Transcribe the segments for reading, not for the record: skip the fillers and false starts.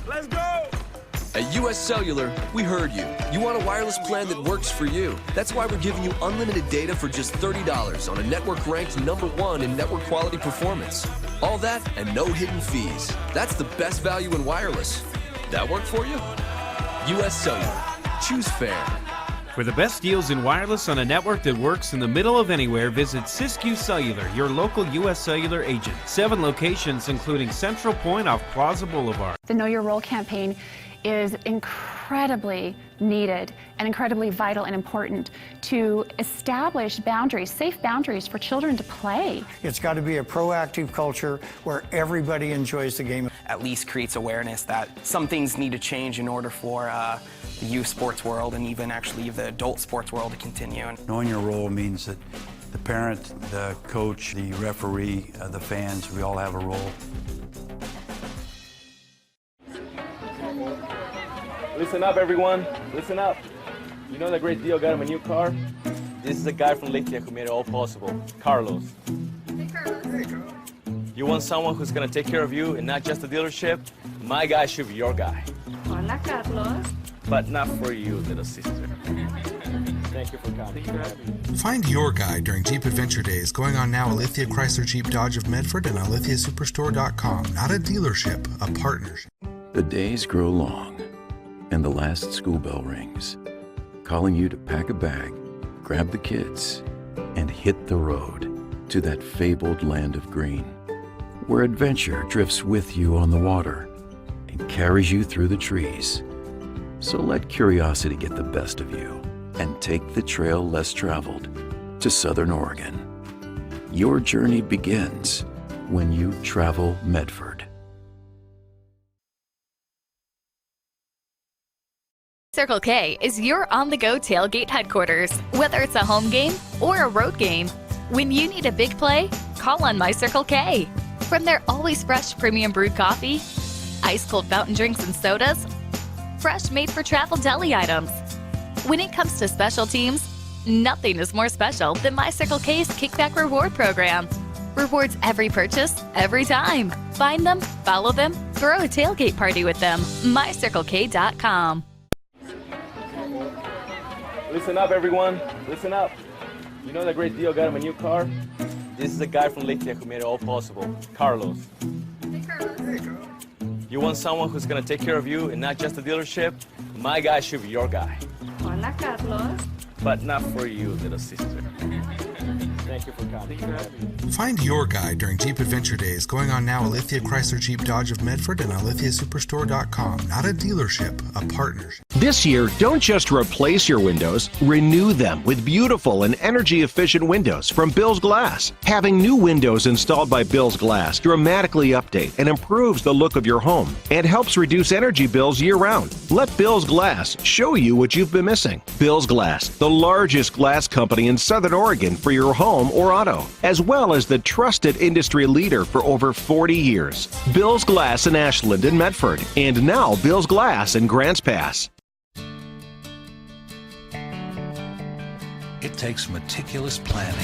Let's go! At US Cellular, we heard you. You want a wireless plan that works for you. That's why we're giving you unlimited data for just $30 on a network ranked #1 in network quality performance. All that and no hidden fees. That's the best value in wireless. That work for you? US Cellular. Choose fair. For the best deals in wireless on a network that works in the middle of anywhere, visit Siskiyou Cellular, your local US Cellular agent. 7 locations, including Central Point off Plaza Boulevard. The Know Your Role campaign is incredibly needed and incredibly vital and important to establish boundaries, safe boundaries for children to play. It's got to be a proactive culture where everybody enjoys the game. At least creates awareness that some things need to change in order for the youth sports world and even actually the adult sports world to continue. Knowing your role means that the parent, the coach, the referee, the fans, we all have a role. Listen up, everyone. Listen up. You know that great deal got him a new car? This is a guy from Lithia who made it all possible. Carlos. Hey, Carlos. Hey, Carlos. You want someone who's going to take care of you and not just the dealership? My guy should be your guy. Hola, Carlos. But not for you, little sister. Thank you for coming. Find your guy during Jeep Adventure Days going on now at Lithia Chrysler Jeep Dodge of Medford and on lithiasuperstore.com. Not a dealership, a partnership. The days grow long, and the last school bell rings, calling you to pack a bag, grab the kids, and hit the road to that fabled land of green, where adventure drifts with you on the water and carries you through the trees. So let curiosity get the best of you and take the trail less traveled to Southern Oregon. Your journey begins when you travel Medford. Circle K is your on-the-go tailgate headquarters. Whether it's a home game or a road game, when you need a big play, call on My Circle K. From their always fresh premium brewed coffee, ice-cold fountain drinks and sodas, fresh made-for-travel deli items. When it comes to special teams, nothing is more special than My Circle K's Kickback Reward Program. Rewards every purchase, every time. Find them, follow them, throw a tailgate party with them. MyCircleK.com. Listen up, everyone. Listen up. You know that great deal got him a new car? This is a guy from Lithia who made it all possible. Carlos. Hey, Carlos. Hey, Carlos. You want someone who's going to take care of you and not just the dealership? My guy should be your guy. Hola, Carlos. But not for you, little sister. Thank you for coming. Find your guy during Jeep Adventure Days going on now at Lithia Chrysler Jeep Dodge of Medford and on lithiasuperstore.com. Not a dealership, a partnership. This year, don't just replace your windows, renew them with beautiful and energy-efficient windows from Bill's Glass. Having new windows installed by Bill's Glass dramatically update and improves the look of your home and helps reduce energy bills year-round. Let Bill's Glass show you what you've been missing. Bill's Glass, the largest glass company in Southern Oregon for your home or auto, as well as the trusted industry leader for over 40 years. Bill's Glass in Ashland and Medford, and now Bill's Glass in Grants Pass. It takes meticulous planning,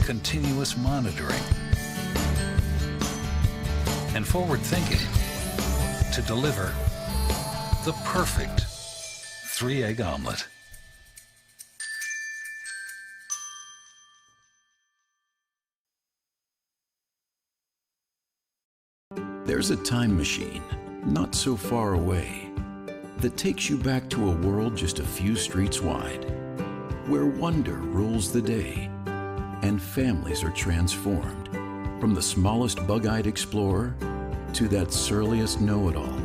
continuous monitoring, and forward thinking to deliver the perfect 3-egg omelet. There's a time machine, not so far away, that takes you back to a world just a few streets wide, where wonder rules the day and families are transformed, from the smallest bug-eyed explorer to that surliest know-it-all.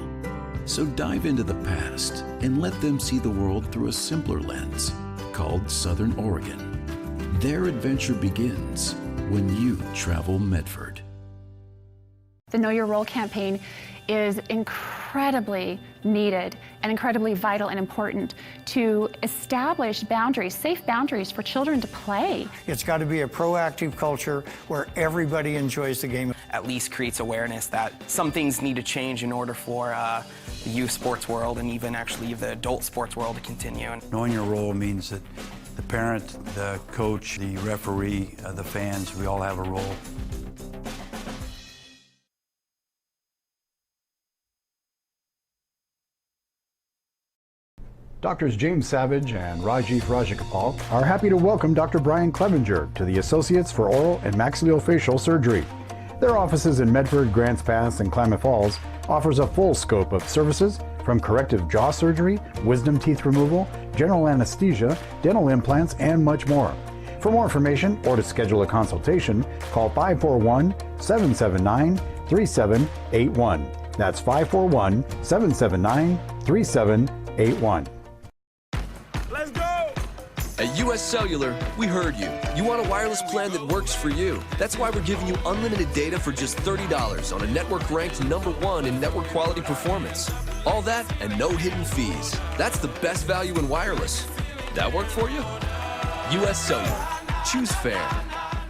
So dive into the past and let them see the world through a simpler lens called Southern Oregon. Their adventure begins when you travel Medford. The Know Your Role campaign is incredibly needed and incredibly vital and important to establish boundaries, safe boundaries for children to play. It's got to be a proactive culture where everybody enjoys the game. At least creates awareness that some things need to change in order for the youth sports world and even actually the adult sports world to continue. Knowing your role means that The parent, the coach, the referee, the fans, we all have a role. Doctors James Savage and Rajiv Rajagopal are happy to welcome Dr. Brian Clevenger to the Associates for Oral and Maxillofacial Surgery. Their offices in Medford, Grants Pass, and Klamath Falls offers a full scope of services from corrective jaw surgery, wisdom teeth removal, general anesthesia, dental implants, and much more. For more information or to schedule a consultation, call 541-779-3781. That's 541-779-3781. At US Cellular, we heard you. You want a wireless plan that works for you. That's why we're giving you unlimited data for just $30 on a network ranked #1 in network quality performance. All that and no hidden fees. That's the best value in wireless. That work for you? US Cellular. Choose fair.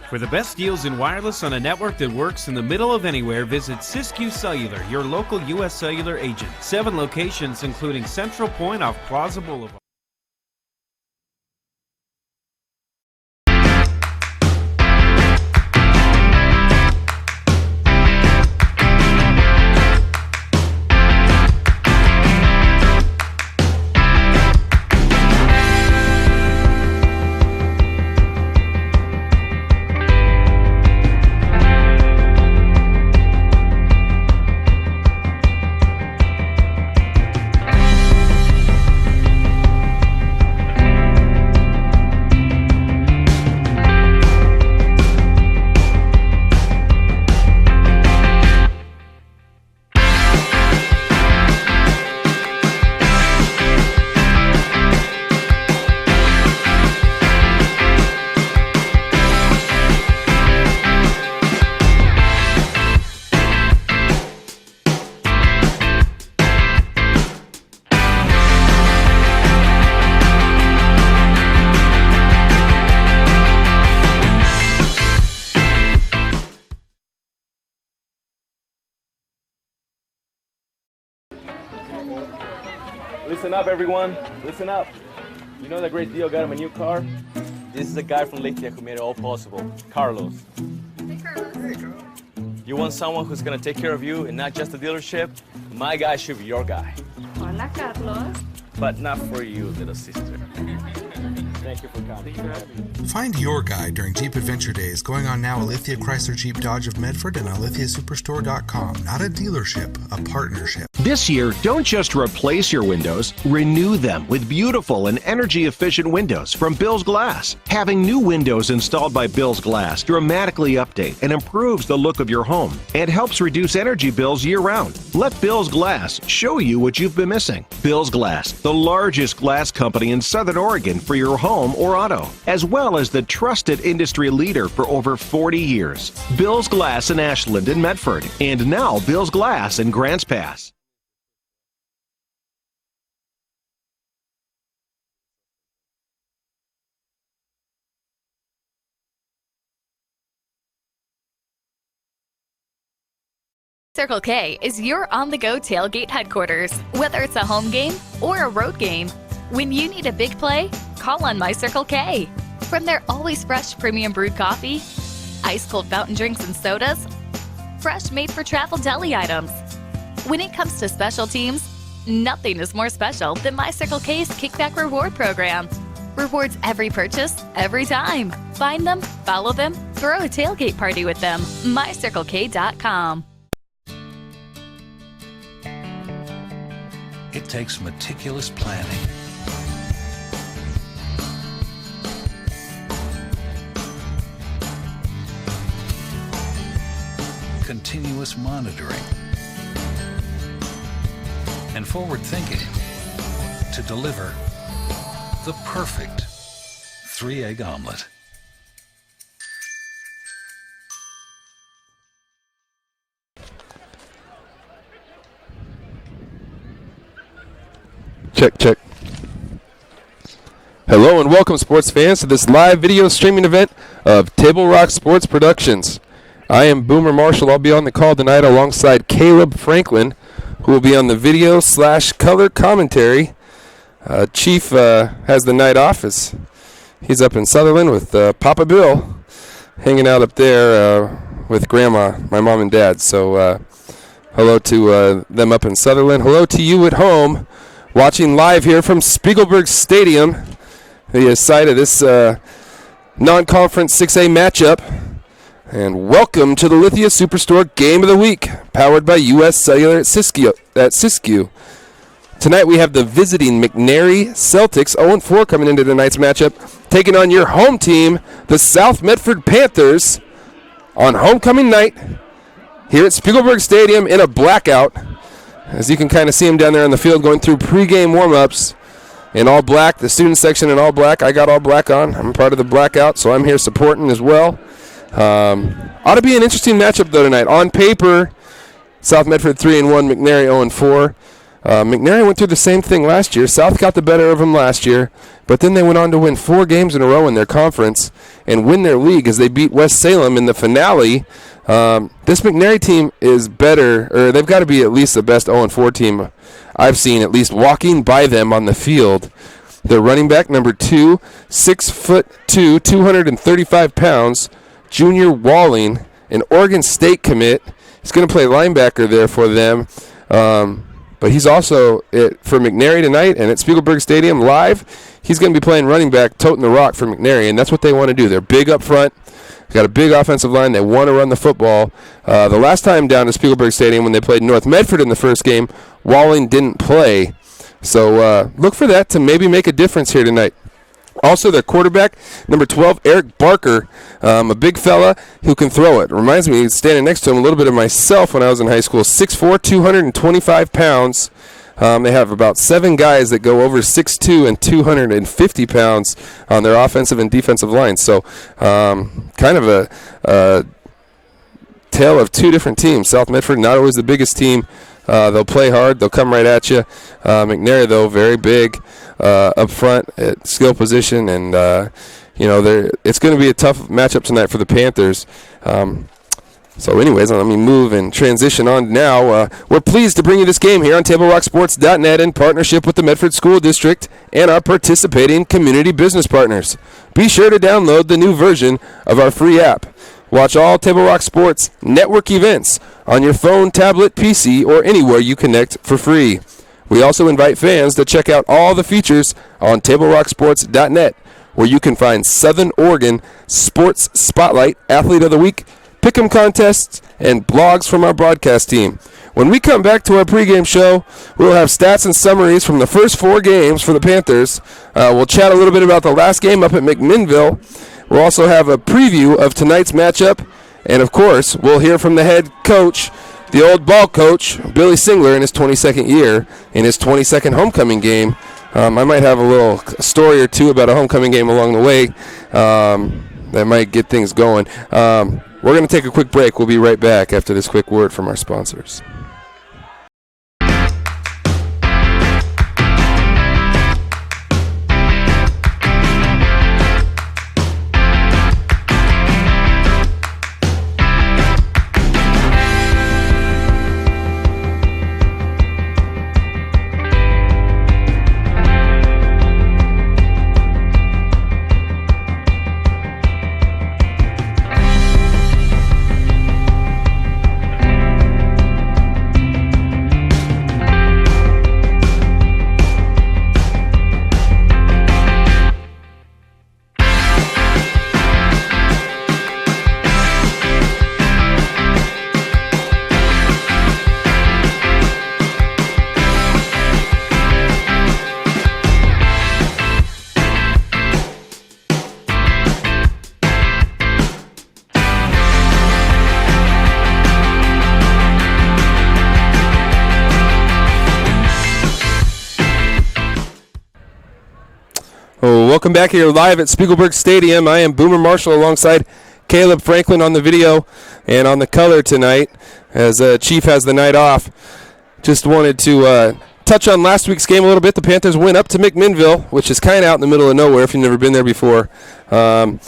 For the best deals in wireless on a network that works in the middle of anywhere, visit Siskiyou Cellular, your local US Cellular agent. 7 locations, including Central Point off Plaza Boulevard. Listen up, everyone. Listen up. You know that great deal got him a new car? This is a guy from Lithia who made it all possible. Carlos. Hey, Carlos. Hey, Carlos. You want someone who's gonna take care of you and not just the dealership? My guy should be your guy. Hola, Carlos. But not for you, little sister. Thank you for coming. Find your guy during Jeep Adventure Days going on now at Lithia Chrysler Jeep Dodge of Medford and on lithiasuperstore.com. Not a dealership, a partnership. This year, don't just replace your windows, renew them with beautiful and energy-efficient windows from Bill's Glass. Having new windows installed by Bill's Glass dramatically update and improves the look of your home and helps reduce energy bills year-round. Let Bill's Glass show you what you've been missing. Bill's Glass, the largest glass company in Southern Oregon for your home or auto, as well as the trusted industry leader for over 40 years. Bill's Glass in Ashland and Medford, and now Bill's Glass in Grants Pass. Circle K is your on-the-go tailgate headquarters. Whether it's a home game or a road game, when you need a big play, call on My Circle K. From their always fresh premium brewed coffee, ice-cold fountain drinks and sodas, fresh made-for-travel deli items. When it comes to special teams, nothing is more special than My Circle K's Kickback Reward program. Rewards every purchase, every time. Find them, follow them, throw a tailgate party with them. MyCircleK.com. It takes meticulous planning, continuous monitoring, and forward thinking to deliver the perfect 3-egg omelet. Check, check. Hello and welcome, sports fans, to this live video streaming event of Table Rock Sports Productions. I am Boomer Marshall. I'll be on the call tonight alongside Caleb Franklin, who will be on the video/color commentary. Chief has the night off as He's up in Sutherland with Papa Bill, hanging out up there with Grandma, my mom and dad. So hello to them up in Sutherland. Hello to you at home, watching live here from Spiegelberg Stadium, the site of this non-conference 6A matchup. And welcome to the Lithia Superstore Game of the Week, powered by U.S. Cellular at Siskiyou. Tonight we have the visiting McNary Celtics, 0-4, coming into tonight's matchup, taking on your home team, the South Medford Panthers, on homecoming night here at Spiegelberg Stadium in a blackout. As you can kind of see them down there on the field going through pregame warm-ups in all black, the student section in all black. I got all black on. I'm part of the blackout, so I'm here supporting as well. Ought to be an interesting matchup, though, tonight. On paper, South Medford 3-1, McNary 0-4. McNary went through the same thing last year. South got the better of them last year, but then they went on to win 4 games in a row in their conference and win their league as they beat West Salem in the finale. This McNary team is better, or they've got to be at least the best 0-4 team I've seen, at least walking by them on the field. Their running back, number 2, 6'2", 235 pounds, Junior Walling, an Oregon State commit. He's going to play linebacker there for them. But he's also for McNary tonight, and at Spiegelberg Stadium live, he's going to be playing running back, toting the rock for McNary, and that's what they want to do. They're big up front. They've got a big offensive line. They want to run the football. The last time down to Spiegelberg Stadium when they played North Medford in the first game, Walling didn't play. So look for that to maybe make a difference here tonight. Also, their quarterback, number 12, Eric Barker, a big fella who can throw it. Reminds me, standing next to him, a little bit of myself when I was in high school. 6'4", 225 pounds. They have about 7 guys that go over 6'2" and 250 pounds on their offensive and defensive lines. So kind of a tale of 2 different teams. South Medford, not always the biggest team. They'll play hard. They'll come right at you. McNary, though, very big up front at skill position. And, it's going to be a tough matchup tonight for the Panthers. So anyways, let me move and transition on now. We're pleased to bring you this game here on TableRockSports.net in partnership with the Medford School District and our participating community business partners. Be sure to download the new version of our free app. Watch all Table Rock Sports network events on your phone, tablet, PC, or anywhere you connect for free. We also invite fans to check out all the features on TableRockSports.net, where you can find Southern Oregon Sports Spotlight, Athlete of the Week, Pick'em contests, and blogs from our broadcast team. When we come back to our pregame show, we'll have stats and summaries from the first 4 games for the Panthers. We'll chat a little bit about the last game up at McMinnville. We'll also have a preview of tonight's matchup. And, of course, we'll hear from the head coach, the old ball coach, Billy Singler, in his 22nd year, in his 22nd homecoming game. I might have a little story or two about a homecoming game along the way that might get things going. We're going to take a quick break. We'll be right back after this quick word from our sponsors. Welcome back here live at Spiegelberg Stadium. I am Boomer Marshall alongside Caleb Franklin on the video and on the color tonight as Chief has the night off. Just wanted to touch on last week's game a little bit. The Panthers went up to McMinnville, which is kind of out in the middle of nowhere if you've never been there before. The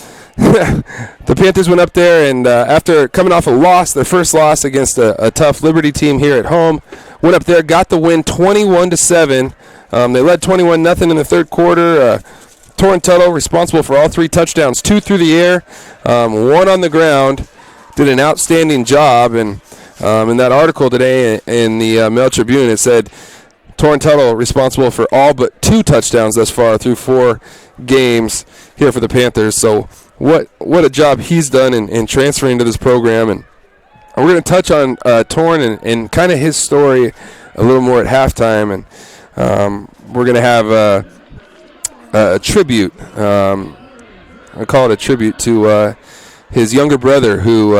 Panthers went up there, and after coming off a loss, their first loss against a tough Liberty team here at home, went up there, got the win 21-7. They led 21-0 in the third quarter. Torrin Tuttle responsible for all 3 touchdowns, 2 through the air, 1 on the ground. Did an outstanding job, and in that article today in the Mail Tribune, it said Torrin Tuttle responsible for all but 2 touchdowns thus far through 4 games here for the Panthers. So what a job he's done in transferring to this program, and we're going to touch on Torrin and kind of his story a little more at halftime, and we're going to have a tribute. I call it a tribute to his younger brother, who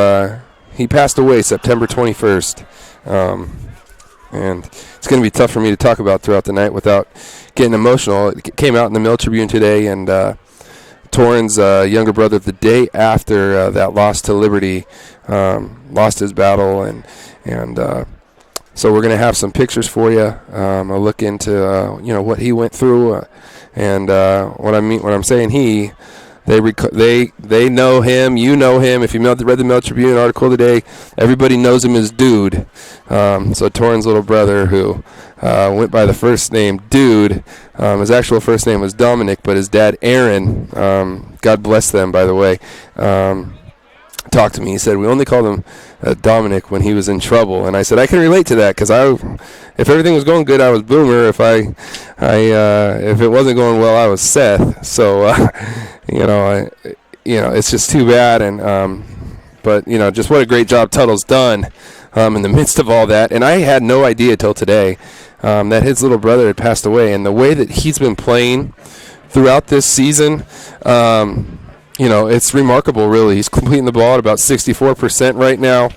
he passed away September 21st. And it's going to be tough for me to talk about throughout the night without getting emotional. It came out in the Mail Tribune today, and Torrin's younger brother, the day after that loss to Liberty, lost his battle, and so we're going to have some pictures for you. I'll look into what he went through, and what I'm saying they know him. You know him. If you read the Mail Tribune article today, everybody knows him as Dude. So Torrin's little brother, who went by the first name Dude, his actual first name was Dominic, but his dad Aaron, God bless them, by the way, talked to me. He said we only called him Dominic when he was in trouble, and I said I can relate to that, because if everything was going good, I was Boomer. If if it wasn't going well, I was Seth. So it's just too bad, and but just what a great job Tuttle's done in the midst of all that. And I had no idea till today that his little brother had passed away, and the way that he's been playing throughout this season. It's remarkable, really. He's completing the ball at about 64% right now.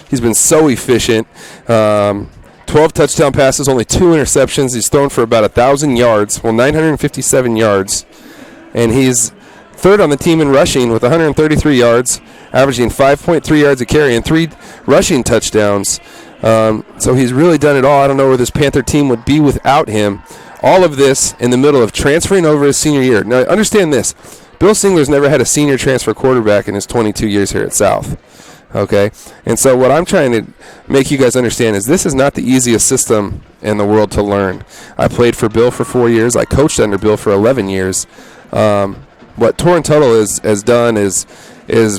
He's been so efficient. 12 touchdown passes, only 2 interceptions. He's thrown for about 1,000 yards, 957 yards. And he's third on the team in rushing with 133 yards, averaging 5.3 yards a carry and 3 rushing touchdowns. So he's really done it all. I don't know where this Panther team would be without him. All of this in the middle of transferring over his senior year. Now, understand this. Bill Singler's never had a senior transfer quarterback in his 22 years here at South. Okay? And so what I'm trying to make you guys understand is this is not the easiest system in the world to learn. I played for Bill for 4 years. I coached under Bill for 11 years. What Torrin Tuttle has done is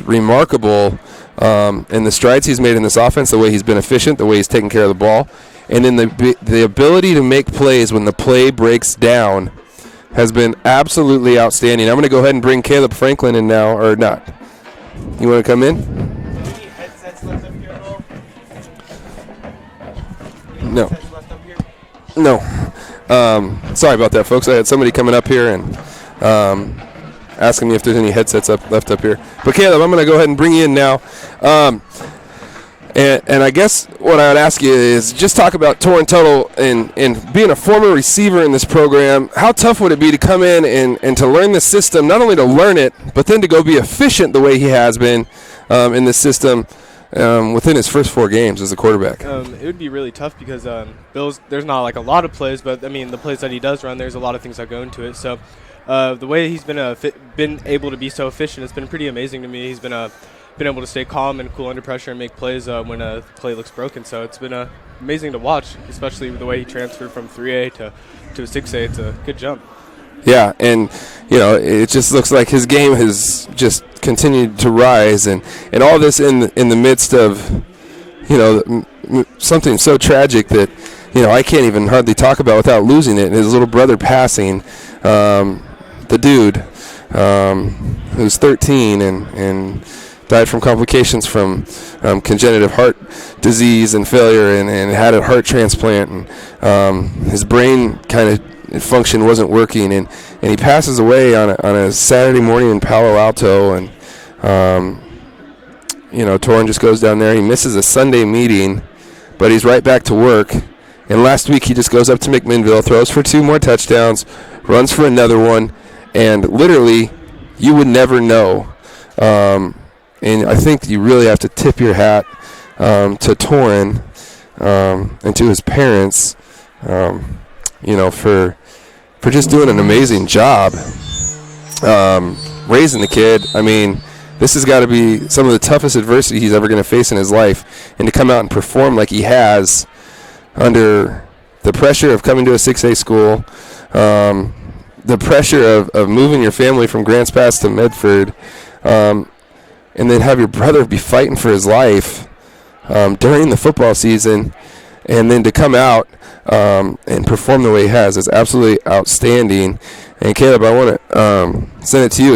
remarkable in the strides he's made in this offense, the way he's been efficient, the way he's taken care of the ball, and in the ability to make plays when the play breaks down has been absolutely outstanding. I'm going to go ahead and bring Caleb Franklin in now, or not. You want to come in? Any headsets left up here at all? No. No. Sorry about that, folks. I had somebody coming up here and asking me if there's any headsets left up here. But Caleb, I'm going to go ahead and bring you in now. And I guess what I would ask you is just talk about Torrin Tuttle and being a former receiver in this program. How tough would it be to come in and to learn the system, not only to learn it, but then to go be efficient the way he has been in the system within his first 4 games as a quarterback? It would be really tough because there's not like a lot of plays, but I mean the plays that he does run, there's a lot of things that go into it. So the way he's been able to be so efficient, it's been pretty amazing to me. He's been able to stay calm and cool under pressure and make plays when a play looks broken. So it's been amazing to watch, especially with the way he transferred from 3A to a 6A. It's a good jump. Yeah, and it just looks like his game has just continued to rise, and all this in the midst of something so tragic that I can't even hardly talk about without losing it. His little brother passing, the dude who's 13 and died from complications from congenital heart disease and failure, and had a heart transplant, and his brain kind of function wasn't working, and he passes away on a Saturday morning in Palo Alto, and Torrin just goes down there. He misses a Sunday meeting, but he's right back to work. And last week he just goes up to McMinnville, throws for 2 more touchdowns, runs for another one, and literally you would never know. And I think you really have to tip your hat to Torrin and to his parents, for just doing an amazing job raising the kid. I mean, this has got to be some of the toughest adversity he's ever going to face in his life, and to come out and perform like he has under the pressure of coming to a 6A school, the pressure of moving your family from Grants Pass to Medford, and then have your brother be fighting for his life during the football season, and then to come out and perform the way he has is absolutely outstanding. And Caleb, I want to send it to you.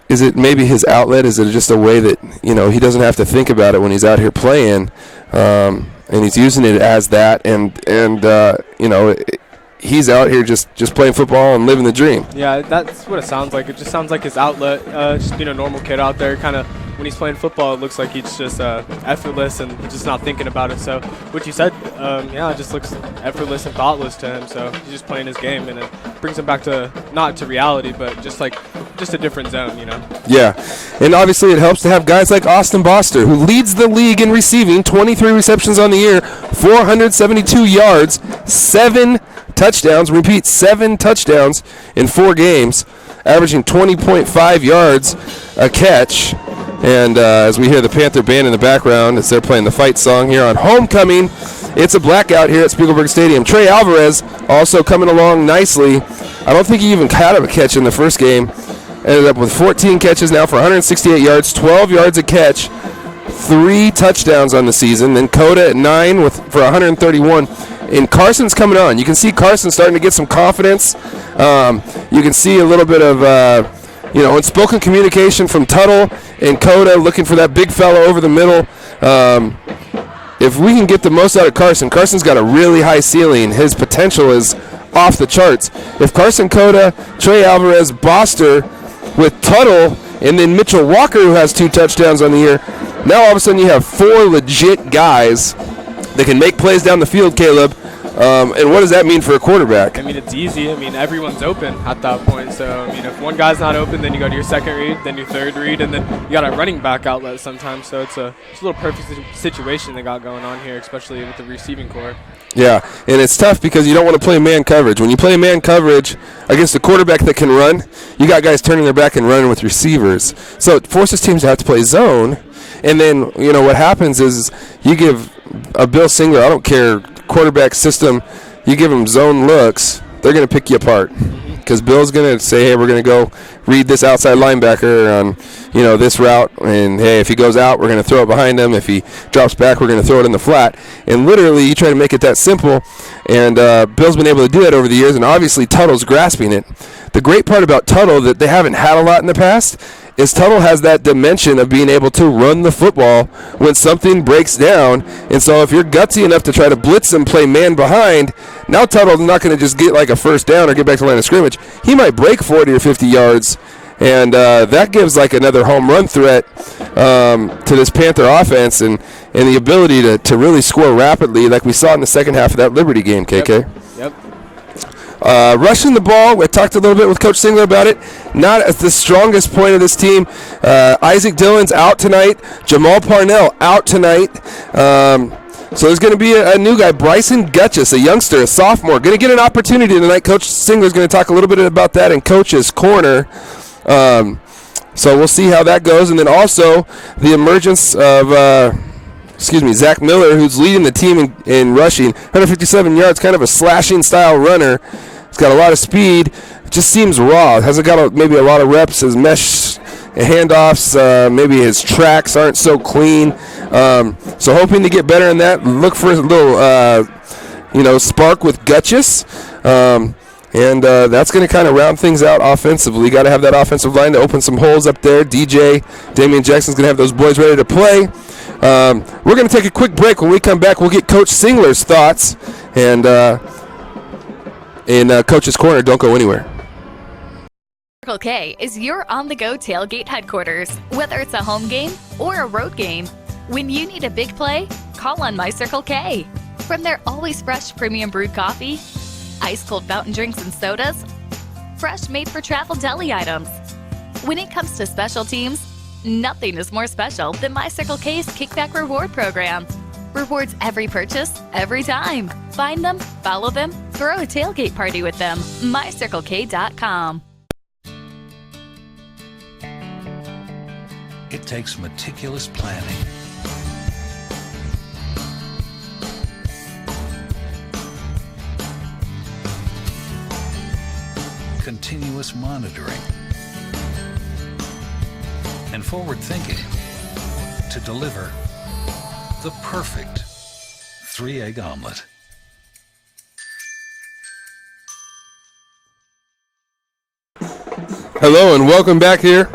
Is it maybe his outlet? Is it just a way that, you know, he doesn't have to think about it when he's out here playing, and he's using it as that, and you know, he's out here just playing football and living the dream. Yeah, that's what it sounds like. It just sounds like his outlet, just being a normal kid out there. Kind of when he's playing football, it looks like he's just effortless and just not thinking about it. So what you said, yeah, it just looks effortless and thoughtless to him. So he's just playing his game, and it brings him back to, not to reality, but just a different zone, you know? Yeah, and obviously it helps to have guys like Austin Boster, who leads the league in receiving, 23 receptions on the year, 472 yards, 7 touchdowns, repeat, 7 touchdowns in 4 games, averaging 20.5 yards a catch. And as we hear the Panther band in the background as they're playing the fight song here on Homecoming, it's a blackout here at Spiegelberg Stadium. Trey Alvarez also coming along nicely. I don't think he even had a catch in the first game. Ended up with 14 catches now for 168 yards, 12 yards a catch, 3 touchdowns on the season. Then Coda at 9 for 131. And Carson's coming on. You can see Carson starting to get some confidence. You can see a little bit of, unspoken communication from Tuttle and Coda looking for that big fella over the middle. If we can get the most out of Carson, Carson's got a really high ceiling. His potential is off the charts. If Carson, Coda, Trey Alvarez, Boster, with Tuttle, and then Mitchell Walker, who has 2 touchdowns on the year, now all of a sudden you have 4 legit guys that can make plays down the field, Caleb. And what does that mean for a quarterback? I mean, it's easy. I mean, everyone's open at that point. So, I mean, if one guy's not open, then you go to your second read, then your third read, and then you got a running back outlet sometimes. So it's a little perfect situation they got going on here, especially with the receiving core. Yeah, and it's tough because you don't want to play man coverage. When you play man coverage against a quarterback that can run, you got guys turning their back and running with receivers. So it forces teams to have to play zone. And then, you know, what happens is you give a Bill Singler, I don't care, quarterback system, you give them zone looks, they're going to pick you apart. Because Bill's going to say, hey, we're going to go read this outside linebacker on, you know, this route. And, hey, if he goes out, we're going to throw it behind him. If he drops back, we're going to throw it in the flat. And literally, you try to make it that simple. And Bill's been able to do that over the years. And obviously, Tuttle's grasping it. The great part about Tuttle that they haven't had a lot in the past is Tuttle has that dimension of being able to run the football when something breaks down. And so if you're gutsy enough to try to blitz and play man behind, now Tuttle's not going to just get like a first down or get back to the line of scrimmage. He might break 40 or 50 yards, and that gives like another home run threat to this Panther offense and the ability to really score rapidly like we saw in the second half of that Liberty game, KK. Yep. Rushing the ball, we talked a little bit with Coach Singler about it. Not as the strongest point of this team. Isaac Dillon's out tonight. Jamal Parnell out tonight. So there's going to be a new guy, Bryson Gutchess, a youngster, a sophomore, going to get an opportunity tonight. Coach Singler's going to talk a little bit about that in Coach's Corner. So we'll see how that goes. And then also the emergence of Zach Miller, who's leading the team in rushing. 157 yards, kind of a slashing style runner. He's got a lot of speed. Just seems raw. Hasn't got maybe a lot of reps. His mesh handoffs, maybe his tracks aren't so clean. So hoping to get better in that. Look for a little, spark with Gutchess. And that's going to kind of round things out offensively. Got to have that offensive line to open some holes up there. Damian Jackson's going to have those boys ready to play. We're going to take a quick break. When we come back, we'll get Coach Singler's thoughts. And in Coach's Corner, don't go anywhere. Circle K is your on-the-go tailgate headquarters. Whether it's a home game or a road game, when you need a big play, call on My Circle K. From their always fresh premium brewed coffee, ice-cold fountain drinks and sodas, fresh made-for-travel deli items. When it comes to special teams, nothing is more special than My Circle K's Kickback Reward Program. Rewards every purchase, every time. Find them, follow them, throw a tailgate party with them. MyCircleK.com. It takes meticulous planning, continuous monitoring, and forward thinking to deliver the perfect 3-egg omelet. Hello and welcome back here.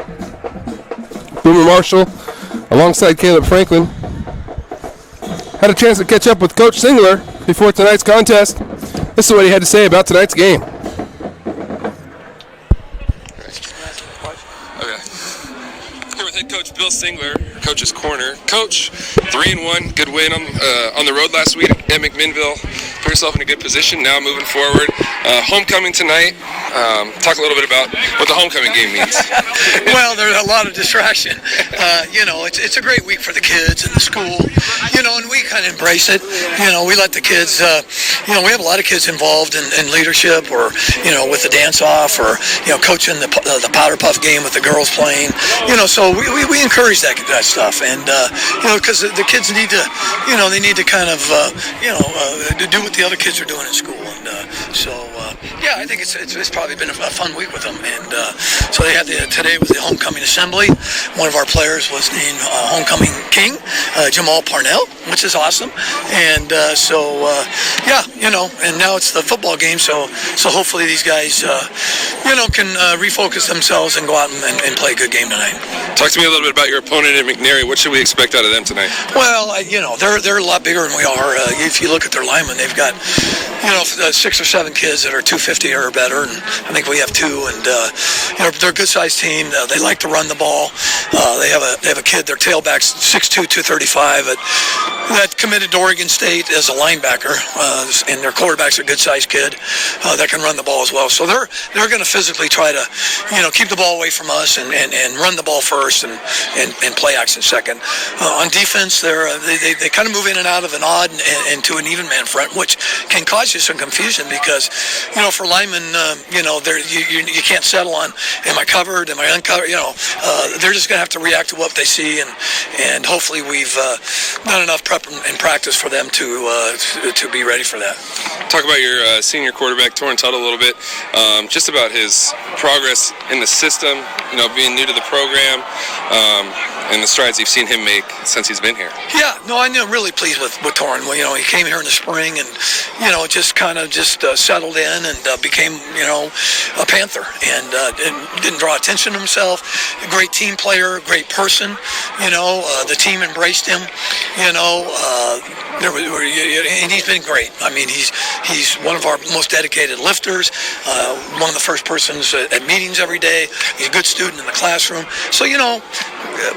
Boomer Marshall alongside Caleb Franklin. Had a chance to catch up with Coach Singler before tonight's contest. This is what he had to say about tonight's game. Here with head coach Bill Singler, Coach's Corner. Coach, 3-1, good win on the road last week at McMinnville. Put yourself in a good position now moving forward. Homecoming tonight. Talk a little bit about what the homecoming game means. Well, there's a lot of distraction. It's a great week for the kids and the school, and we kind of embrace it. We let the kids, we have a lot of kids involved in leadership or, with the dance-off or, coaching the powder puff game with the girls playing, so we encourage that stuff. And, because the kids need to, they need to kind of, do what the other kids are doing in school. And I think it's probably been a fun week with them. And so they had today was the homecoming assembly. One of our players was named homecoming king, Jamal Parnell, which is awesome. And and now it's the football game. So hopefully these guys, can refocus themselves and go out and play a good game tonight. Talk to me a little bit about your opponent at McNary. What should we expect out of them tonight? Well, they're a lot bigger than we are. If you look at their linemen, they've got 6 or 7 kids that are 250 or better, and I think we have 2. And they're a good-sized team. They like to run the ball. They have a kid. Their tailback's 6'2", 235 that committed to Oregon State as a linebacker, and their quarterback's a good-sized kid that can run the ball as well. So they're going to physically try to keep the ball away from us and run the ball first and play action second. On defense, they kind of move in and out of an odd and to an even man front, which can cause you some confusion because for linemen, you can't settle on am I covered, am I uncovered? They're just going to have to react to what they see, and hopefully we've done enough prep and practice for them to be ready for that. Talk about your senior quarterback, Torrin Tuttle, a little bit, just about his progress in the system, being new to the program, and the strides you've seen him make since he's been here. Yeah, no, I'm really pleased with Torrin. Well, he came here in the spring and, just kind of settled in and became, a Panther and didn't draw attention to himself. A great team player, great person, the team embraced him, and he's been great. I mean, he's one of our most dedicated lifters, one of the first persons at meetings every day. He's a good student in the classroom. So,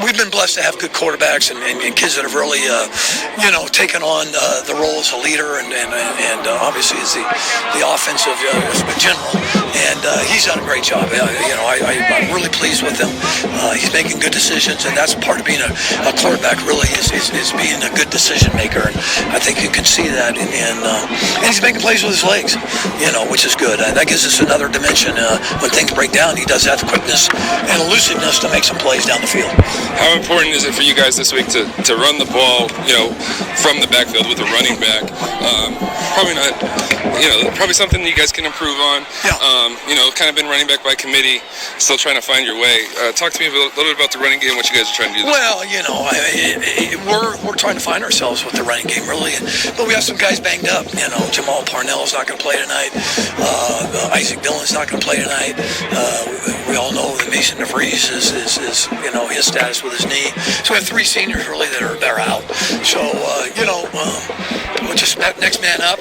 we've been blessed to have good quarterbacks and kids that have really, taken on the role as a leader and obviously as the offensive general. And he's done a great job. I'm really pleased with him. He's making good decisions, and that's part of being a quarterback. Really, is being a good decision maker. And I think you can see that. And he's making plays with his legs, which is good. That gives us another dimension. When things break down, he does have the quickness and elusiveness to make some plays down the field. How important is it for you guys this week to run the ball, from the backfield with a running back? Probably something that you guys can improve on. Yeah. Kind of been running back by committee, still trying to find your way. Talk to me a little bit about the running game, what you guys are trying to do. Well, we're trying to find ourselves with the running game, really. But we have some guys banged up. Jamal Parnell's not going to play tonight. Isaac Dillon's not going to play tonight. We all know that Mason DeVries is his status with his knee. So we have 3 seniors really that are out. So we'll just next man up.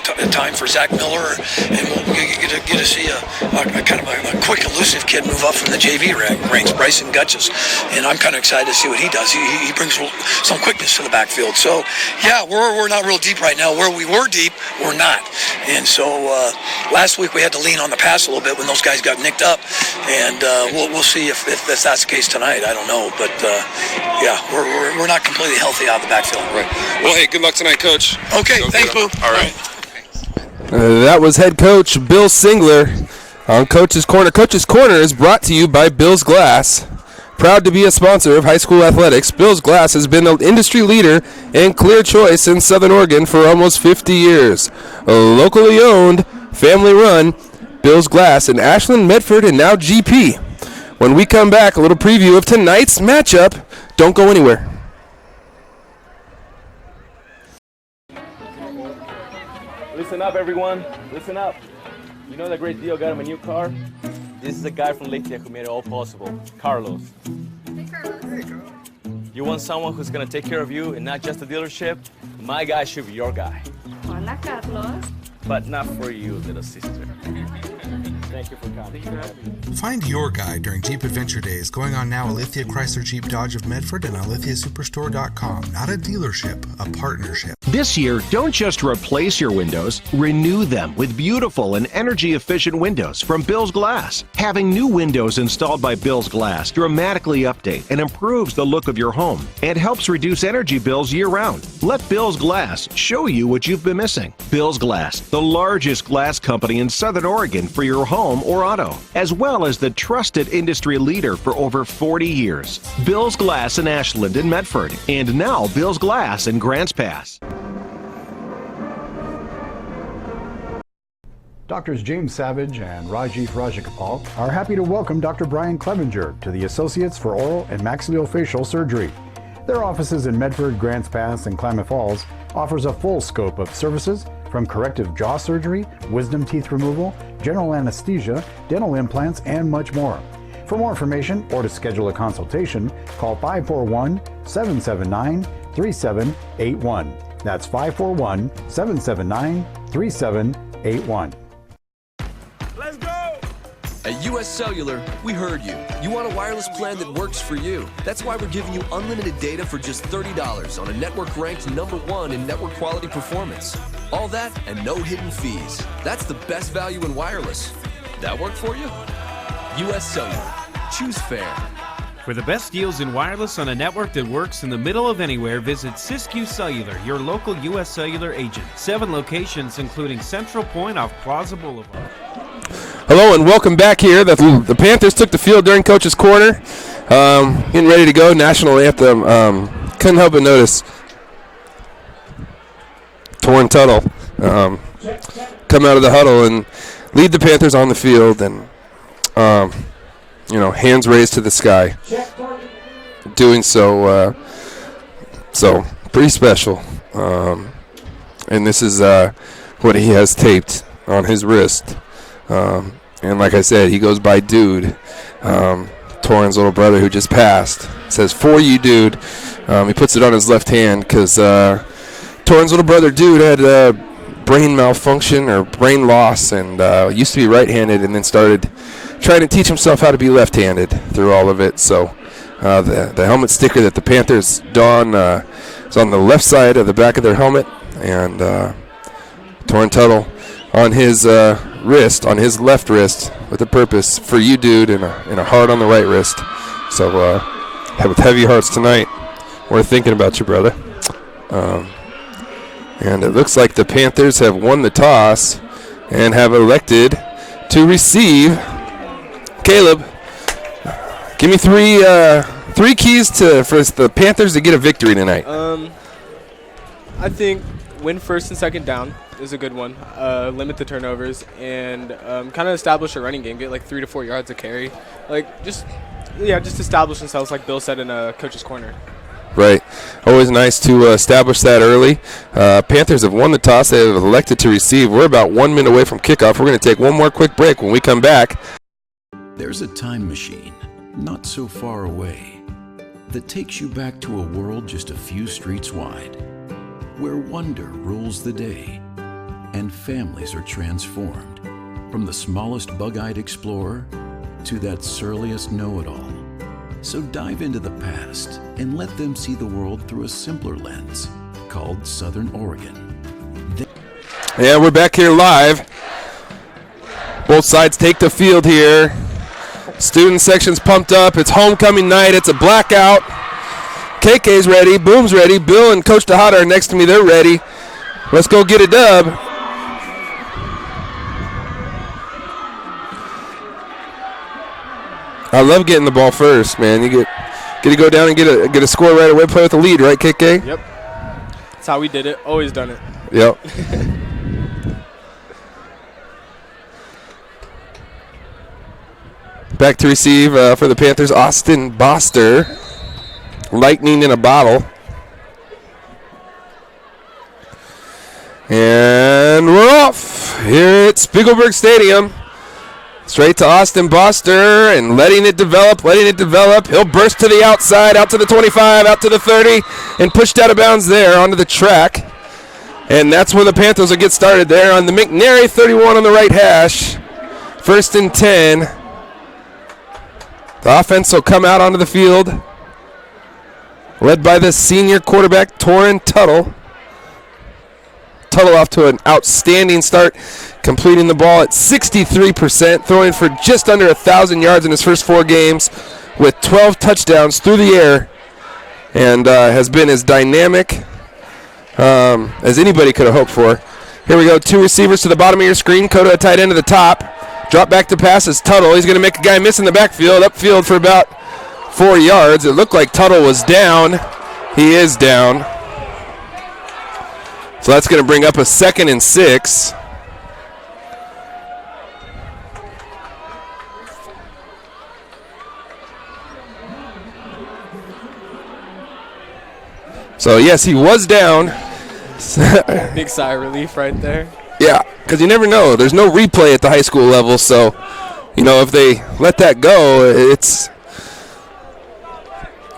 A time for Zach Miller, and we'll get to see a kind of a quick, elusive kid move up from the JV ranks, Bryson Gutches, and I'm kind of excited to see what he does. He brings some quickness to the backfield. So yeah, we're not real deep right now. Where we were deep, we're not. And so last week we had to lean on the pass a little bit when those guys got nicked up, and we'll see if that's the case tonight. I don't know, but we're not completely healthy out of the backfield. Right. Well, hey, good luck tonight, Coach. Okay, thanks, Boo. All right. That was head coach Bill Singler on Coach's Corner. Coach's Corner is brought to you by Bill's Glass. Proud to be a sponsor of high school athletics, Bill's Glass has been an industry leader and clear choice in Southern Oregon for almost 50 years. Locally owned, family run, Bills Glass in Ashland, Medford, and now GP. When we come back, a little preview of tonight's matchup. Don't go anywhere. Listen up, everyone. Listen up. You know that great deal got him a new car? This is the guy from Lithia who made it all possible, Carlos. Hey, Carlos. You want someone who's gonna take care of you and not just a dealership? My guy should be your guy. Hola, Carlos. But not for you, little sister. Thank you for coming. Find your guy during Jeep Adventure Days going on now at Lithia Chrysler Jeep Dodge of Medford and on lithiasuperstore.com. Not a dealership, a partnership. This year, don't just replace your windows, renew them with beautiful and energy-efficient windows from Bills Glass. Having new windows installed by Bills Glass dramatically update and improves the look of your home and helps reduce energy bills year-round. Let Bills Glass show you what you've been missing. Bills Glass, the largest glass company in Southern Oregon for your home or auto, as well as the trusted industry leader for over 40 years. Bills Glass in Ashland and Medford, and now Bills Glass in Grants Pass. Doctors James Savage and Rajiv Rajagopal are happy to welcome Dr. Brian Clevenger to the Associates for Oral and Maxillofacial Surgery. Their offices in Medford, Grants Pass, and Klamath Falls offers a full scope of services from corrective jaw surgery, wisdom teeth removal, general anesthesia, dental implants, and much more. For more information or to schedule a consultation, call 541-779-3781. That's 541-779-3781. At US Cellular, we heard you. You want a wireless plan that works for you. That's why we're giving you unlimited data for just $30 on a network ranked #1 in network quality performance. All that and no hidden fees. That's the best value in wireless. That work for you? US Cellular. Choose fair. For the best deals in wireless on a network that works in the middle of anywhere, visit Siskiyou Cellular, your local US Cellular agent. 7 locations, including Central Point off Plaza Boulevard. Hello and welcome back here. The Panthers took the field during Coach's Corner. Getting ready to go. National anthem. Couldn't help but notice Torrin Tuttle come out of the huddle and lead the Panthers on the field, and hands raised to the sky. Doing so, pretty special. And this is what he has taped on his wrist. And like I said, he goes by Dude. Torrin's little brother who just passed says, "For you, Dude." He puts it on his left hand because Torrin's little brother, Dude, had brain malfunction or brain loss, and used to be right-handed and then started trying to teach himself how to be left-handed through all of it. So the helmet sticker that the Panthers don is on the left side of the back of their helmet, and Torrin Tuttle on his wrist, on his left wrist, with a purpose, "For you, Dude," and a heart on the right wrist. So with heavy hearts tonight, we're thinking about you, brother. And it looks like the Panthers have won the toss and have elected to receive. Caleb, give me three keys for the Panthers to get a victory tonight. I think win first and second down is a good one. Limit the turnovers and kind of establish a running game. Get like 3 to 4 yards of carry. Just establish themselves, like Bill said in Coach's Corner. Right. Always nice to establish that early. Panthers have won the toss. They have elected to receive. We're about 1 minute away from kickoff. We're going to take one more quick break. When we come back, there's a time machine not so far away that takes you back to a world just a few streets wide, where wonder rules the day and families are transformed, from the smallest bug-eyed explorer to that surliest know-it-all. So dive into the past and let them see the world through a simpler lens called Southern Oregon. Yeah, we're back here live. Both sides take the field here. Student section's pumped up. It's homecoming night. It's a blackout. KK's ready. Boom's ready. Bill and Coach Tejada are next to me. They're ready. Let's go get a dub. I love getting the ball first, man. You get to go down and get a score right away, play with the lead, right, KK? Yep. That's how we did it. Always done it. Yep. Back to receive for the Panthers, Austin Boster. Lightning in a bottle. And we're off here at Spiegelberg Stadium. Straight to Austin Boster and letting it develop. He'll burst to the outside, out to the 25, out to the 30, and pushed out of bounds there onto the track. And that's where the Panthers will get started there on the McNary 31 on the right hash. 1st and 10. The offense will come out onto the field, led by the senior quarterback, Torrin Tuttle. Tuttle off to an outstanding start, completing the ball at 63%, throwing for just under 1,000 yards in his first 4 games with 12 touchdowns through the air, and has been as dynamic as anybody could have hoped for. Here we go, 2 receivers to the bottom of your screen. Coda, a tight end to the top. Drop back to pass is Tuttle. He's going to make a guy miss in the backfield, upfield for about 4 yards. It looked like Tuttle was down. He is down. So that's going to bring up a 2nd and 6. So, yes, he was down. Big sigh of relief right there. Yeah, because you never know. There's no replay at the high school level, so, if they let that go, it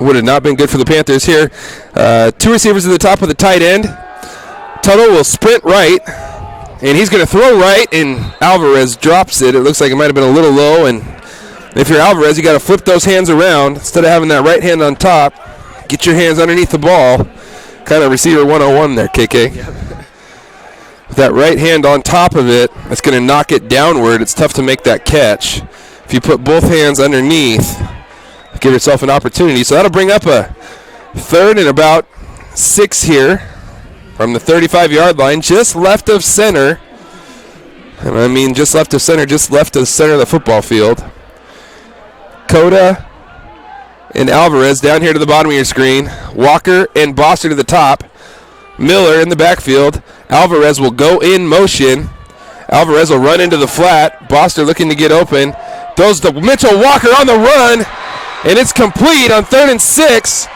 would have not been good for the Panthers here. 2 receivers at the top of the tight end. Tuttle will sprint right, and he's going to throw right, and Alvarez drops it. It looks like it might have been a little low, and if you're Alvarez, you got to flip those hands around. Instead of having that right hand on top, get your hands underneath the ball. Kind of receiver 101 there, KK. Yep. With that right hand on top of it, that's going to knock it downward. It's tough to make that catch. If you put both hands underneath, give yourself an opportunity. So that'll bring up a 3rd and about 6 here from the 35-yard line, just left of center. And I mean just left of center, just left of the center of the football field. Coda and Alvarez down here to the bottom of your screen. Walker and Boster to the top. Miller in the backfield. Alvarez will go in motion. Alvarez will run into the flat. Boster looking to get open. Throws to Mitchell Walker on the run. And it's complete on 3rd and 6.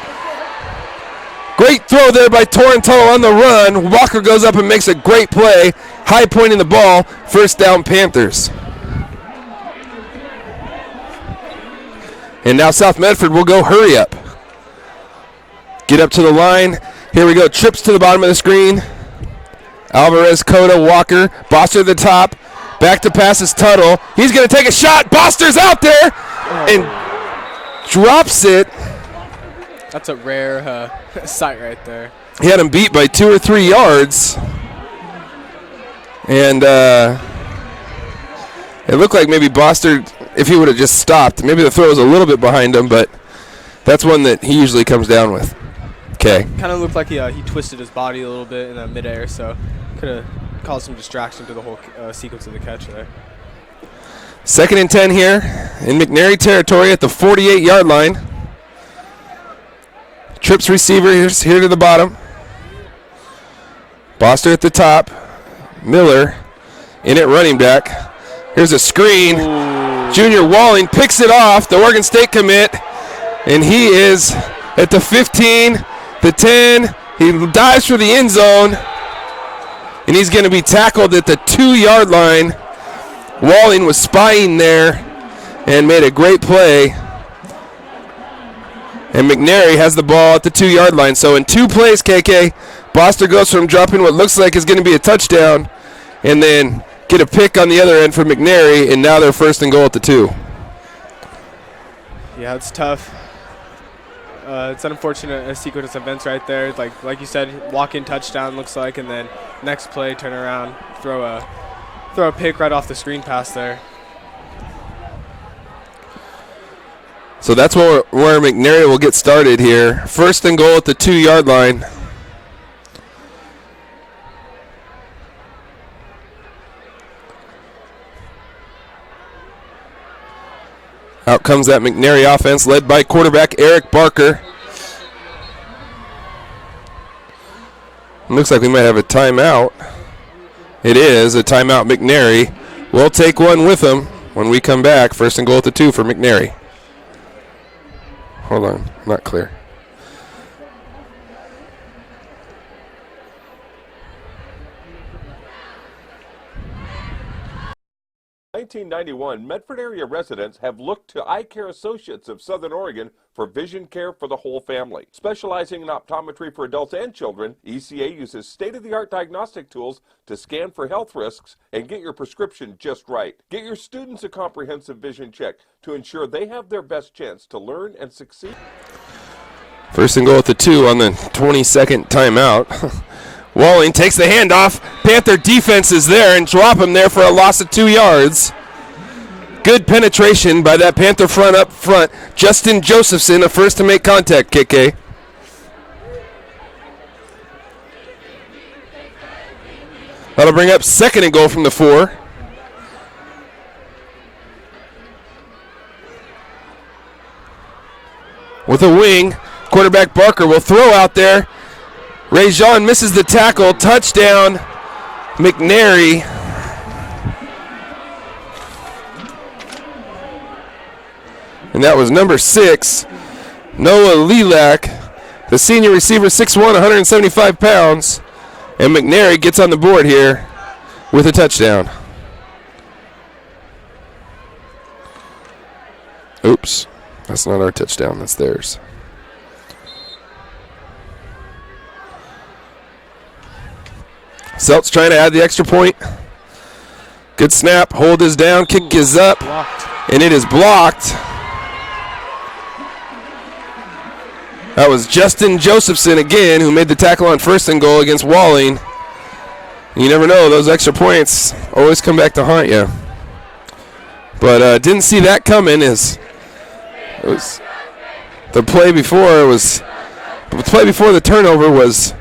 Great throw there by Torrin Tuttle on the run. Walker goes up and makes a great play. High pointing the ball. 1st down Panthers. And now South Medford will go hurry up. Get up to the line. Here we go. Trips to the bottom of the screen. Alvarez, Coda, Walker. Boster at the top. Back to pass is Tuttle. He's going to take a shot. Boster's out there and drops it. That's a rare sight right there. He had him beat by 2 or 3 yards. And it looked like maybe Boster, if he would have just stopped, maybe the throw was a little bit behind him, but that's one that he usually comes down with. Okay. Kind of looked like he twisted his body a little bit in the midair, so could have caused some distraction to the whole sequence of the catch there. 2nd and 10 here in McNary territory at the 48-yard line. Trips receivers here to the bottom. Boster at the top. Miller in at running back. Here's a screen. Ooh. Junior Walling picks it off, the Oregon State commit, and he is at the 15, the 10. He dives for the end zone, and he's going to be tackled at the 2-yard line. Walling was spying there and made a great play. And McNary has the ball at the 2-yard line. So in 2 plays, KK, Boster goes from dropping what looks like is going to be a touchdown and then get a pick on the other end for McNary, and now they're 1st and goal at the 2. Yeah, it's tough. It's an unfortunate sequence of events right there. Like you said, walk-in touchdown looks like, and then next play, turn around, throw a pick right off the screen pass there. So that's where McNary will get started here. 1st and goal at the 2-yard line. Out comes that McNary offense led by quarterback Eric Barker. Looks like we might have a timeout. It is a timeout. McNary will take one with him. when we come back. First and goal at the 2 for McNary. Hold on, not clear. In 1991, Medford area residents have looked to Eye Care Associates of Southern Oregon for vision care for the whole family. Specializing in optometry for adults and children, ECA uses state-of-the-art diagnostic tools to scan for health risks and get your prescription just right. Get your students a comprehensive vision check to ensure they have their best chance to learn and succeed. First and goal at the 2 on the 22nd timeout. Walling takes the handoff. Panther defense is there and drop him there for a loss of 2 yards. Good penetration by that Panther front up front. Justin Josephson, a first to make contact, KK. That'll bring up second and goal from the 4. With a wing, quarterback Barker will throw out there. Rajon misses the tackle. Touchdown, McNary. And that was number 6, Noah Lelak, the senior receiver, 6'1", 175 pounds. And McNary gets on the board here with a touchdown. Oops, that's not our touchdown, that's theirs. Selt's trying to add the extra point. Good snap. Hold is down. Kick is up. Blocked. And it is blocked. That was Justin Josephson again who made the tackle on first and goal against Walling. You never know. Those extra points always come back to haunt you. But didn't see that coming. As it was the play before the turnover was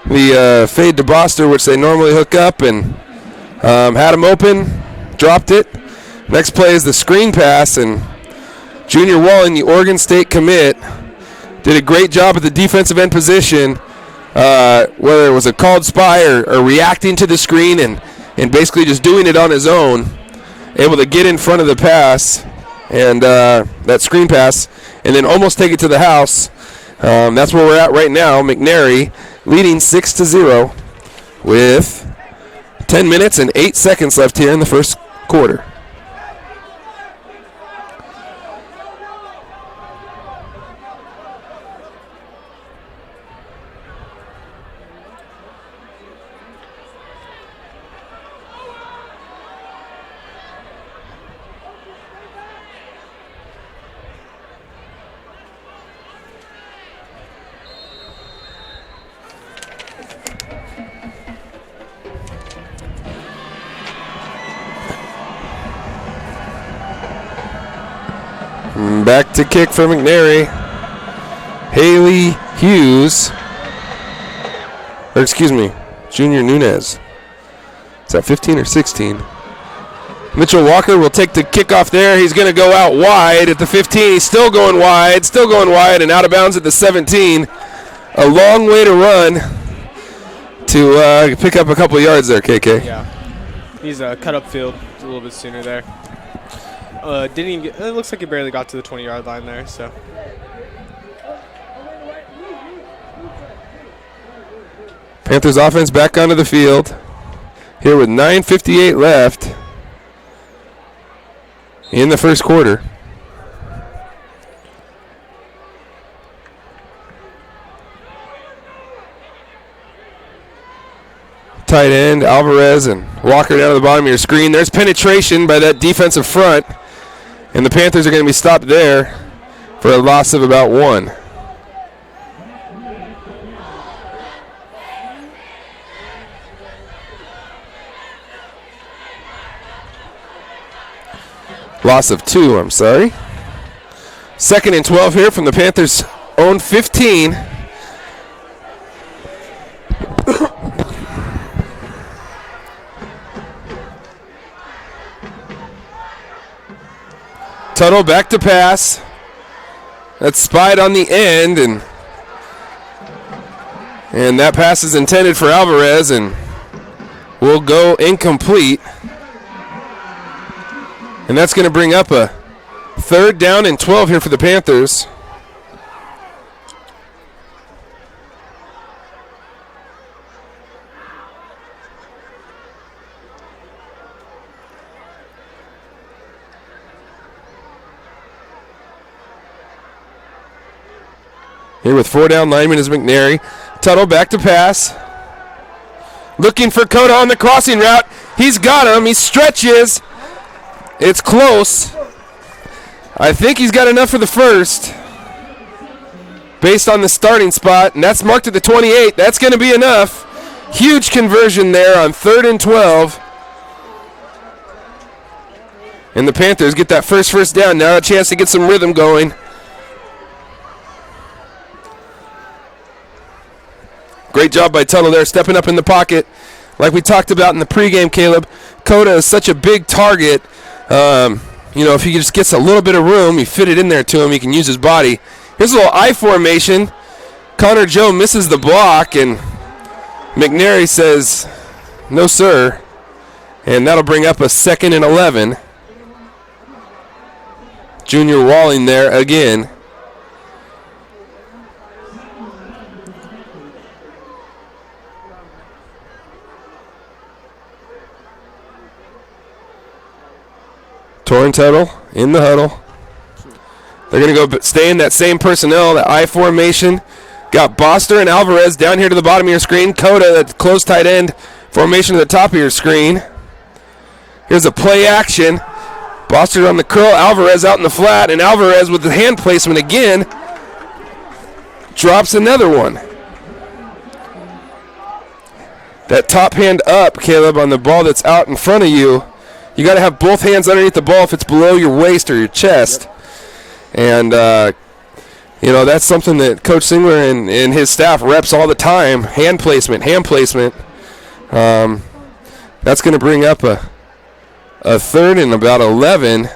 the fade to Boster, which they normally hook up, and had him open, dropped it. Next play is the screen pass, and Junior Walling, the Oregon State commit, did a great job at the defensive end position, whether it was a called spy or reacting to the screen and basically just doing it on his own, able to get in front of the pass and that screen pass, and then almost take it to the house. That's where we're at right now. McNary leading 6-0 with 10 minutes and 8 seconds left here in the first quarter. Back to kick for McNary. Haley Hughes. Or excuse me, Junior Nunez. Is that 15 or 16? Mitchell Walker will take the kickoff there. He's going to go out wide at the 15. He's still going wide, and out of bounds at the 17. A long way to run to pick up a couple of yards there, KK. Yeah. He's cut up field a little bit sooner there. Didn't even get, it looks like he barely got to the 20-yard line there, so. Panthers offense back onto the field here with 9:58 left in the first quarter. Tight end Alvarez and Walker down to the bottom of your screen. There's penetration by that defensive front, and the Panthers are going to be stopped there for a loss of about 1. Loss of 2, I'm sorry. 2nd and 12 here from the Panthers' own 15. Tuttle back to pass. That's spied on the end, and that pass is intended for Alvarez and will go incomplete. And that's going to bring up a 3rd down and 12 here for the Panthers. Here with 4 down linemen is McNary. Tuttle back to pass. Looking for Coda on the crossing route. He's got him. He stretches. It's close. I think he's got enough for the first based on the starting spot, and that's marked at the 28. That's going to be enough. Huge conversion there on 3rd and 12. And the Panthers get that first down. Now a chance to get some rhythm going. Great job by Tuttle there, stepping up in the pocket. Like we talked about in the pregame, Caleb, Coda is such a big target. If he just gets a little bit of room, you fit it in there to him, he can use his body. Here's a little I formation. Connor Joe misses the block, and McNary says, no, sir. And that'll bring up a 2nd and 11. Junior Walling there again. Torrin Tuttle in the huddle. They're going to go stay in that same personnel, that I formation. Got Boster and Alvarez down here to the bottom of your screen. Coda, that close tight end formation to the top of your screen. Here's a play action. Boster on the curl, Alvarez out in the flat, and Alvarez with the hand placement again drops another one. That top hand up, Caleb, on the ball that's out in front of you. You got to have both hands underneath the ball if it's below your waist or your chest. And, that's something that Coach Singler and his staff reps all the time. Hand placement. That's going to bring up a 3rd and about 11.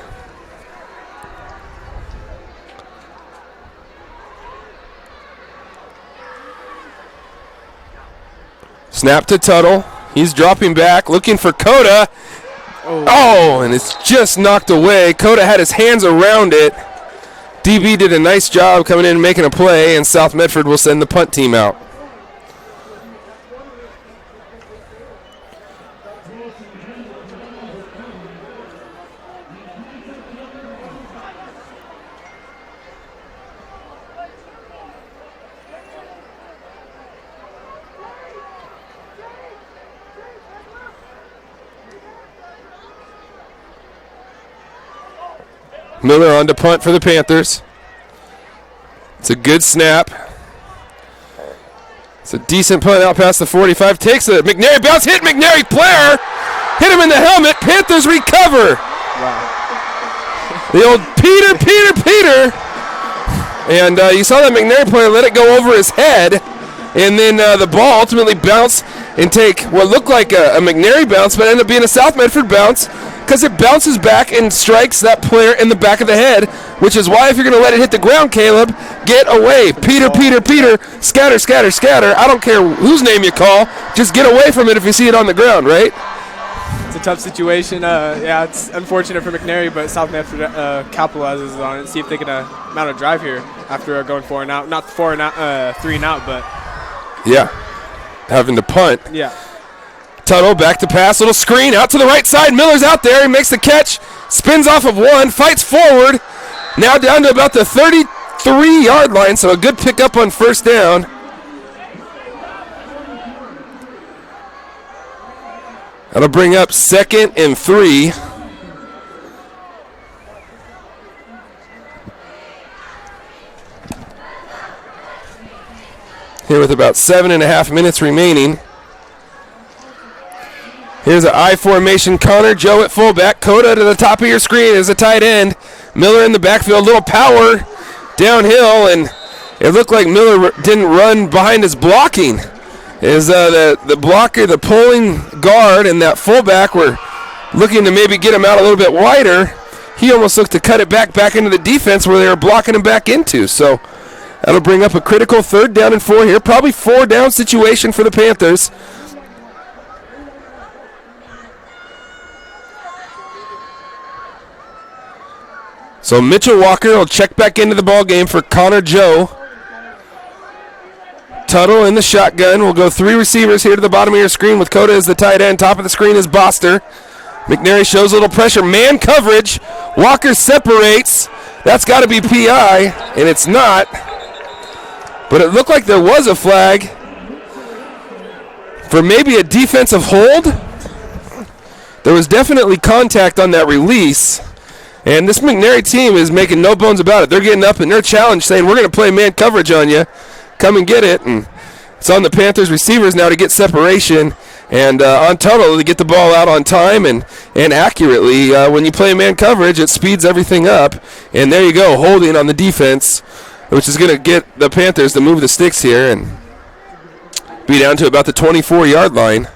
Snap to Tuttle. He's dropping back, looking for Coda. And it's just knocked away. Coda had his hands around it. DB did a nice job coming in and making a play, and South Medford will send the punt team out. Miller on to punt for the Panthers. It's a good snap. It's a decent punt out past the 45. Takes a McNary bounce, hit McNary, Blair. Hit him in the helmet. Panthers recover. Wow. The old Peter. And you saw that McNary player let it go over his head. And then the ball ultimately bounced and take what looked like a McNary bounce, but ended up being a South Medford bounce, because it bounces back and strikes that player in the back of the head, which is why if you're going to let it hit the ground, Caleb, get away. Peter, scatter. I don't care whose name you call. Just get away from it if you see it on the ground, right? It's a tough situation. It's unfortunate for McNary, but South Medford capitalizes on it. See if they can mount a drive here after going 4 and out. Not 4 and out, 3 and out, but. Yeah, having to punt. Yeah. Tuttle back to pass, little screen out to the right side. Miller's out there. He makes the catch, spins off of one, fights forward. Now down to about the 33-yard line, so a good pickup on 1st down. That'll bring up 2nd and 3. Here with about 7.5 minutes remaining. Here's an I formation. Connor Joe at fullback. Coda to the top of your screen is a tight end. Miller in the backfield. Little power downhill, and it looked like Miller didn't run behind his blocking. Is the blocker, the pulling guard, and that fullback were looking to maybe get him out a little bit wider. He almost looked to cut it back into the defense where they were blocking him back into. So that'll bring up a critical 3rd down and 4 here. Probably 4 down situation for the Panthers. So Mitchell Walker will check back into the ball game for Connor Joe. Tuttle in the shotgun. We'll go 3 receivers here to the bottom of your screen with Coda as the tight end. Top of the screen is Boster. McNary shows a little pressure. Man coverage. Walker separates. That's got to be PI, and it's not. But it looked like there was a flag for maybe a defensive hold. There was definitely contact on that release. And this McNary team is making no bones about it. They're getting up in their challenge saying, we're going to play man coverage on you. Come and get it. And it's on the Panthers receivers now to get separation. And on Tuttle to get the ball out on time and accurately. When you play man coverage, it speeds everything up. And there you go, holding on the defense, which is going to get the Panthers to move the sticks here and be down to about the 24-yard line.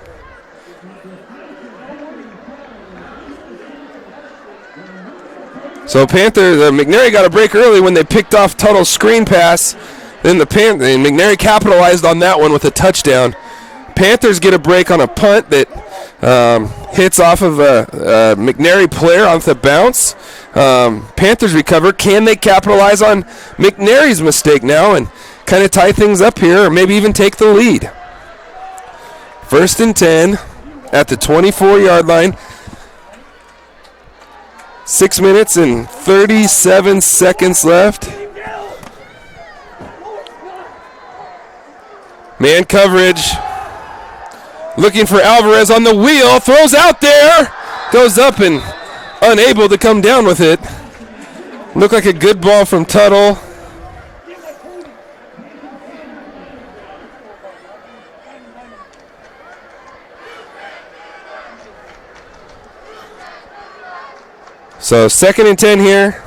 So McNary got a break early when they picked off Tuttle's screen pass. Then McNary capitalized on that one with a touchdown. Panthers get a break on a punt that hits off of a McNary player off the bounce. Panthers recover. Can they capitalize on McNary's mistake now and kind of tie things up here, or maybe even take the lead? 1st and 10 at the 24-yard line. 6 minutes and 37 seconds left. Man coverage. Looking for Alvarez on the wheel. Throws out there. Goes up and unable to come down with it. Looked like a good ball from Tuttle. So 2nd and 10 here.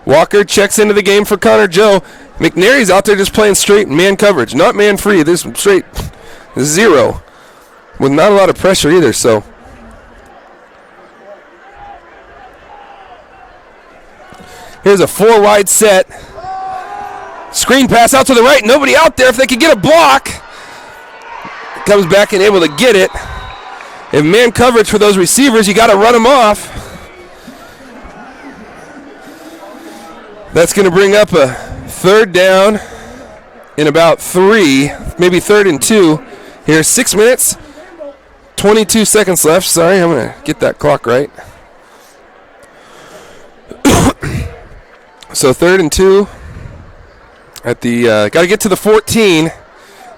Walker checks into the game for Connor Joe. McNary's out there just playing straight man coverage, not man free. This straight 0 with not a lot of pressure either. So here's a 4 wide set. Screen pass out to the right. Nobody out there. If they could get a block, comes back and able to get it. If man coverage for those receivers, you got to run them off. That's going to bring up a 3rd down in about 3, maybe 3rd and 2. Here's 6 minutes, 22 seconds left. Sorry, I'm going to get that clock right. So 3rd and 2 at the got to get to the 14.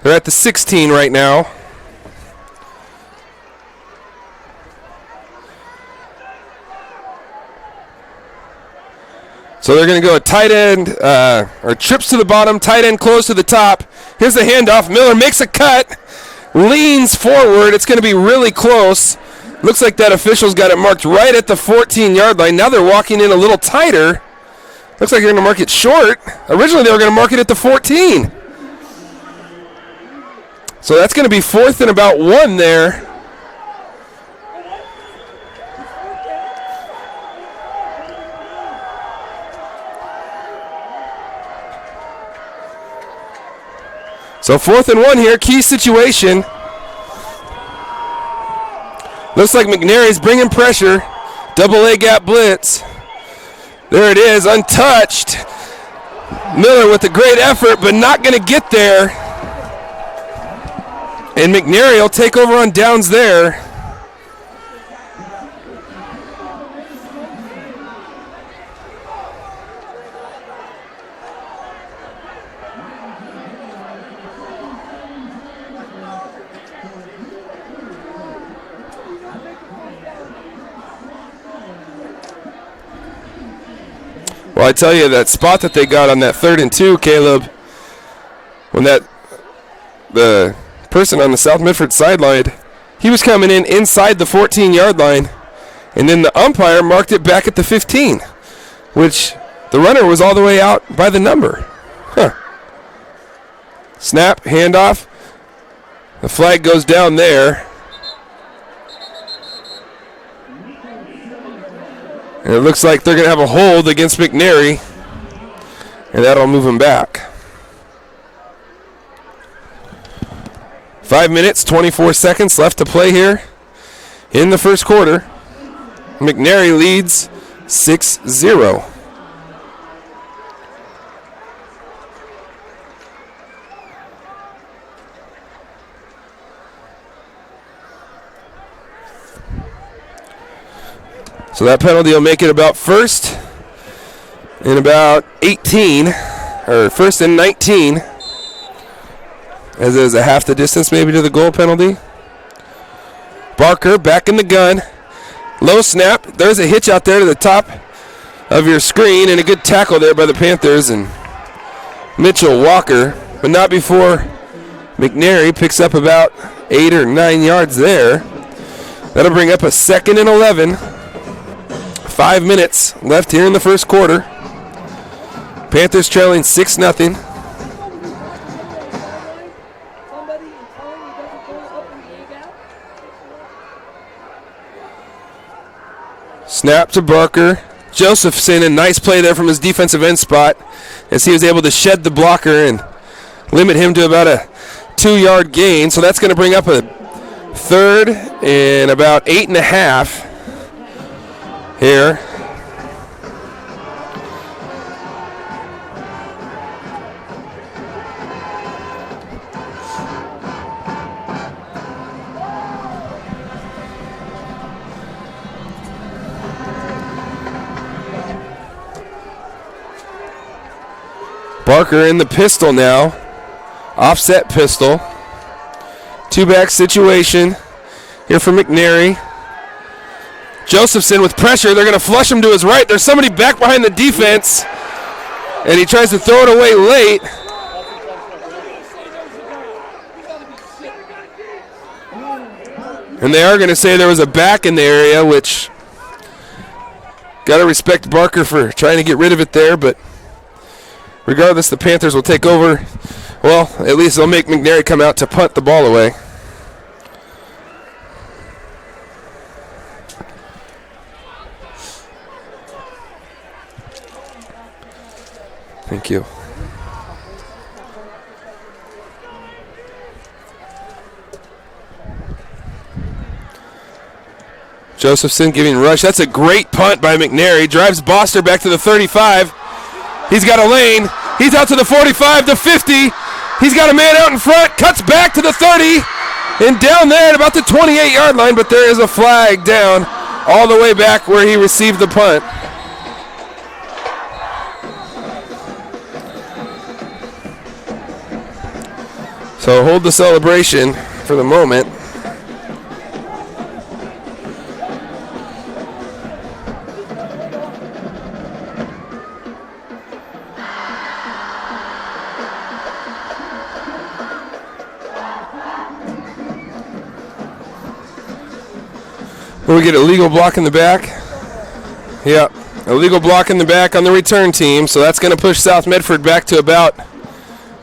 They're at the 16 right now. So they're going to go a tight end, or trips to the bottom, tight end close to the top. Here's the handoff. Miller makes a cut, leans forward. It's going to be really close. Looks like that official's got it marked right at the 14-yard line. Now they're walking in a little tighter. Looks like they're going to mark it short. Originally they were going to mark it at the 14. So that's going to be 4th and about 1 there. So 4th and 1 here, key situation. Looks like McNary's bringing pressure. Double A gap blitz. There it is, untouched. Miller with a great effort, but not going to get there. And McNary will take over on downs there. Well, I tell you, that spot that they got on that 3rd and 2, Caleb, when the person on the South Medford sideline, he was coming in inside the 14-yard line, and then the umpire marked it back at the 15, which the runner was all the way out by the number. Snap, handoff. The flag goes down there. And it looks like they're going to have a hold against McNary, and that'll move him back. 5 minutes, 24 seconds left to play here in the first quarter. McNary leads 6-0. So that penalty will make it about first and about 18, or first and 19, as it is a half the distance maybe to the goal penalty. Barker back in the gun. Low snap. There's a hitch out there to the top of your screen, and a good tackle there by the Panthers and Mitchell Walker, but not before McNary picks up about 8 or 9 yards there. That'll bring up a 2nd and 11. 5 minutes left here in the first quarter. Panthers trailing 6-0. Snap to Barker. Josephson, a nice play there from his defensive end spot as he was able to shed the blocker and limit him to about a 2-yard gain. So that's going to bring up a 3rd and about 8.5 here. Barker in the pistol now. Offset pistol. 2-back situation here for McNary. Josephson with pressure. They're going to flush him to his right. There's somebody back behind the defense, and he tries to throw it away late. And they are going to say there was a back in the area, which got to respect Barker for trying to get rid of it there, but regardless, the Panthers will take over. Well, at least they'll make McNary come out to punt the ball away. Thank you. Josephson giving rush. That's a great punt by McNary. Drives Boster back to the 35. He's got a lane. He's out to the 45, the 50. He's got a man out in front. Cuts back to the 30. And down there at about the 28-yard line, but there is a flag down all the way back where he received the punt. So hold the celebration for the moment. We get a legal block in the back. Yep, a legal block in the back on the return team. So that's going to push South Medford back to about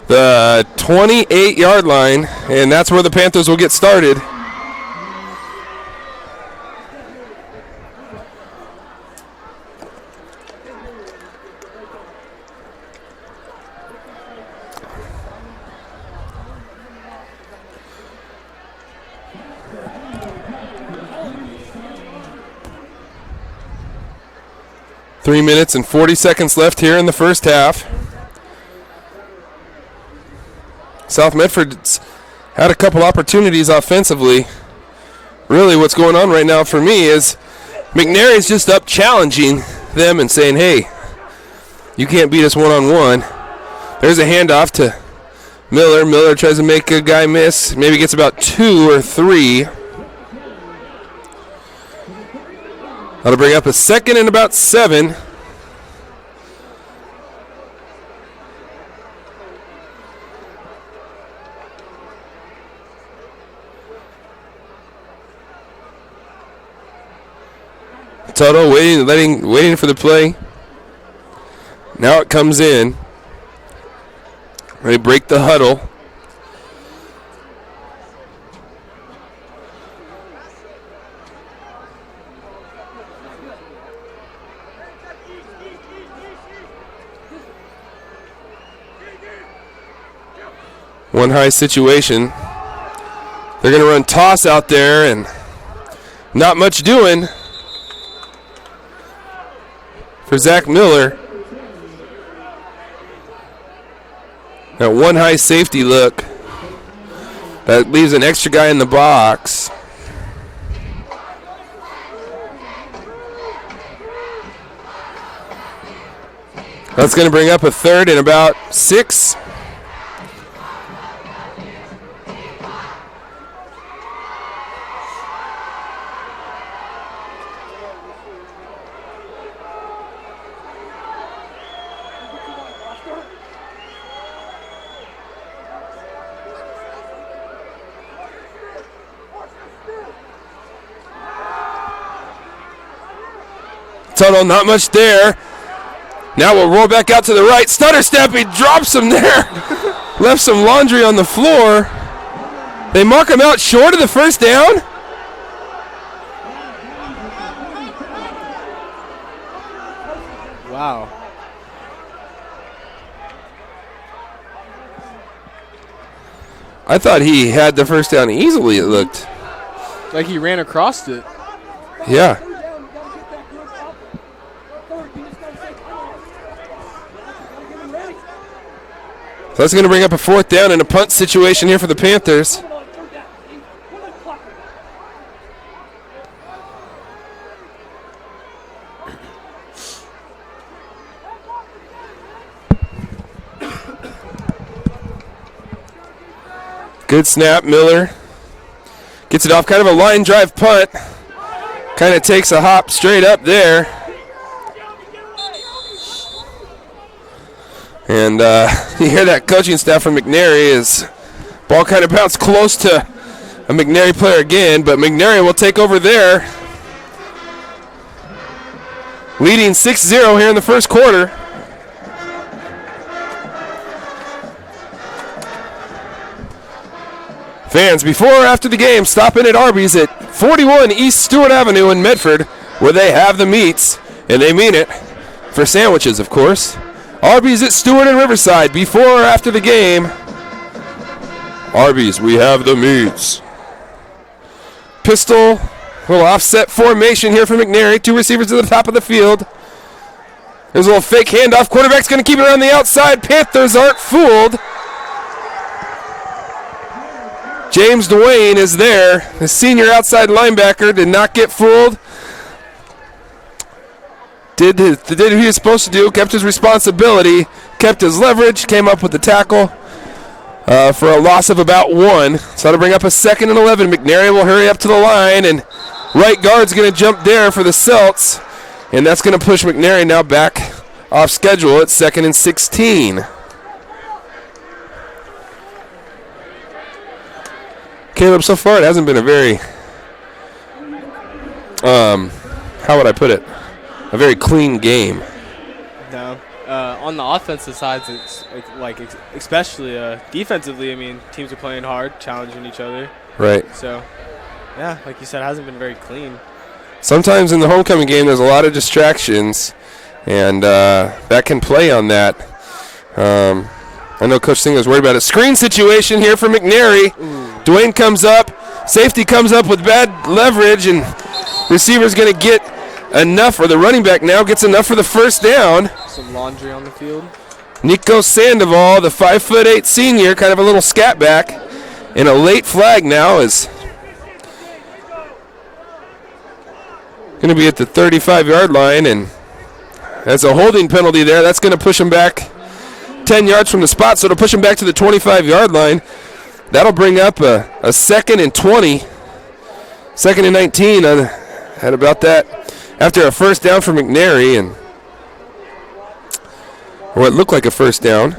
the 28-yard line, and that's where the Panthers will get started. Three minutes and 40 seconds left here in the first half. South Medford's had a couple opportunities offensively. Really what's going on right now for me is McNary's just up challenging them and saying, hey, you can't beat us one-on-one. There's a handoff to Miller. Miller tries to make a guy miss. Maybe gets about 2 or 3. That'll bring up a 2nd and about 7. Toto waiting for the play. Now it comes in. They break the huddle. One high situation. They're going to run toss out there and not much doing for Zach Miller. That one high safety look. That leaves an extra guy in the box. That's going to bring up a third and about 6. Total, not much there. Now we'll roll back out to the right. Stutter step, he drops him there. Left some laundry on the floor. They mark him out short of the first down. Wow. I thought he had the first down easily, it looked. Like he ran across it. Yeah. So that's going to bring up a 4th down and a punt situation here for the Panthers. Good snap, Miller. Gets it off, kind of a line drive punt. Kind of takes a hop straight up there. And you hear that coaching staff from McNary is ball kind of bounced close to a McNary player again, but McNary will take over there. Leading 6-0 here in the first quarter. Fans, before or after the game, stop in at Arby's at 41 East Stewart Avenue in Medford, where they have the meats, and they mean it, for sandwiches, of course. Arby's at Stewart and Riverside, before or after the game. Arby's, we have the meats. Pistol, little offset formation here for McNary. 2 receivers to the top of the field. There's a little fake handoff. Quarterback's going to keep it on the outside. Panthers aren't fooled. James Dwayne is there. The senior outside linebacker did not get fooled. Did what he was supposed to do, kept his responsibility, kept his leverage, came up with the tackle for a loss of about 1. So that'll bring up a 2nd and 11. McNary will hurry up to the line, and right guard's going to jump there for the Celts, and that's going to push McNary now back off schedule at 2nd and 16. Caleb, so far it hasn't been a very, how would I put it? A very clean game. No. On the offensive side, it's like especially defensively, I mean, teams are playing hard, challenging each other. Right. So, yeah, like you said, it hasn't been very clean. Sometimes in the homecoming game, there's a lot of distractions, and that can play on that. I know Coach Singler's worried about a screen situation here for McNary. Dwayne comes up. Safety comes up with bad leverage, and receiver's going to get enough, or the running back now gets enough for the first down. Some laundry on the field. Nico Sandoval, the 5'8" senior, kind of a little scat back, and a late flag now is going to be at the 35-yard line, and that's a holding penalty there. That's going to push him back 10 yards from the spot, so it'll push him back to the 25-yard line. That'll bring up a 2nd and 20, 2nd and 19 at about that, after a first down for McNary, and or what looked like a first down.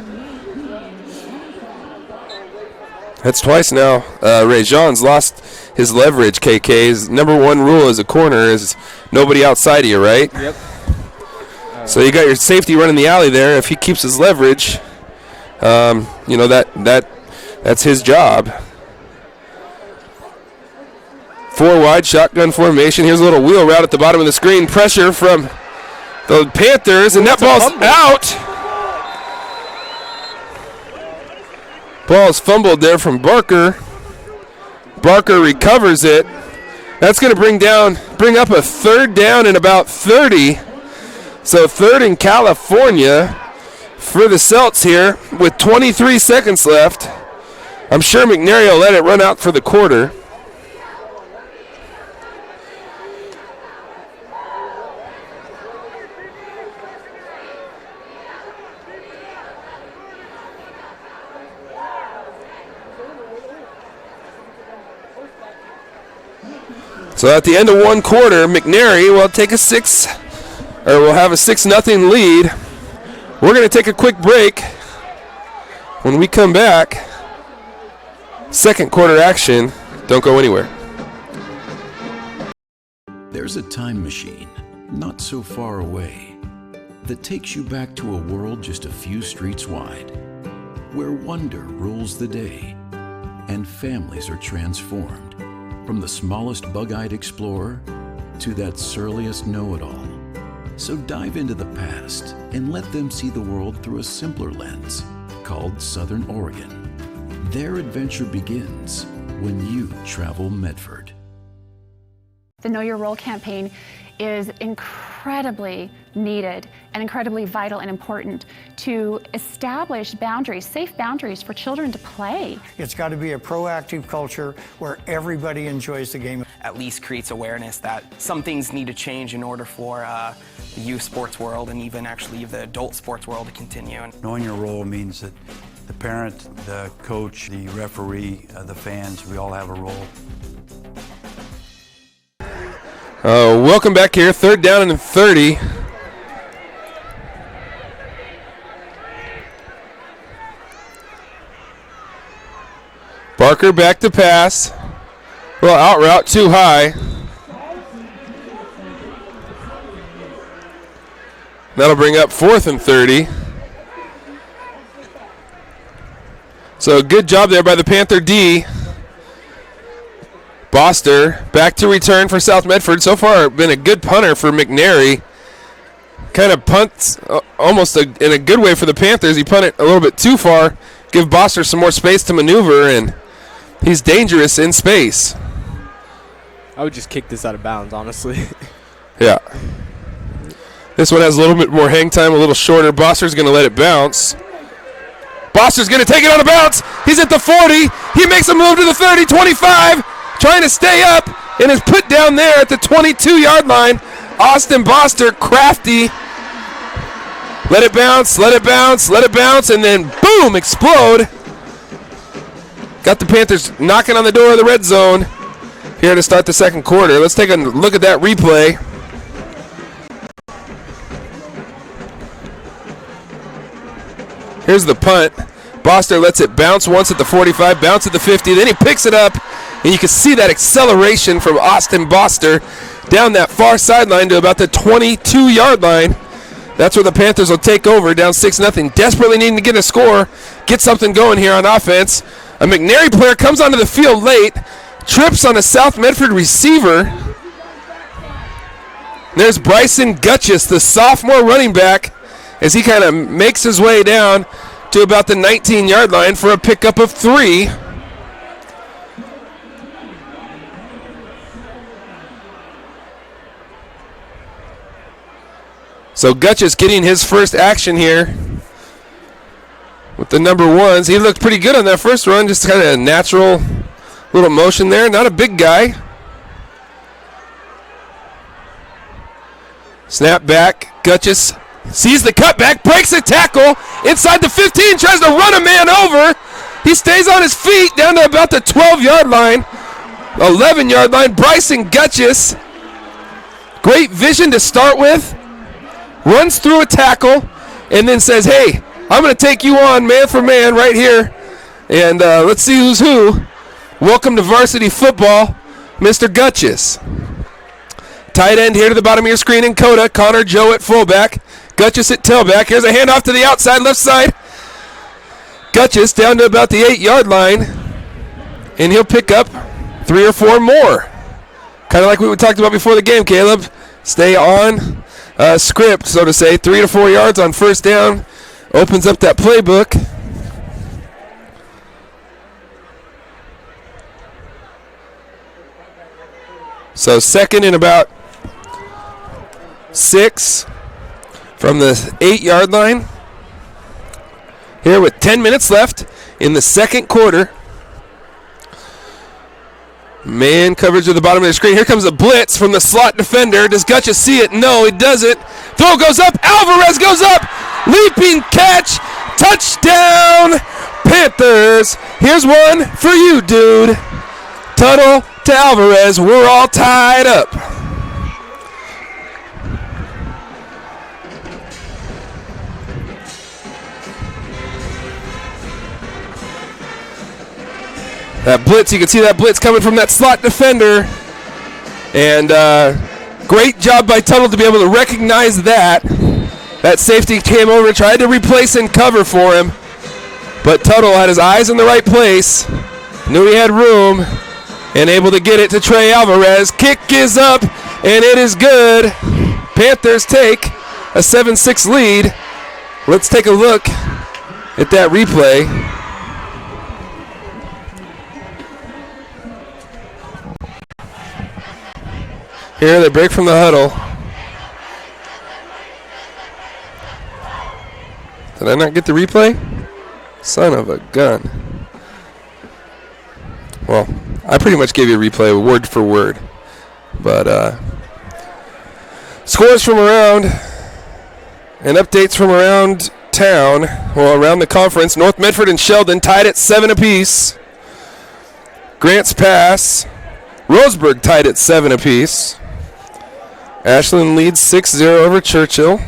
That's twice now. Ray Jean's lost his leverage, KK. His number 1 rule as a corner is nobody outside of you, right? Yep. So you got your safety running the alley there. If he keeps his leverage, you know, that's his job. 4 wide shotgun formation. Here's a little wheel route at the bottom of the screen. Pressure from the Panthers, and that ball's out. Ball's fumbled there from Barker. Barker recovers it. That's going to bring up a 3rd down and about 30. So 3rd in California for the Celts here with 23 seconds left. I'm sure McNary will let it run out for the quarter. So at the end of one quarter, McNary will take a 6-0 lead. We're going to take a quick break. When we come back, second quarter action. Don't go anywhere. There's a time machine, not so far away, that takes you back to a world just a few streets wide, where wonder rules the day and families are transformed, from the smallest bug-eyed explorer to that surliest know-it-all. So dive into the past and let them see the world through a simpler lens called Southern Oregon. Their adventure begins when you travel Medford. The Know Your Role campaign is incredibly needed and incredibly vital and important to establish boundaries, safe boundaries for children to play. It's got to be a proactive culture where everybody enjoys the game. At least creates awareness that some things need to change in order for the youth sports world and even actually the adult sports world to continue. Knowing your role means that the parent, the coach, the referee, the fans, we all have a role. Welcome back here. Third down and 30. Barker back to pass. Well, out route too high. That'll bring up 4th and 30. So good job there by the Panther D. Boster back to return for South Medford. So far, been a good punter for McNary. Kind of punts almost in a good way for the Panthers. He punted a little bit too far. Give Boster some more space to maneuver, and he's dangerous in space. I would just kick this out of bounds, honestly. Yeah. This one has a little bit more hang time, a little shorter. Boster's going to let it bounce. Boster's going to take it on a bounce. He's at the 40. He makes a move to the 30, 25. Trying to stay up, and is put down there at the 22-yard line. Austin Boster, crafty. Let it bounce, let it bounce, let it bounce, and then boom, explode. Got the Panthers knocking on the door of the red zone here to start the second quarter. Let's take a look at that replay. Here's the punt. Boster lets it bounce once at the 45, bounce at the 50, then he picks it up, and you can see that acceleration from Austin Boster down that far sideline to about the 22-yard line. That's where the Panthers will take over, down 6-0, desperately needing to get a score, get something going here on offense. A McNary player comes onto the field late, trips on a South Medford receiver. There's Bryson Gutchess, the sophomore running back, as he kind of makes his way down to about the 19-yard line for a pickup of 3. So Gutchess getting his first action here with the number 1s. He looked pretty good on that first run, just kind of a natural little motion there. Not a big guy. Snap back. Gutchess sees the cutback, breaks a tackle inside the 15, tries to run a man over. He stays on his feet down to about the 12-yard line, 11-yard line. Bryson Gutchess, great vision to start with. Runs through a tackle and then says, hey, I'm going to take you on man for man right here. And let's see who's who. Welcome to varsity football, Mr. Gutchess. Tight end here to the bottom of your screen in Coda. Connor Joe at fullback. Gutchess at tailback. Here's a handoff to the outside, left side. Gutchess down to about the 8-yard line. And he'll pick up 3 or 4 more. Kind of like we talked about before the game, Caleb. Stay on script, so to say. 3 to 4 yards on first down. Opens up that playbook. So second and about 6 from the 8-yard line. Here with 10 minutes left in the second quarter. Man coverage at the bottom of the screen. Here comes a blitz from the slot defender. Does Gutchess see it? No, he doesn't. Throw goes up. Alvarez goes up. Leaping catch. Touchdown, Panthers. Here's one for you, dude. Tuttle to Alvarez. We're all tied up. That blitz, you can see that blitz coming from that slot defender. And great job by Tuttle to be able to recognize that. That safety came over, tried to replace and cover for him. But Tuttle had his eyes in the right place, knew he had room, and able to get it to Trey Alvarez. Kick is up, and it is good. Panthers take a 7-6 lead. Let's take a look at that replay. Here they break from the huddle. Did I not get the replay? Son of a gun. Well, I pretty much gave you a replay word for word. But scores from around and updates from around town, well, around the conference. North Medford and Sheldon tied at 7 apiece. Grants Pass, Roseburg tied at 7 apiece. Ashland leads 6-0 over Churchill.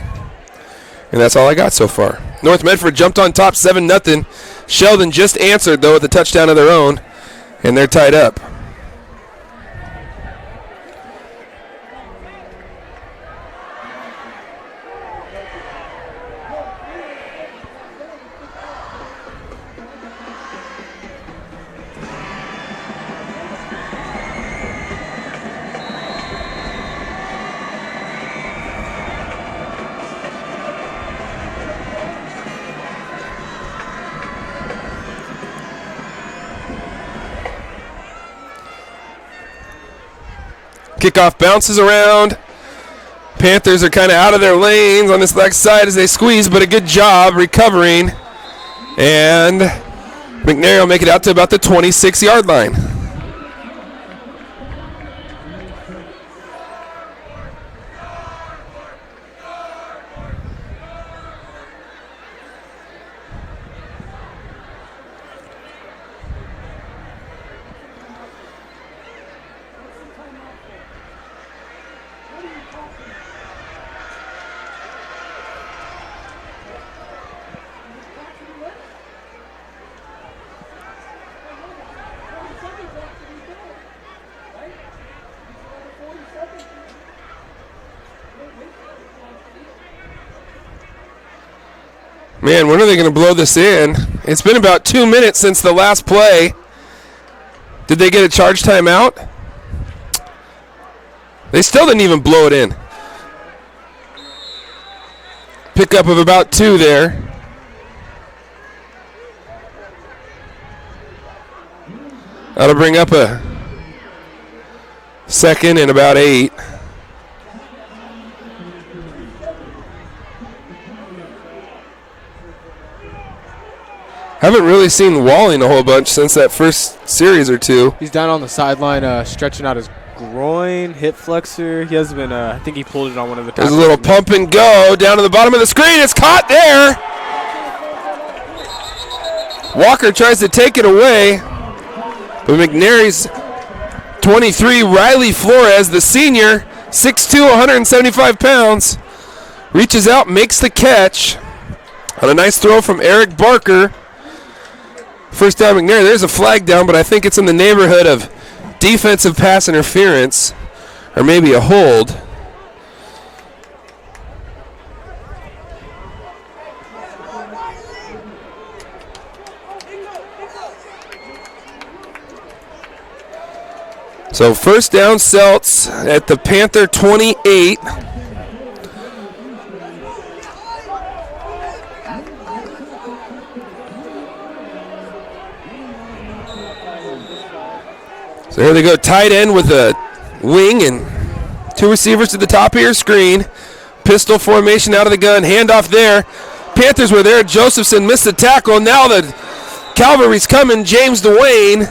And that's all I got so far. North Medford jumped on top 7-0. Sheldon just answered, though, with a touchdown of their own. And they're tied up. Kickoff bounces around. Panthers are kind of out of their lanes on this next side as they squeeze, but a good job recovering. And McNary will make it out to about the 26-yard line. Man, when are they going to blow this in? It's been about 2 minutes since the last play. Did they get a charge timeout? They still didn't even blow it in. Pickup of about 2 there. That'll bring up a second and about 8. Haven't really seen Walling a whole bunch since that first series or two. He's down on the sideline stretching out his groin, hip flexor. He hasn't been, I think he pulled it on one of the tackles. There's a little pump and go down to the bottom of the screen. It's caught there. Walker tries to take it away. But McNary's 23, Riley Flores, the senior, 6'2", 175 pounds, reaches out, makes the catch on a nice throw from Eric Barker. First down, McNary. There's a flag down, but I think it's in the neighborhood of defensive pass interference or maybe a hold. So first down, Celts at the Panther 28. So here they go, tight end with a wing and 2 receivers to the top of your screen. Pistol formation out of the gun, handoff there. Panthers were there. Josephson missed the tackle. Now the cavalry's coming. James Dwayne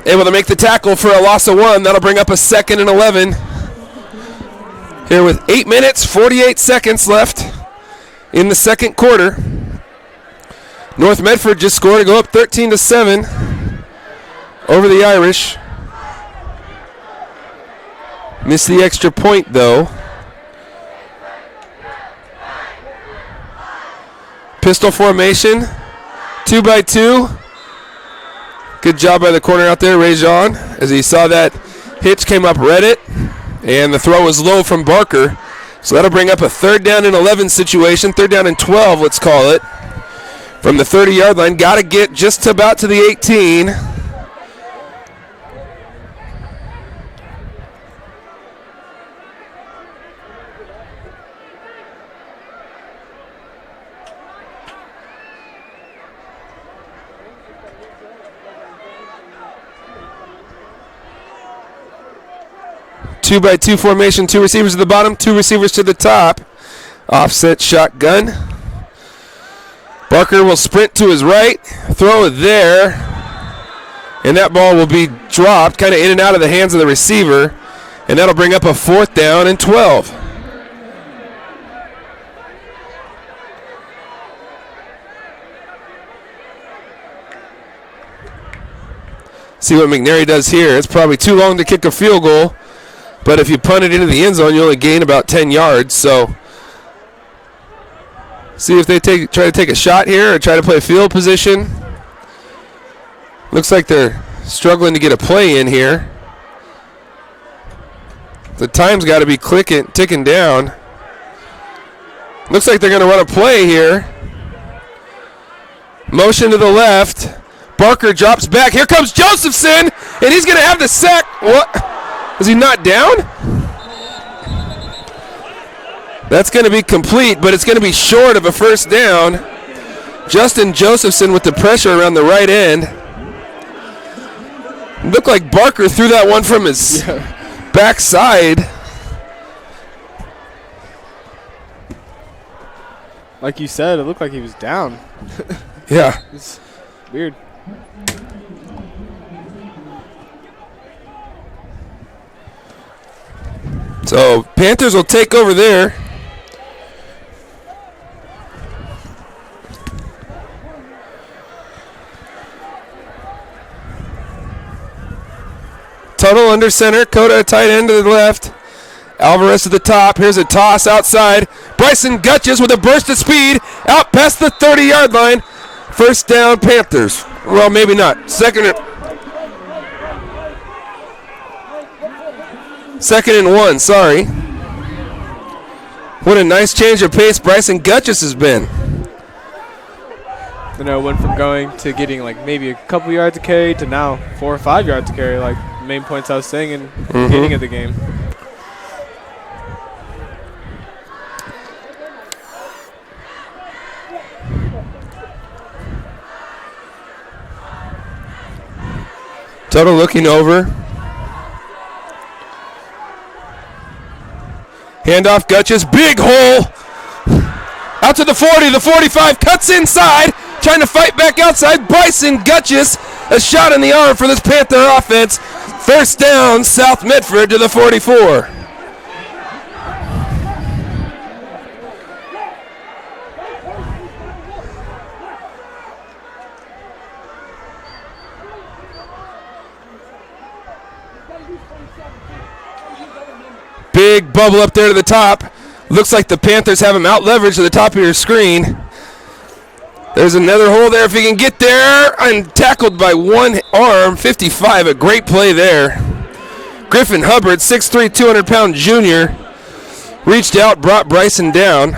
able to make the tackle for a loss of 1. That'll bring up a 2nd and 11. Here with 8 minutes, 48 seconds left in the second quarter. North Medford just scored to go up 13-7. over the Irish. Missed the extra point, though. Pistol formation, 2x2. Good job by the corner out there, Rajon, as he saw that hitch came up, read it, and the throw was low from Barker. So that'll bring up a 3rd down and 11 situation, 3rd down and 12, let's call it. From the 30-yard line, got to get just about to the 18. Two by two formation, 2 receivers at the bottom, 2 receivers to the top. Offset shotgun. Barker will sprint to his right, throw it there, and that ball will be dropped kind of in and out of the hands of the receiver, and that'll bring up a 4th down and 12. See what McNary does here. It's probably too long to kick a field goal, but if you punt it into the end zone, you only gain about 10 yards, so see if they try to take a shot here or try to play field position. Looks like they're struggling to get a play in here. The time's got to be ticking down. Looks like they're going to run a play here. Motion to the left. Barker drops back. Here comes Josephson, and he's going to have the sack. What? Is he not down? That's going to be complete, but it's going to be short of a 1st down. Justin Josephson with the pressure around the right end. Looked like Barker threw that one from his backside. Like you said, it looked like he was down. Yeah. It's weird. So Panthers will take over there. Tuttle under center. Coda tight end to the left. Alvarez to the top. Here's a toss outside. Bryson Gutches with a burst of speed out past the 30-yard line. 1st down, Panthers. Well, maybe not. 2nd and 1, sorry. What a nice change of pace Bryson Gutches has been. You know, went from going to getting like maybe a couple yards of carry to now 4 or 5 yards of carry, like the main points I was saying in the beginning of the game. Tuttle looking over. Handoff, Gutches, big hole. Out to the 40, the 45, cuts inside, trying to fight back outside. Bryson Gutches, a shot in the arm for this Panther offense. 1st down, South Medford to the 44. Big bubble up there to the top. Looks like the Panthers have him out leveraged to the top of your screen. There's another hole there if he can get there. And tackled by one arm, 55. A great play there. Griffin Hubbard, 6'3", 200-pound junior, reached out, brought Bryson down.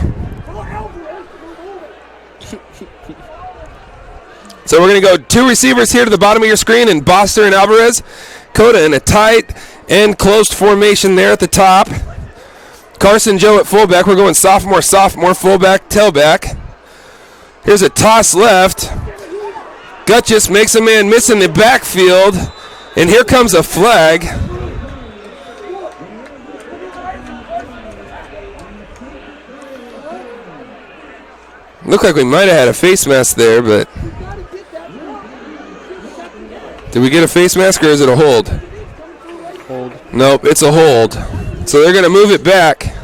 So we're going to go 2 receivers here to the bottom of your screen, and Boster and Alvarez. Coda in a tight and closed formation there at the top. Carson Joe at fullback. We're going sophomore, fullback, tailback. Here's a toss left. Gutches makes a man miss in the backfield, and here comes a flag. Looked like we might have had a face mask there, but did we get a face mask or is it a hold? Hold. Nope, it's a hold. So they're going to move it back.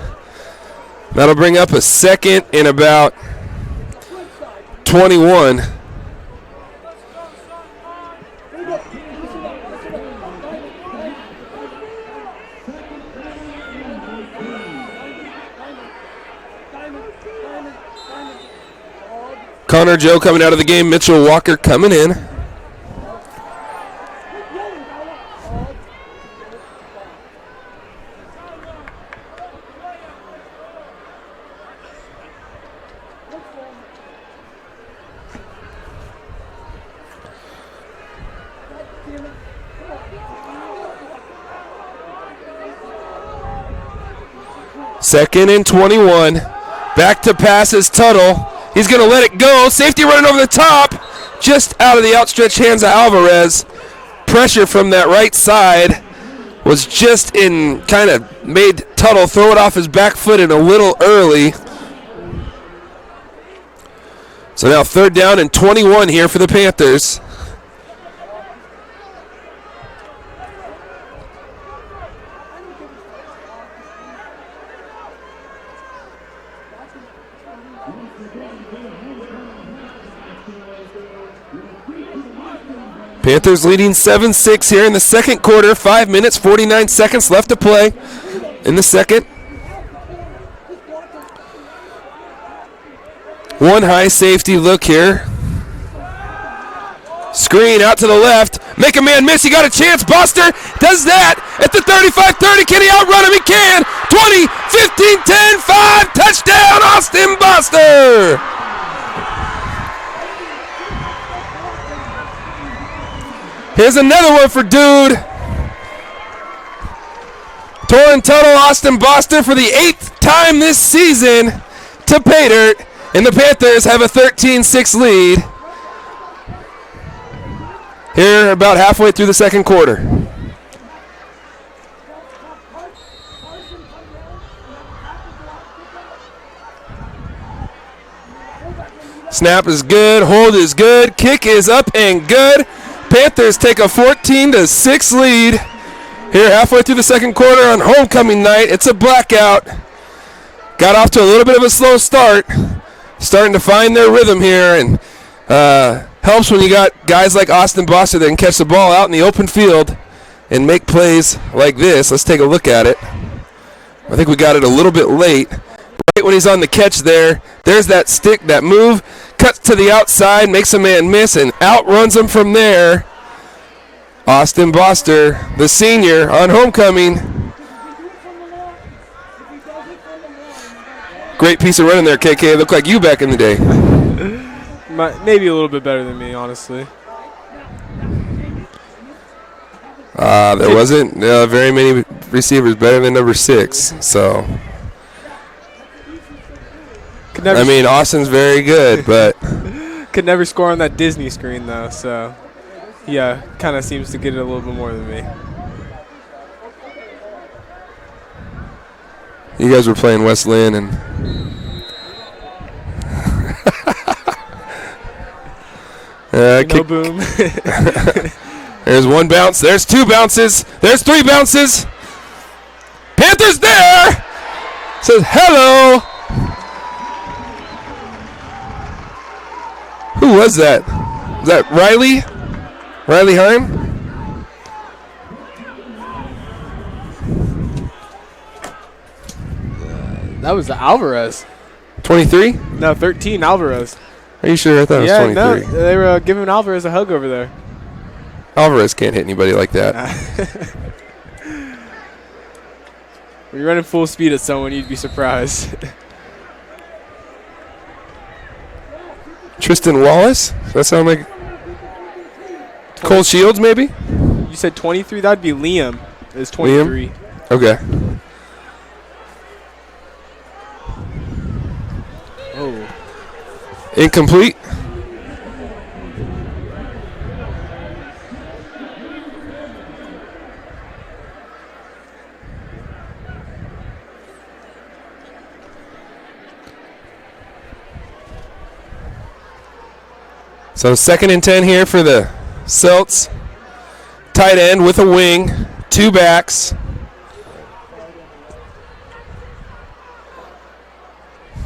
That'll bring up a 2nd and about 21. Connor Joe coming out of the game. Mitchell Walker coming in. Second and 21. Back to pass is Tuttle. He's going to let it go. Safety running over the top. Just out of the outstretched hands of Alvarez. Pressure from that right side was just in, kind of made Tuttle throw it off his back foot in a little early. So now 3rd down and 21 here for the Panthers. Panthers leading 7-6 here in the second quarter. 5 minutes, 49 seconds left to play in the second. One high safety look here. Screen out to the left. Make a man miss. He got a chance. Buster does that at the 35-30. Can he outrun him? He can. 20, 15, 10, 5. Touchdown, Austin Buster. Here's another one for Dude. Torrin Tuttle, Austin Buster for the 8th time this season to pay dirt. And the Panthers have a 13-6 lead. Here about halfway through the second quarter. Snap is good, hold is good, kick is up and good. Panthers take a 14-6 lead here halfway through the second quarter on homecoming night. It's a blackout. Got off to a little bit of a slow start. Starting to find their rhythm here, and helps when you got guys like Austin Buster that can catch the ball out in the open field and make plays like this. Let's take a look at it. I think we got it a little bit late. Right when he's on the catch there, there's that stick, that move, cuts to the outside, makes a man miss, and outruns him from there. Austin Buster, the senior, on homecoming. Great piece of running there, KK. Looked like you back in the day. Maybe a little bit better than me, honestly. There wasn't very many receivers better than number 6, so. I mean, Austin's very good, but. Could never score on that Disney screen, though, so. Yeah, kind of seems to get it a little bit more than me. You guys were playing West Lynn and. No boom. There's one bounce. There's 2 bounces. There's 3 bounces. Panthers there. Says hello. Who was that? Was that Riley? Riley Heim? That was Alvarez. 23? No, 13, Alvarez. Are you sure? I thought it was 23. No, they were giving Alvarez a hug over there. Alvarez can't hit anybody like that. When you're running full speed at someone, you'd be surprised. Tristan Wallace? Does that sound like Cole Shields, maybe? You said 23? That'd be Liam. It's 23. Liam? Okay. Oh. Incomplete. So 2nd and 10 here for the Celts. Tight end with a wing, 2 backs.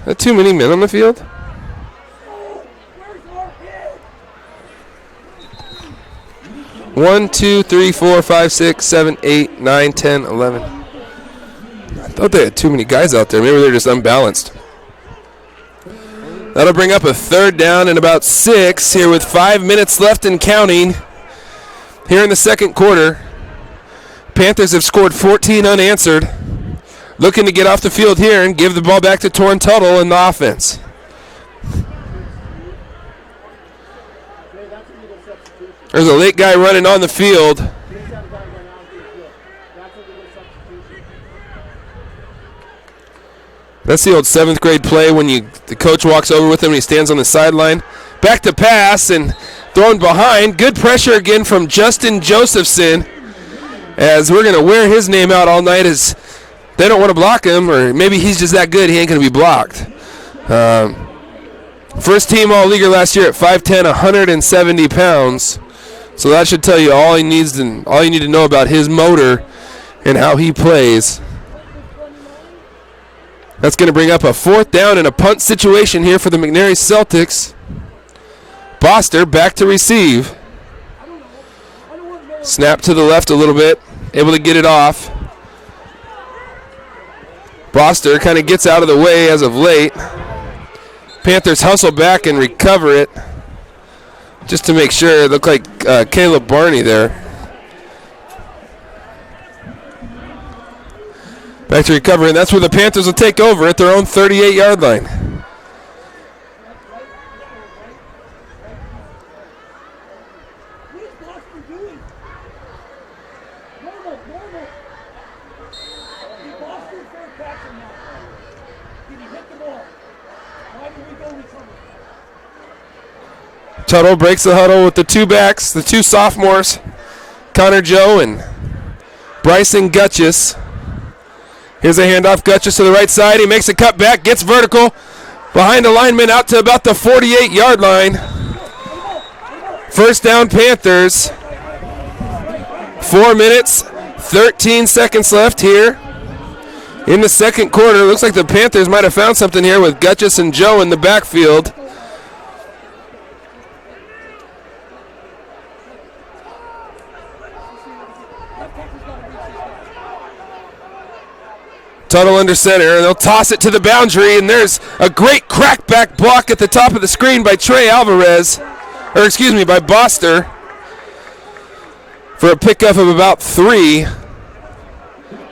Not too many men on the field. One, 2, 3, 4, 5, 6, 7, 8, 9, 10, 11. I thought they had too many guys out there. Maybe they're just unbalanced. That'll bring up a 3rd down and about 6 here with 5 minutes left and counting here in the second quarter. Panthers have scored 14 unanswered. Looking to get off the field here and give the ball back to Torn Tuttle in the offense. There's a late guy running on the field. That's the old 7th grade play when the coach walks over with him and he stands on the sideline. Back to pass and thrown behind. Good pressure again from Justin Josephson, as we're going to wear his name out all night as they don't want to block him, or maybe he's just that good he ain't going to be blocked. First team all-leaguer last year at 5'10", 170 pounds. So that should tell you all you need to know about his motor and how he plays. That's going to bring up a 4th down and a punt situation here for the McNary Celtics. Boster back to receive. Snap to the left a little bit, able to get it off. Boster kind of gets out of the way as of late. Panthers hustle back and recover it just to make sure. It looked like Caleb Barney there. Back to recover, and that's where the Panthers will take over at their own 38-yard line. Tuttle breaks the huddle with the 2 backs, the 2 sophomores, Connor Joe and Bryson Gutchess. Here's a handoff, Gutchess to the right side. He makes a cut back, gets vertical, behind the lineman out to about the 48-yard line. First down, Panthers. 4 minutes, 13 seconds left here in the second quarter. Looks like the Panthers might have found something here with Gutchess and Joe in the backfield. Tuttle under center, and they'll toss it to the boundary, and there's a great crackback block at the top of the screen by by Boster, for a pickup of about 3.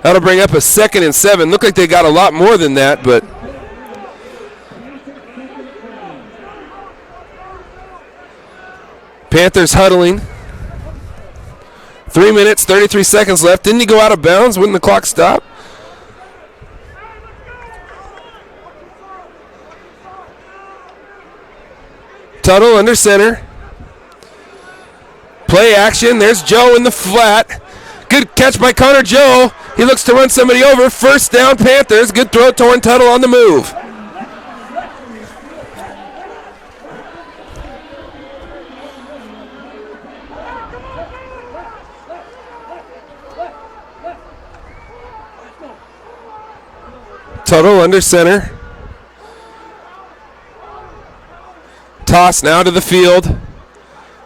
That'll bring up a 2nd and 7. Looked like they got a lot more than that, but Panthers huddling. 3 minutes, 33 seconds left. Didn't he go out of bounds? Wouldn't the clock stop? Tuttle under center. Play action. There's Joe in the flat. Good catch by Connor Joe. He looks to run somebody over. First down, Panthers. Good throw. Torn Tuttle on the move. Tuttle under center. Toss now to the field.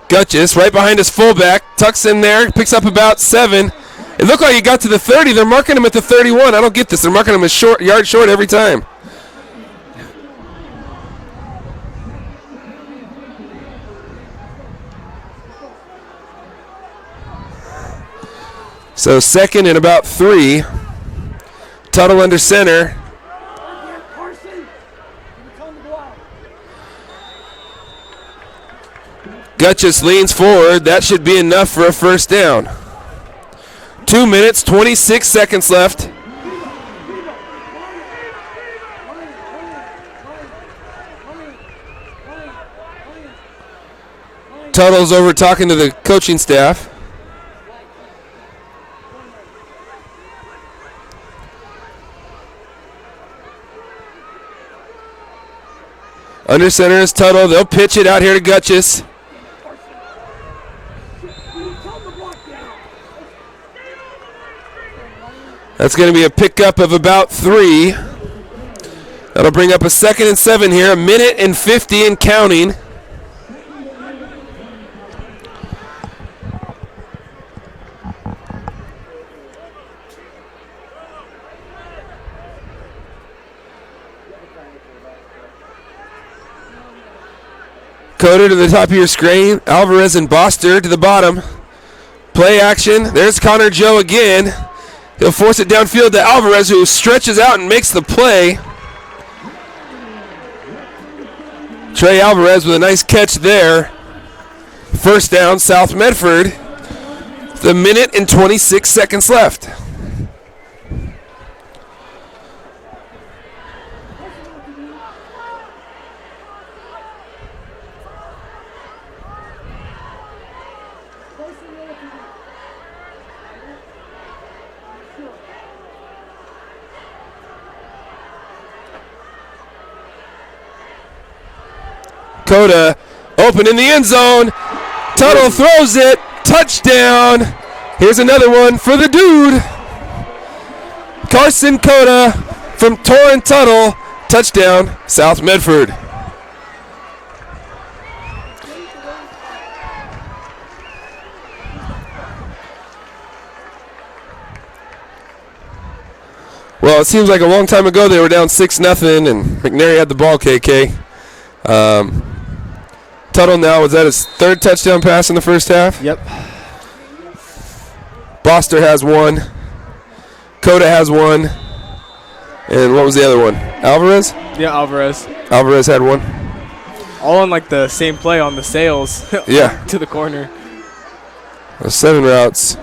Gutchess right behind his fullback. Tucks in there. Picks up about 7. It looked like he got to the 30. They're marking him at the 31. I don't get this. They're marking him a yard short every time. So 2nd and about 3. Tuttle under center. Gutchess leans forward. That should be enough for a first down. 2 minutes, 26 seconds left. Tuttle's over talking to the coaching staff. Under center is Tuttle. They'll pitch it out here to Gutchess. That's going to be a pickup of about 3. That'll bring up a 2nd and 7 here. 1 minute and 50 and counting. Coda to the top of your screen. Alvarez and Boster to the bottom. Play action. There's Connor Joe again. He'll force it downfield to Alvarez, who stretches out and makes the play. Trey Alvarez with a nice catch there. First down, South Medford. The minute and 26 seconds left. Coda open in the end zone. Tuttle throws it. Touchdown. Here's another one for the dude. Carson Coda from Torrin Tuttle. Touchdown, South Medford. Well, it seems like a long time ago they were down 6-0, and McNary had the ball, KK. Tuttle now, was that his third touchdown pass in the first half? Yep. Boster has one. Coda has one. And what was the other one? Alvarez? Yeah, Alvarez. Alvarez had one. All on like the same play on the sails. Yeah. To the corner. 7 routes.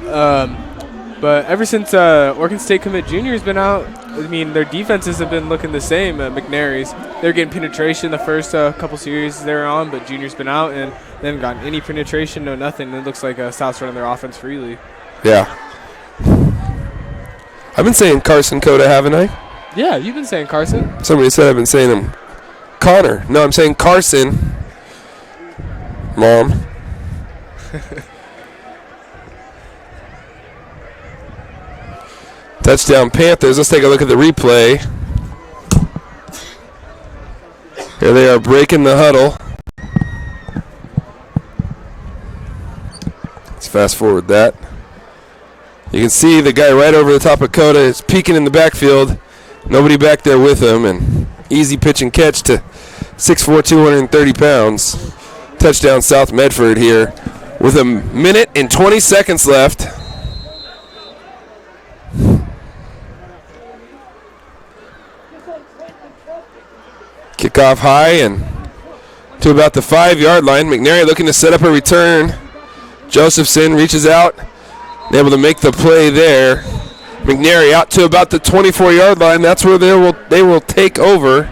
But ever since Oregon State commit Junior's been out, I mean, their defenses have been looking the same at McNary's. They're getting penetration the first couple series they were on, but Junior's been out, and they haven't gotten any penetration, no nothing. It looks like South's running their offense freely. Yeah. I've been saying Carson Coda, haven't I? Yeah, you've been saying Carson. Somebody said I've been saying him. Connor. No, I'm saying Carson. Mom. Touchdown Panthers. Let's take a look at the replay. Here they are breaking the huddle. Let's fast forward that. You can see the guy right over the top of Coda is peeking in the backfield. Nobody back there with him, and easy pitch and catch to 6'4", 230 pounds. Touchdown South Medford here with a minute and 20 seconds left. Kickoff high and to about the 5-yard line. McNary looking to set up a return. Josephson reaches out, able to make the play there. McNary out to about the 24-yard line. That's where they will take over.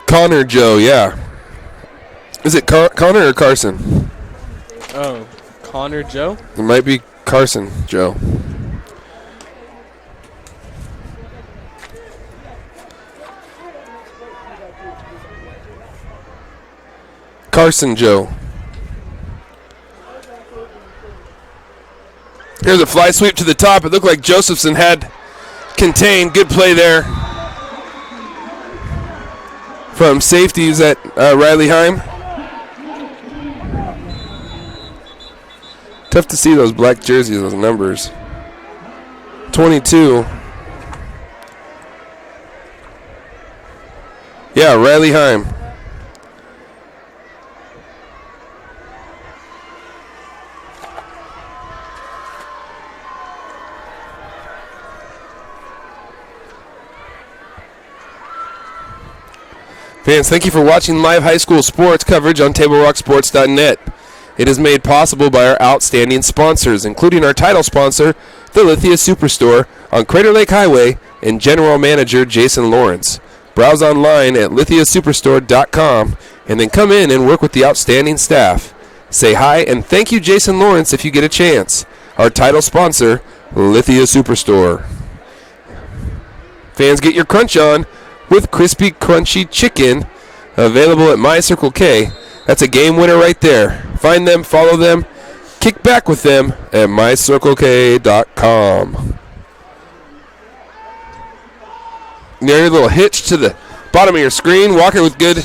Connor Joe, yeah. Is it Connor or Carson? Oh, Connor Joe? It might be Carson Joe. Carson Joe. Here's a fly sweep to the top. It looked like Josephson had contained. Good play there from safeties at Riley Heim. Tough to see those black jerseys, those numbers. 22. Yeah, Riley Heim. Fans, thank you for watching live high school sports coverage on TableRockSports.net. It is made possible by our outstanding sponsors, including our title sponsor, the Lithia Superstore on Crater Lake Highway, and General Manager Jason Lawrence. Browse online at lithiasuperstore.com and then come in and work with the outstanding staff. Say hi and thank you, Jason Lawrence, if you get a chance. Our title sponsor, Lithia Superstore. Fans, get your crunch on with crispy, crunchy chicken, available at My Circle K. That's a game winner right there. Find them, follow them, kick back with them at mycirclek.com. McNary, a little hitch to the bottom of your screen. Walker with good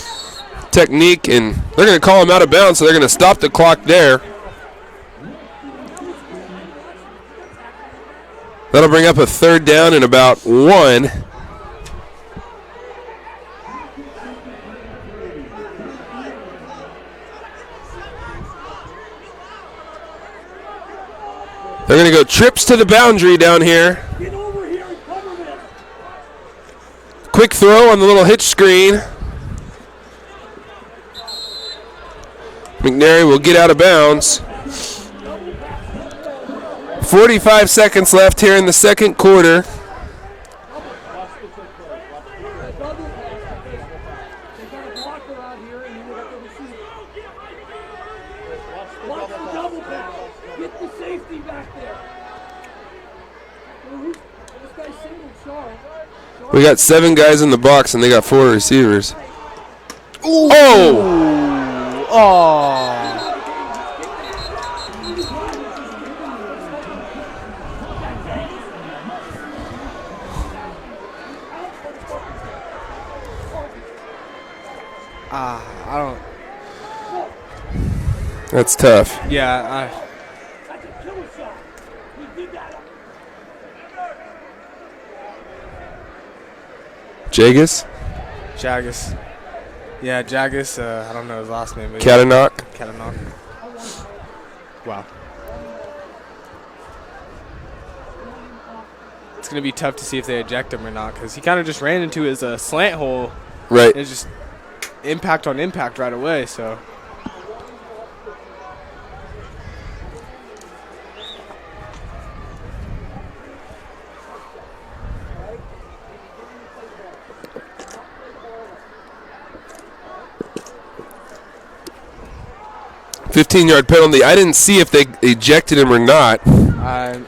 technique, and they're going to call him out of bounds, so they're going to stop the clock there. That'll bring up a third down and about 1. They're going to go trips to the boundary down here. Quick throw on the little hitch screen. McNary will get out of bounds. 45 seconds left here in the second quarter. We got 7 guys in the box, and they got 4 receivers. Ooh. Oh! Oh! I don't. That's tough. Yeah, Jagus? Jagus. Yeah, Jagus. I don't know his last name. Catanock? Catanock. Wow. It's going to be tough to see if they eject him or not, because he kind of just ran into his slant hole. Right. It's just impact on impact right away, so. $15-yard penalty. I didn't see if they ejected him or not. I'm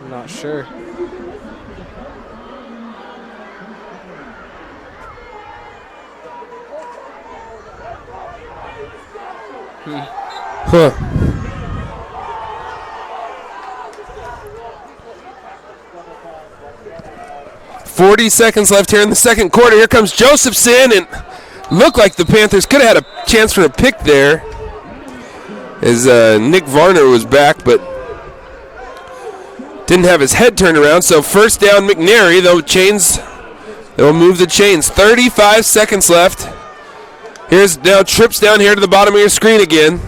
not sure. Huh. .40 seconds left here in the second quarter. Here comes Josephson, and looked like the Panthers could have had a chance for a pick there as Nick Varner was back, but didn't have his head turned around. So first down McNary, they'll move the chains. 35 seconds left. Here's now trips down here to the bottom of your screen again.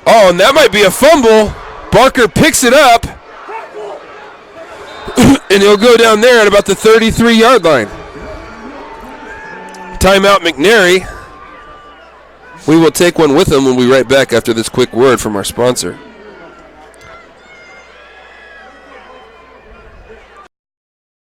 Oh, and that might be a fumble. Barker picks it up, and he'll go down there at about the 33-yard line. Timeout McNary. We will take one with him when we right back after this quick word from our sponsor.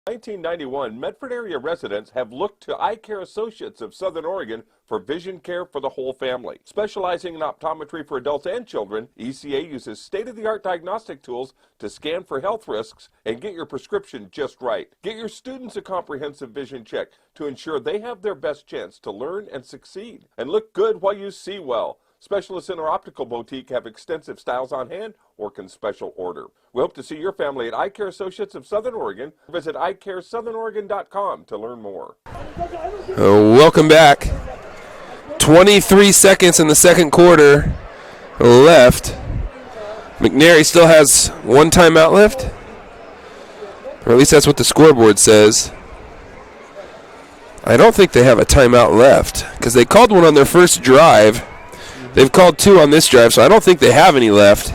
In 1991, Medford area residents have looked to Eye Care Associates of Southern Oregon for vision care for the whole family. Specializing in optometry for adults and children, ECA uses state-of-the-art diagnostic tools to scan for health risks and get your prescription just right. Get your students a comprehensive vision check to ensure they have their best chance to learn and succeed. And look good while you see well. Specialists in our optical boutique have extensive styles on hand or can special order. We hope to see your family at Eye Care Associates of Southern Oregon. Visit eyecaresouthern.com to learn more. Welcome back. 23 seconds in the second quarter left. McNary still has 1 timeout left, or at least that's what the scoreboard says. I don't think they have a timeout left because they called one on their first drive. They've called 2 on this drive, so I don't think they have any left.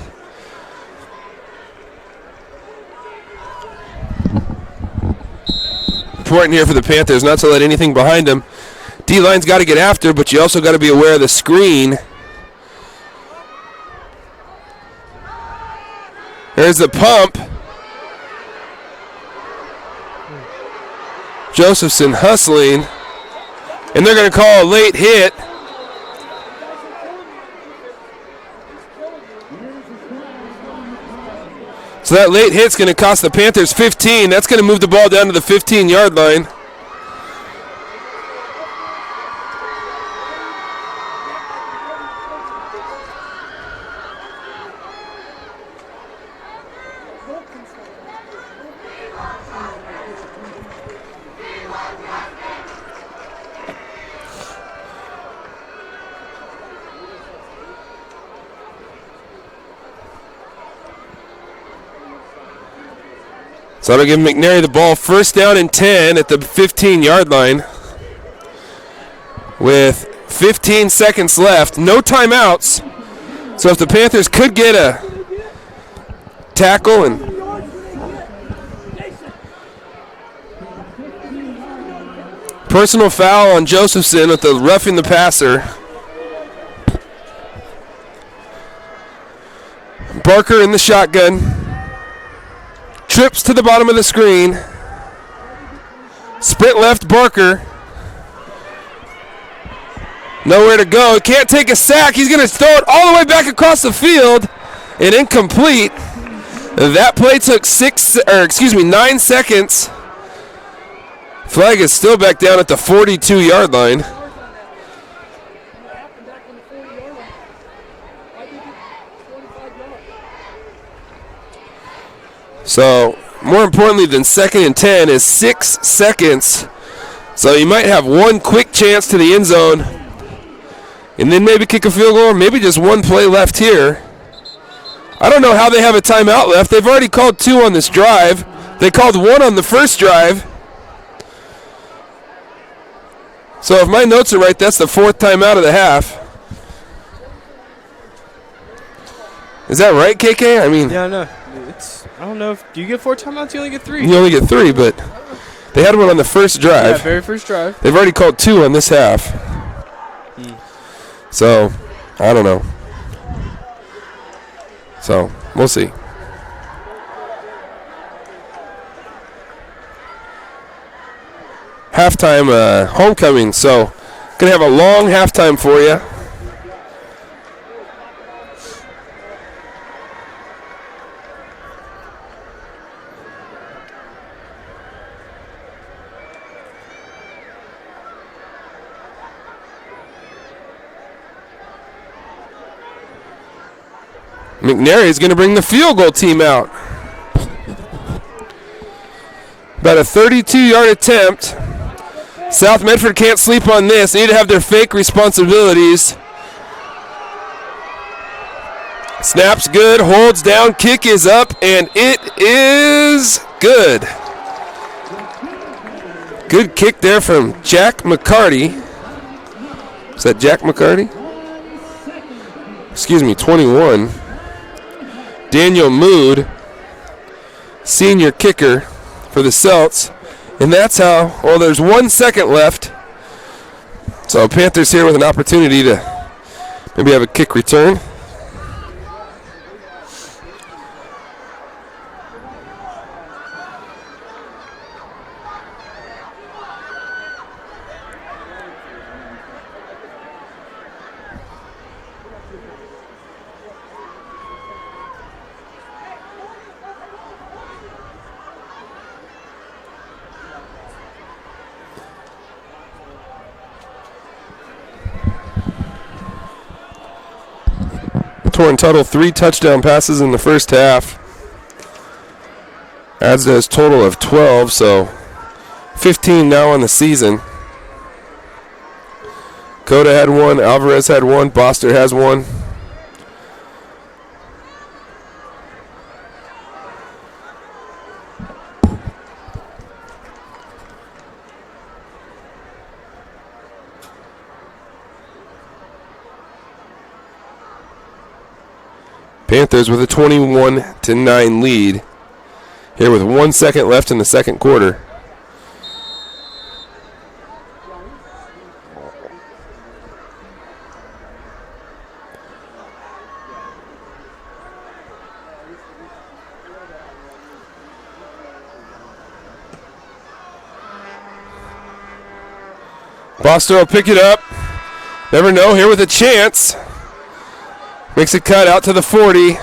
Important here for the Panthers not to let anything behind them. D-line's got to get after, but you also got to be aware of the screen. There's the pump. Josephson hustling, and they're going to call a late hit. So that late hit's going to cost the Panthers 15. That's going to move the ball down to the 15-yard line. So that'll give McNary the ball, first down and 10 at the 15-yard line. With 15 seconds left, no timeouts. So if the Panthers could get a tackle and personal foul on Josephson with the roughing the passer. Barker in the shotgun. Trips to the bottom of the screen. Sprint left, Barker. Nowhere to go. Can't take a sack. He's going to throw it all the way back across the field. And incomplete. That play took 9 seconds. Flag is still back down at the 42-yard line. So, more importantly than 2nd and 10 is 6 seconds. So you might have one quick chance to the end zone and then maybe kick a field goal, or maybe just one play left here. I don't know how they have a timeout left. They've already called 2 on this drive. They called 1 on the first drive. So if my notes are right, that's the 4th timeout of the half. Is that right, KK? I mean, yeah, no. I don't know. Do you get 4 timeouts? You only get 3. You only get 3, but they had one on the first drive. Yeah, very first drive. They've already called 2 on this half. So, I don't know. So, we'll see. Halftime homecoming, so going to have a long halftime for you. McNary is going to bring the field goal team out. About a 32-yard attempt. South Medford can't sleep on this. They need to have their fake responsibilities. Snap's good, holds down, kick is up, and it is good. Good kick there from Jack McCarty. Is that Jack McCarty? Excuse me, 21. Daniel Mood, senior kicker for the Celts. And that's how, well, there's 1 second left. So Panthers here with an opportunity to maybe have a kick return. Torn Tuttle 3 touchdown passes in the first half. Adds to his total of 12, so 15 now on the season. Coda had 1, Alvarez had 1, Boster has 1. Panthers with a 21-9 lead here with 1 second left in the second quarter. Boster will pick it up. Never know, here with a chance. Makes a cut out to the 40.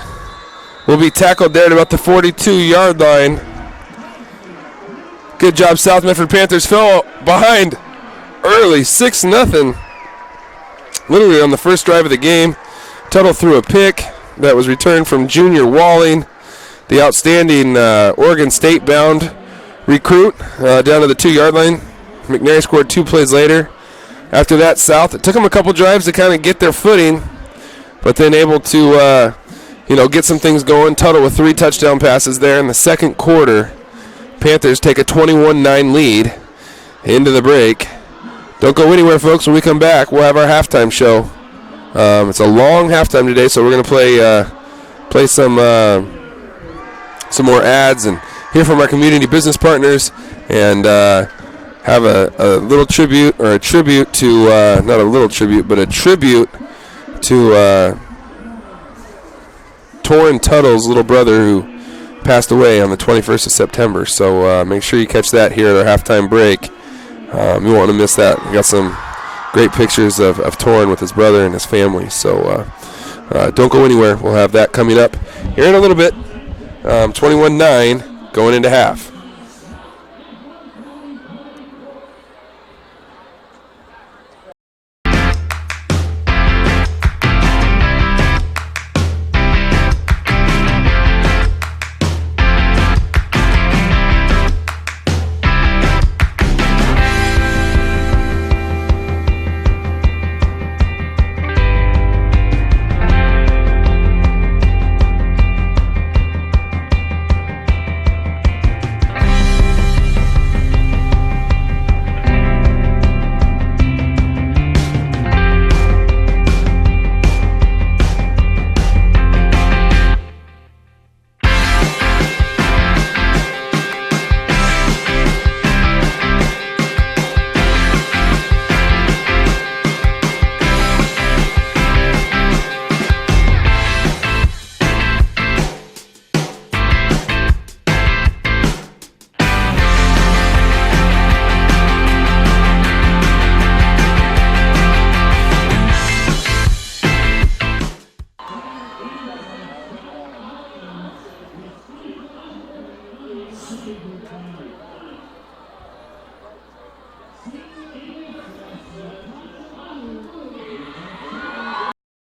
Will be tackled there at about the 42-yard line. Good job, South Medford Panthers. Fell behind early, 6-0. Literally on the first drive of the game. Tuttle threw a pick that was returned from Junior Walling, the outstanding Oregon State-bound recruit, down to the 2-yard line. McNary scored 2 plays later. After that, South, it took them a couple drives to kind of get their footing, but then able to, get some things going. Tuttle with 3 touchdown passes there in the second quarter. Panthers take a 21-9 lead into the break. Don't go anywhere, folks. When we come back, we'll have our halftime show. It's a long halftime today, so we're going to play some more ads and hear from our community business partners, and have a little tribute, or a tribute to, not a little tribute, but a tribute to Torrin Tuttle's little brother who passed away on the 21st of September. So make sure you catch that here at our halftime break. You won't want to miss that. We got some great pictures of Torrin with his brother and his family. So don't go anywhere. We'll have that coming up here in a little bit. 21-9 going into half.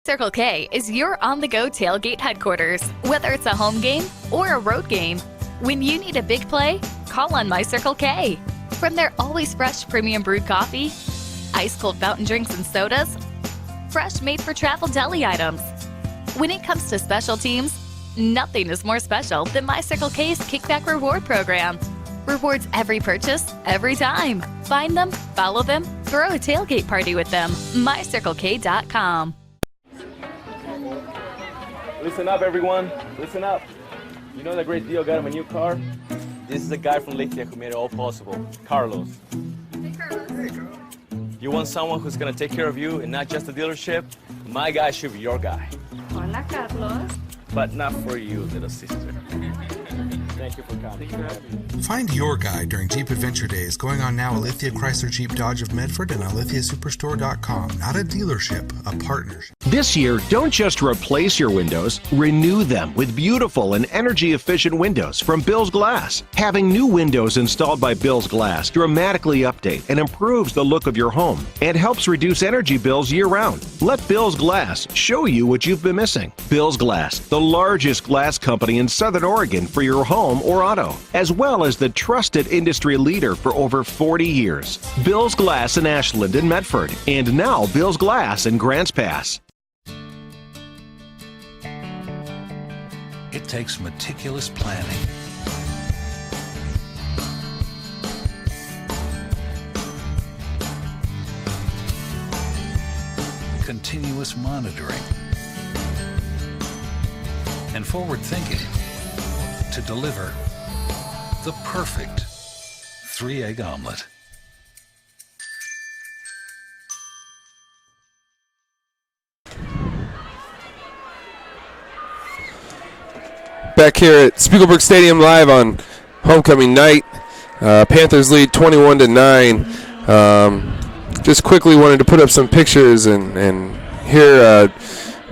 Circle K is your on-the-go tailgate headquarters. Whether it's a home game or a road game, when you need a big play, call on My Circle K. From their always fresh premium brewed coffee, ice-cold fountain drinks and sodas, fresh made-for-travel deli items. When it comes to special teams, nothing is more special than My Circle K's Kickback Reward program. Rewards every purchase, every time. Find them, follow them, throw a tailgate party with them. MyCircleK.com. Listen up, everyone. Listen up. You know that great deal got him a new car? This is the guy from Lithia who made it all possible, Carlos. Hey, Carlos. Hey, Carlos. You want someone who's going to take care of you and not just the dealership? My guy should be your guy. Hola, Carlos. But not for you, little sister. Thank you for coming. Find your guy during Jeep Adventure Days going on now at Lithia Chrysler Jeep Dodge of Medford and on LithiaSuperstore.com. Not a dealership, a partnership. This year, don't just replace your windows, renew them with beautiful and energy-efficient windows from Bill's Glass. Having new windows installed by Bill's Glass dramatically update and improves the look of your home and helps reduce energy bills year-round. Let Bill's Glass show you what you've been missing. Bill's Glass, the largest glass company in Southern Oregon for your home or auto, as well as the trusted industry leader for over 40 years. Bill's Glass in Ashland and Medford, and now Bill's Glass in Grants Pass. It takes meticulous planning, continuous monitoring, and forward thinking to deliver the perfect 3-egg omelet. Back here at Spiegelberg Stadium live on homecoming night. Panthers lead 21-9. Just quickly wanted to put up some pictures and hear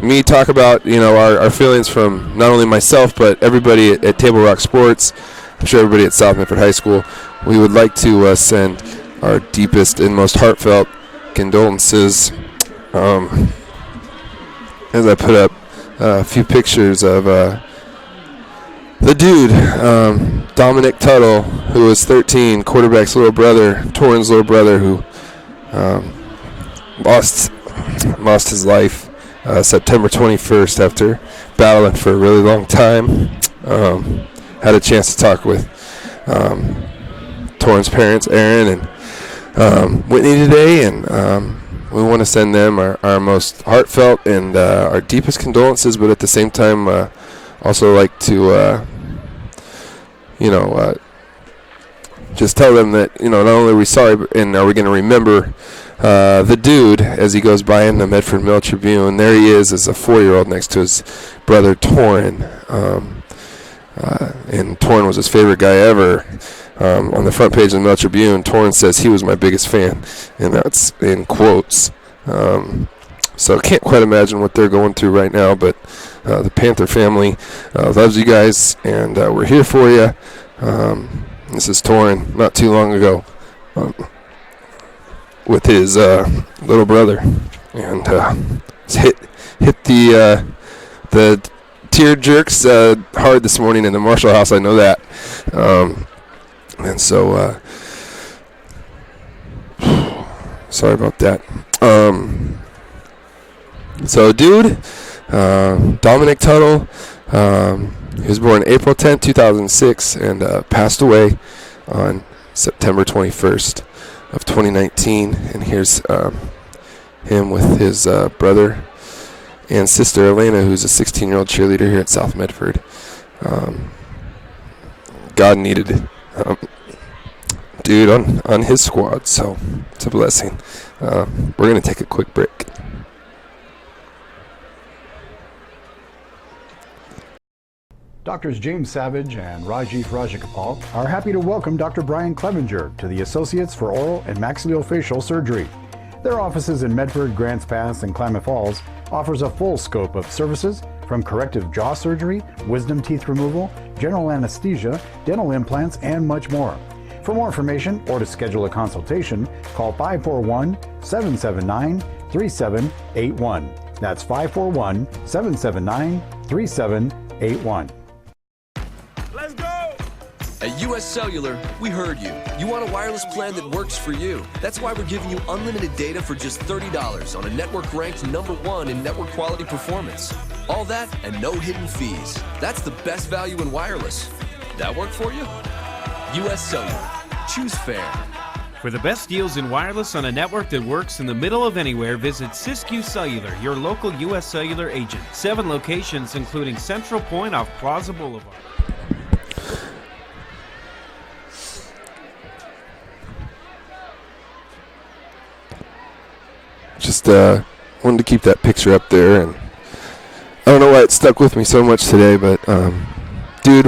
me talk about, you know, our feelings from not only myself but everybody at Table Rock Sports. I'm sure everybody at South Medford High School. We would like to send our deepest and most heartfelt condolences as I put up a few pictures of the dude, Dominic Tuttle, who was 13, quarterback's little brother, Torrin's little brother, who lost his life September 21st after battling for a really long time. Had a chance to talk with Torrin's parents, Aaron and Whitney, today, and we want to send them our most heartfelt and our deepest condolences, but at the same time also like to just tell them that, not only are we sorry, and are we going to remember the dude as he goes by in the Medford Mail Tribune. There he is as a 4-year-old next to his brother Torrin. And Torrin was his favorite guy ever. On the front page of the Mail Tribune, Torrin says he was my biggest fan, and that's in quotes. So can't quite imagine what they're going through right now, but the Panther family loves you guys, and we're here for you. This is Torrin not too long ago with his little brother, and hit the tear jerks hard this morning in the Marshall house. I know that, and so sorry about that. So, dude, Dominic Tuttle. He was born April 10th, 2006, and passed away on September 21st of 2019. And here's him with his brother and sister Elena, who's a 16-year-old cheerleader here at South Medford. God needed dude on his squad, so it's a blessing. We're going to take a quick break. Doctors James Savage and Rajiv Rajagopal are happy to welcome Dr. Brian Clevenger to the Associates for Oral and Maxillofacial Surgery. Their offices in Medford, Grants Pass, and Klamath Falls offers a full scope of services from corrective jaw surgery, wisdom teeth removal, general anesthesia, dental implants, and much more. For more information or to schedule a consultation, call 541-779-3781. That's 541-779-3781. At US Cellular, we heard you. You want a wireless plan that works for you. That's why we're giving you unlimited data for just $30 on a network ranked #1 in network quality performance. All that and no hidden fees. That's the best value in wireless. That work for you? US Cellular. Choose fair. For the best deals in wireless on a network that works in the middle of anywhere, visit Siskiyou Cellular, your local US Cellular agent. 7 locations, including Central Point off Plaza Boulevard. Just wanted to keep that picture up there, and I don't know why it stuck with me so much today, but dude,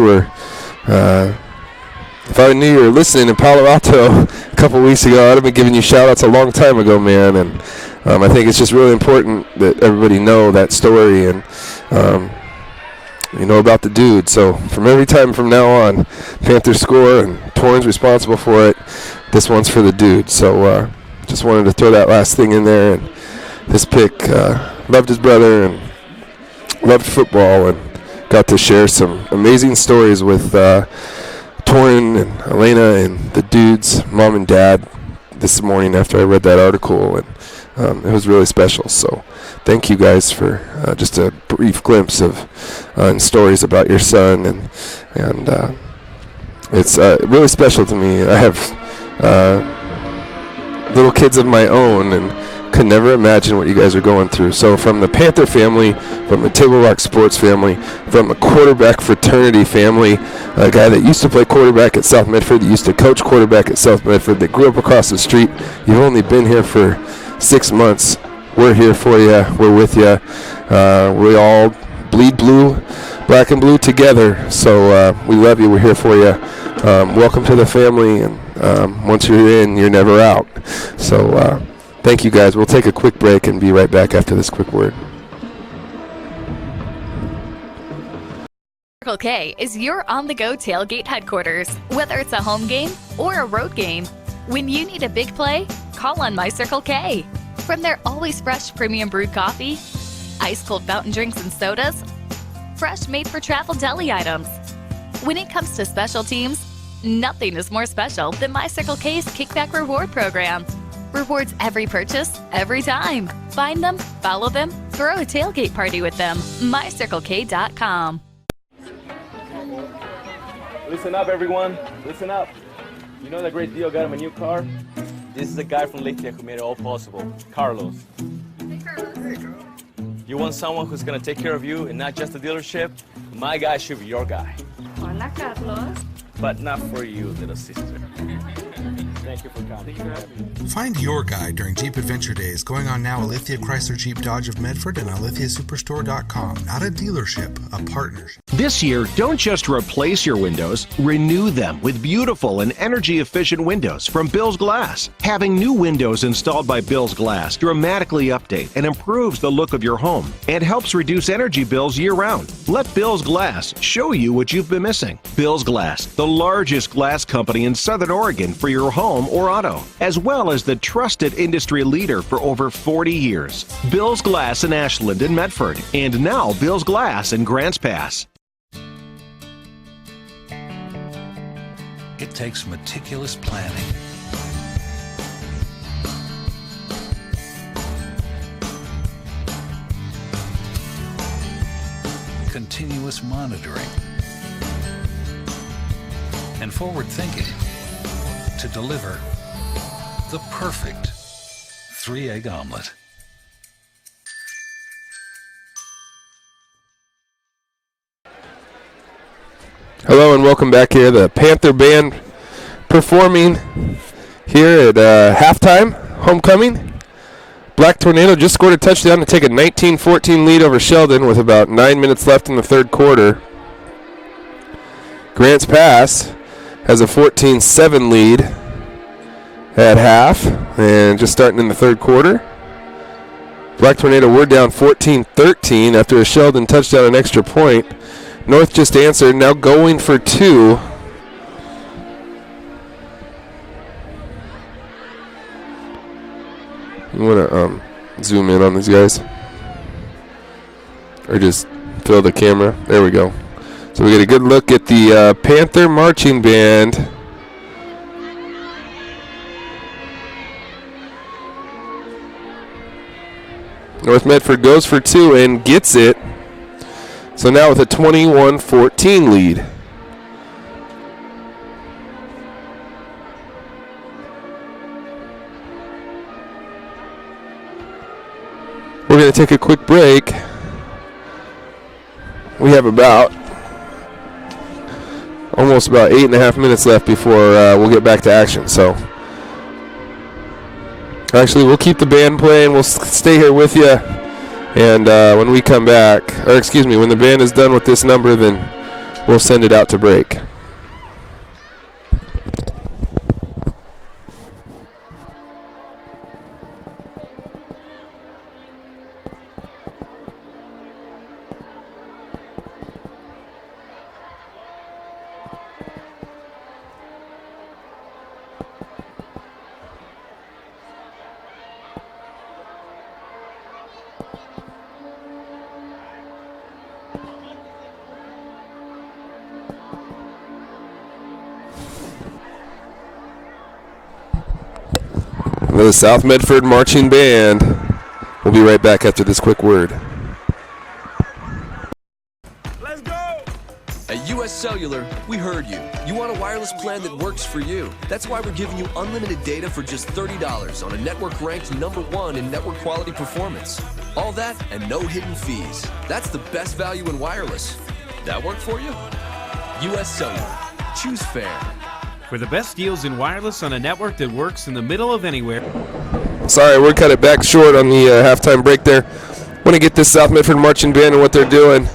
if I knew you were listening in Palo Alto a couple weeks ago, I'd have been giving you shout-outs a long time ago, man, and I think it's just really important that everybody know that story and about the dude. So from every time from now on, Panthers score and Torrin's responsible for it, this one's for the dude. So just wanted to throw that last thing in there. And this pick, loved his brother and loved football, and got to share some amazing stories with Torrin and Elena and the dude's mom and dad this morning after I read that article, and it was really special. So thank you guys for just a brief glimpse of stories about your son, and it's really special to me. I have little kids of my own, and could never imagine what you guys are going through. So from the Panther family, from the Table Rock sports family, from a quarterback fraternity family, a guy that used to play quarterback at South Medford, that used to coach quarterback at South Medford, that grew up across the street. You've only been here for 6 months. We're here for you. We're with you. We all bleed blue, black and blue together. So we love you. We're here for you. Welcome to the family, and once you're in, you're never out. So thank you guys. We'll take a quick break and be right back after this quick word. Circle K is your on-the-go tailgate headquarters. Whether it's a home game or a road game, when you need a big play, call on My Circle K. From their always fresh premium brewed coffee, ice-cold fountain drinks and sodas, fresh made-for-travel deli items. When it comes to special teams, nothing is more special than My Circle K's Kickback Reward Program. Rewards every purchase, every time. Find them, follow them, throw a tailgate party with them. MyCircleK.com. Listen up, everyone. Listen up. You know that great deal got him a new car? This is the guy from Lithia who made it all possible, Carlos. Hey, Carlos. Hey, Carlos. You want someone who's gonna take care of you and not just the dealership? My guy should be your guy. Hola, Carlos. But not for you, little sister. Thank you for coming. Find your guy during Jeep Adventure Days going on now at Lithia Chrysler Jeep Dodge of Medford and on lithiasuperstore.com. Not a dealership, a partnership. This year, don't just replace your windows, renew them with beautiful and energy-efficient windows from Bill's Glass. Having new windows installed by Bill's Glass dramatically update and improves the look of your home and helps reduce energy bills year-round. Let Bill's Glass show you what you've been missing. Bill's Glass, the largest glass company in Southern Oregon for your home or auto, as well as the trusted industry leader for over 40 years. Bill's Glass in Ashland and Medford, and now Bill's Glass in Grants Pass. It takes meticulous planning, continuous monitoring, and forward thinking to deliver the perfect 3-egg omelet. Hello and welcome back here. The Panther Band performing here at halftime, homecoming. Black Tornado just scored a touchdown to take a 19-14 lead over Sheldon with about 9 minutes left in the third quarter. Grants Pass has a 14-7 lead at half and just starting in the third quarter. Black Tornado were down 14-13 after a Sheldon touchdown and extra point. North just answered, now going for two. You want to zoom in on these guys? Or just fill the camera? There we go. So we get a good look at the Panther Marching Band. North Medford goes for two and gets it. So now with a 21-14 lead. We're going to take a quick break. We have almost about 8.5 minutes left before we'll get back to action. So actually, we'll keep the band playing. We'll stay here with you. And when we come back, when the band is done with this number, then we'll send it out to break. The South Medford Marching Band. We'll be right back after this quick word. Let's go! At US Cellular, we heard you. You want a wireless plan that works for you. That's why we're giving you unlimited data for just $30 on a network ranked #1 in network quality performance. All that and no hidden fees. That's the best value in wireless. That work for you? US Cellular. Choose fair. For the best deals in wireless on a network that works in the middle of anywhere. Sorry, we're cut it back short on the halftime break there. Want to get this South Medford Marching Band and what they're doing.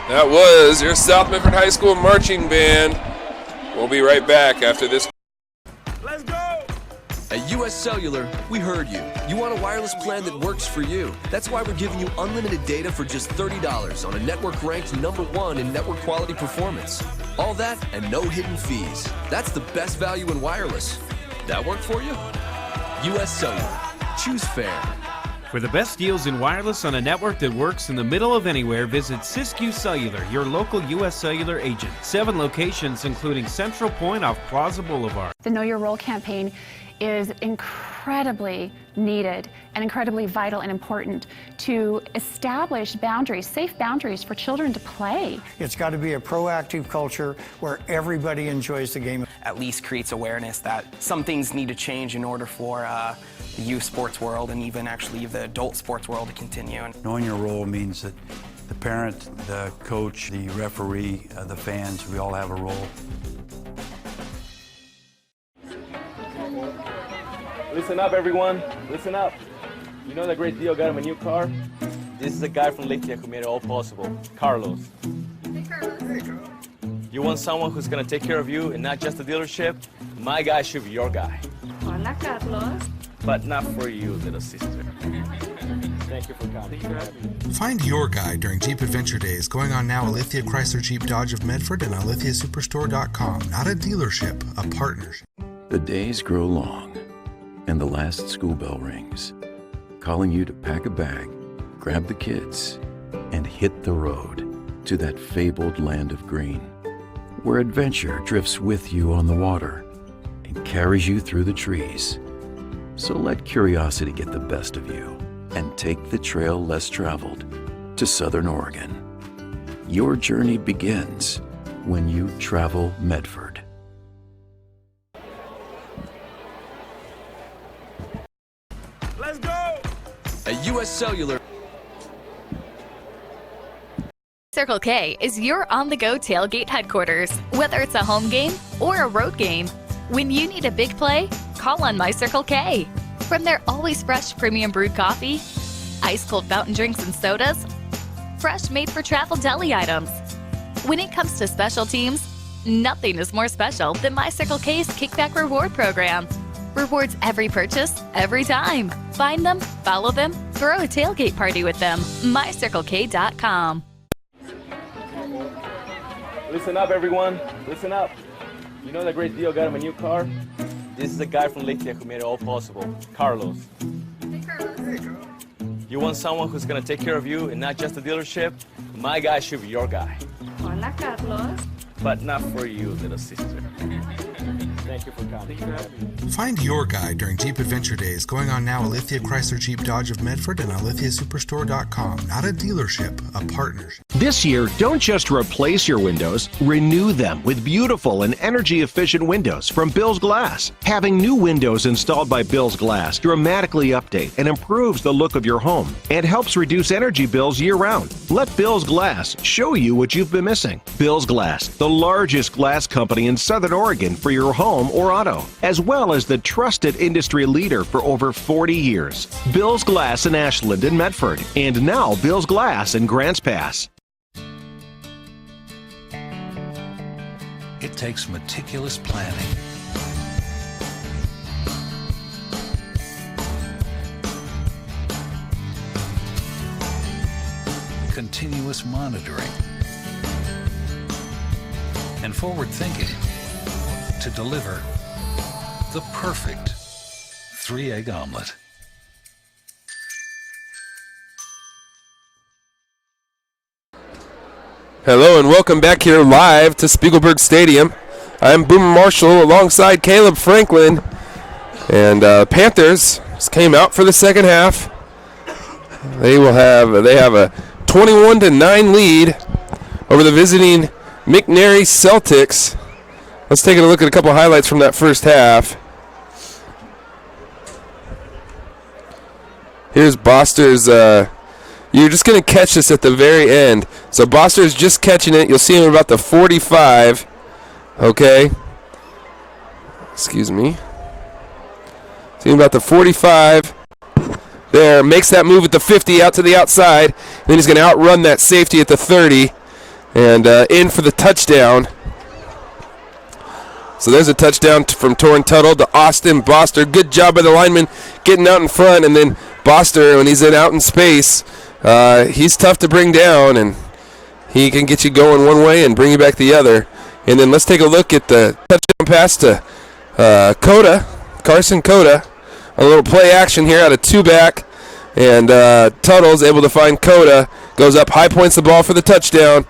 That was your South Medford High School Marching Band. We'll be right back after this. At US Cellular, we heard you. You want a wireless plan that works for you. That's why we're giving you unlimited data for just $30 on a network ranked #1 in network quality performance. All that and no hidden fees. That's the best value in wireless. That work for you? US Cellular. Choose fair. For the best deals in wireless on a network that works in the middle of anywhere, visit Siskiyou Cellular, your local US Cellular agent. 7 locations, including Central Point off Plaza Boulevard. The Know Your Role campaign is incredibly needed and incredibly vital and important to establish boundaries, safe boundaries for children to play. It's got to be a proactive culture where everybody enjoys the game. At least creates awareness that some things need to change in order for the youth sports world and even actually the adult sports world to continue. Knowing your role means that the parent, the coach, the referee, the fans, we all have a role. Listen up, everyone. Listen up. You know that great deal got him a new car? This is a guy from Lithia who made it all possible. Carlos. Hey, Carlos. Hey, Carlos. You want someone who's gonna take care of you and not just the dealership? My guy should be your guy. Hola, Carlos. But not for you, little sister. Thank you for coming. Find your guide during Jeep Adventure Days going on now at Lithia Chrysler Jeep Dodge of Medford and on lithiasuperstore.com. Not a dealership, a partnership. The days grow long, and the last school bell rings, calling you to pack a bag, grab the kids, and hit the road to that fabled land of green, where adventure drifts with you on the water and carries you through the trees. So let curiosity get the best of you and take the trail less traveled to Southern Oregon. Your journey begins when you travel Medford. Let's go! At US Cellular, Circle K is your on-the-go tailgate headquarters. Whether it's a home game or a road game, When you need a big play, call on My Circle K. From their always fresh premium brewed coffee, ice cold fountain drinks and sodas, fresh made for travel deli items. When it comes to special teams, nothing is more special than My Circle K's Kickback Reward program. Rewards every purchase, every time. Find them, follow them, throw a tailgate party with them. MyCircleK.com. Listen up, everyone. Listen up. You know that great deal got him a new car? This is the guy from Lithia who made it all possible, Carlos. Hey, Carlos. You want someone who's gonna take care of you and not just the dealership? My guy should be your guy. Hola, Carlos. But not for you, little sister. Thank you for coming. Find your guide during Jeep Adventure Days going on now at Lithia Chrysler Jeep Dodge of Medford and on lithiasuperstore.com. Not a dealership, a partnership. This year, don't just replace your windows, renew them with beautiful and energy-efficient windows from Bill's Glass. Having new windows installed by Bill's Glass dramatically update and improves the look of your home and helps reduce energy bills year-round. Let Bill's Glass show you what you've been missing. Bill's Glass, the largest glass company in Southern Oregon for your home or auto, as well as the trusted industry leader for over 40 years. Bill's Glass in Ashland and Medford, and now Bill's Glass in Grants Pass. It takes meticulous planning, continuous monitoring, and forward thinking to deliver the perfect 3-egg omelet. Hello and welcome back here live to Spiegelberg Stadium. I'm Boomer Marshall alongside Caleb Franklin. And Panthers came out for the second half. They have a 21-9 lead over the visiting McNary Celtics. Let's take a look at a couple highlights from that first half. Here's Boster's. You're just going to catch this at the very end. So Boster's just catching it. You'll see him about the 45. Okay. Excuse me. See him about the 45. There. Makes that move at the 50 out to the outside. Then he's going to outrun that safety at the 30. And in for the touchdown. So there's a touchdown from Torrin Tuttle to Austin Boster. Good job by the lineman getting out in front. And then Boster, when he's out in space, he's tough to bring down. And he can get you going one way and bring you back the other. And then let's take a look at the touchdown pass to Carson Coda. A little play action here out of two-back. And Tuttle's able to find Coda. Goes up, high points the ball for the touchdown.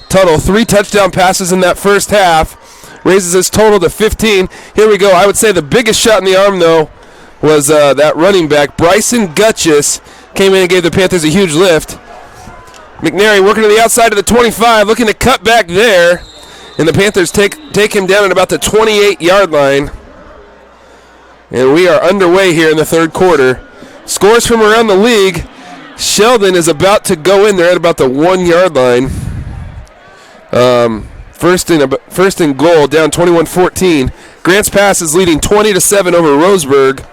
Tuttle, 3 touchdown passes in that first half. Raises his total to 15. Here we go. I would say the biggest shot in the arm, though, was that running back. Bryson Gutchis came in and gave the Panthers a huge lift. McNary working to the outside of the 25, looking to cut back there. And the Panthers take him down at about the 28-yard line. And we are underway here in the third quarter. Scores from around the league. Sheldon is about to go in there at about the 1-yard line. First and goal, down 21-14. Grants Pass is leading 20-7 over Roseburg.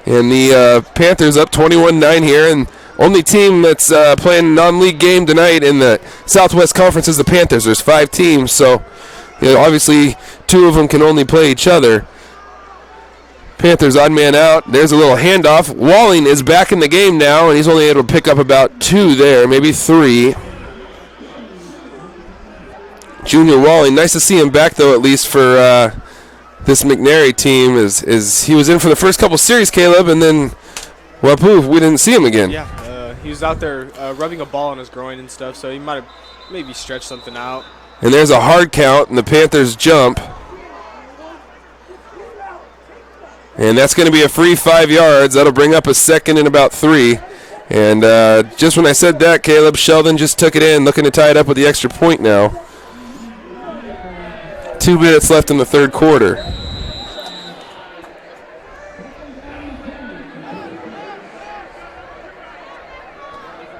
And the Panthers up 21-9 here. And only team that's playing a non-league game tonight in the Southwest Conference is the Panthers. There's 5 teams, so obviously 2 of them can only play each other. Panthers odd man out. There's a little handoff. Walling is back in the game now, and he's only able to pick up about 2 there, maybe 3. Junior Walling, nice to see him back though, at least for this McNary team. Is he was in for the first couple series, Caleb, and then well, poof, we didn't see him again. Yeah, he was out there rubbing a ball on his groin and stuff, so he might have maybe stretched something out. And there's a hard count, and the Panthers jump. And that's going to be a free 5 yards. That'll bring up a second and about 3. And just when I said that, Caleb, Sheldon just took it in, looking to tie it up with the extra point now. 2 minutes left in the third quarter.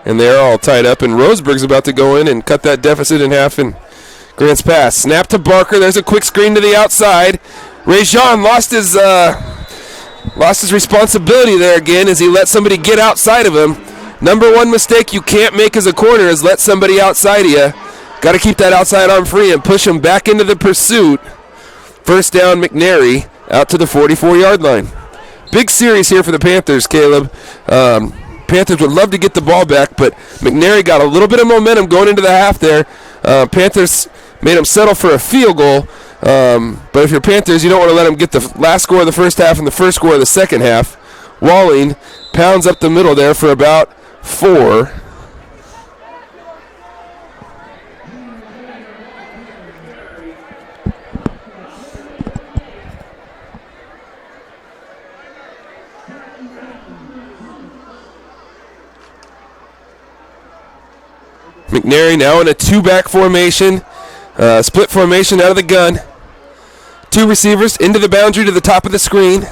And they're all tied up, and Roseburg's about to go in and cut that deficit in half and Grant's pass. Snap to Barker. There's a quick screen to the outside. Rajon lost his responsibility there again as he let somebody get outside of him. Number one mistake you can't make as a corner is let somebody outside of you. Got to keep that outside arm free and push him back into the pursuit. First down, McNary out to the 44-yard line. Big series here for the Panthers, Caleb. Panthers would love to get the ball back, but McNary got a little bit of momentum going into the half there. Panthers made him settle for a field goal. But if you're Panthers, you don't want to let them get the last score of the first half and the first score of the second half. Walling pounds up the middle there for about 4. McNary now in a 2-back formation. Split formation out of the gun. 2 receivers into the boundary to the top of the screen.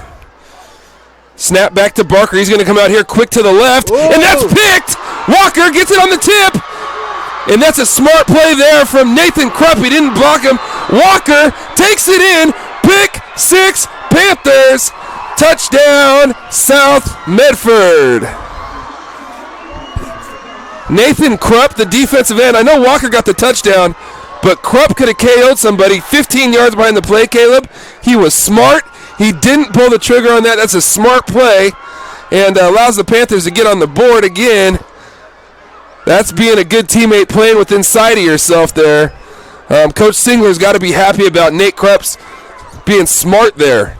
Snap back to Barker. He's going to come out here quick to the left. Whoa. And that's picked. Walker gets it on the tip. And that's a smart play there from Nathan Krupp. He didn't block him. Walker takes it in. Pick 6 Panthers. Touchdown South Medford. Nathan Krupp, the defensive end. I know Walker got the touchdown, but Krupp could have KO'd somebody 15 yards behind the play, Caleb. He was smart. He didn't pull the trigger on that. That's a smart play and allows the Panthers to get on the board again. That's being a good teammate, playing with inside of yourself there. Coach Singler's got to be happy about Nate Krupp's being smart there,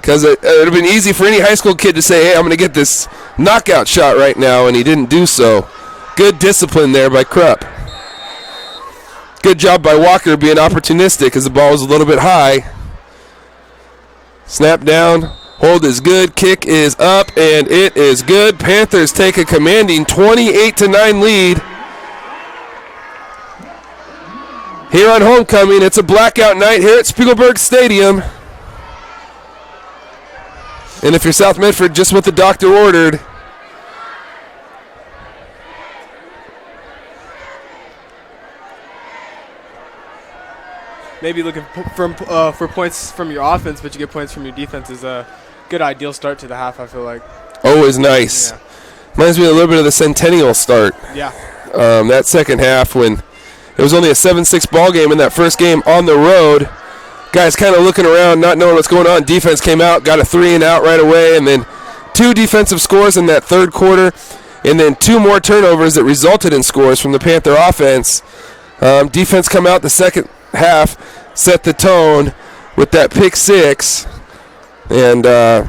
because it would have been easy for any high school kid to say, hey, I'm going to get this knockout shot right now, and he didn't do so. Good discipline there by Krupp. Good job by Walker being opportunistic as the ball was a little bit high. Snap down. Hold is good. Kick is up, and it is good. Panthers take a commanding 28-9 lead. Here on homecoming, it's a blackout night here at Spiegelberg Stadium. And if you're South Medford, just what the doctor ordered. Maybe looking for points from your offense, but you get points from your defense is a good ideal start to the half, I feel like. Always nice. Yeah. Reminds me a little bit of the Centennial start. Yeah. That second half when it was only a 7-6 ball game in that first game on the road. Guys kind of looking around, not knowing what's going on. Defense came out, got a 3-and-out right away, and then 2 defensive scores in that third quarter, and then 2 more turnovers that resulted in scores from the Panther offense. Defense come out the second half, set the tone with that pick 6, and up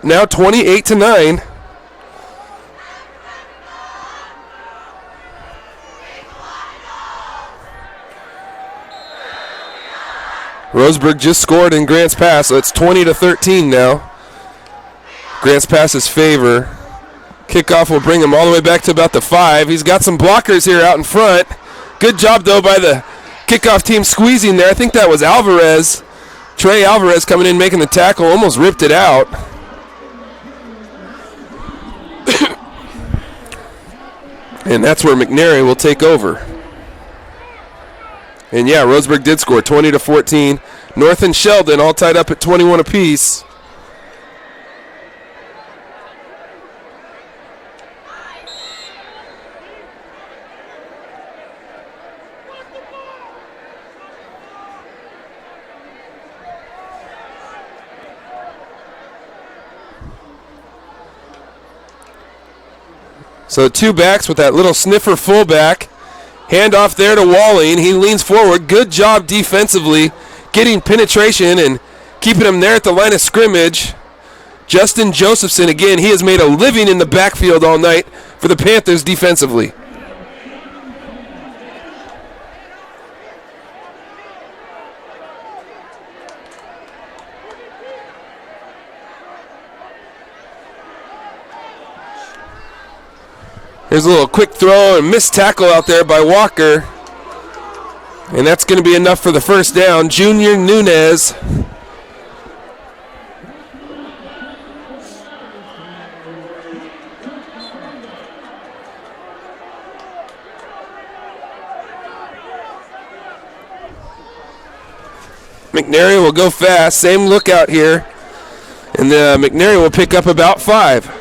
now 28-9. Roseburg just scored in Grant's pass, so it's 20-13 now. Grant's pass is favor. Kickoff will bring him all the way back to about the 5. He's got some blockers here out in front. Good job, though, by the kickoff team squeezing there. I think that was Alvarez. Trey Alvarez coming in, making the tackle, almost ripped it out. And that's where McNary will take over. And yeah, Roseburg did score 20-14. North and Sheldon all tied up at 21 apiece. So 2 backs with that little sniffer fullback. Handoff there to Walling. He leans forward. Good job defensively, getting penetration and keeping him there at the line of scrimmage. Justin Josephson, again, he has made a living in the backfield all night for the Panthers defensively. Here's a little quick throw and missed tackle out there by Walker. And that's going to be enough for the first down. Junior Nunez. McNary will go fast. Same lookout here. And McNary will pick up about 5.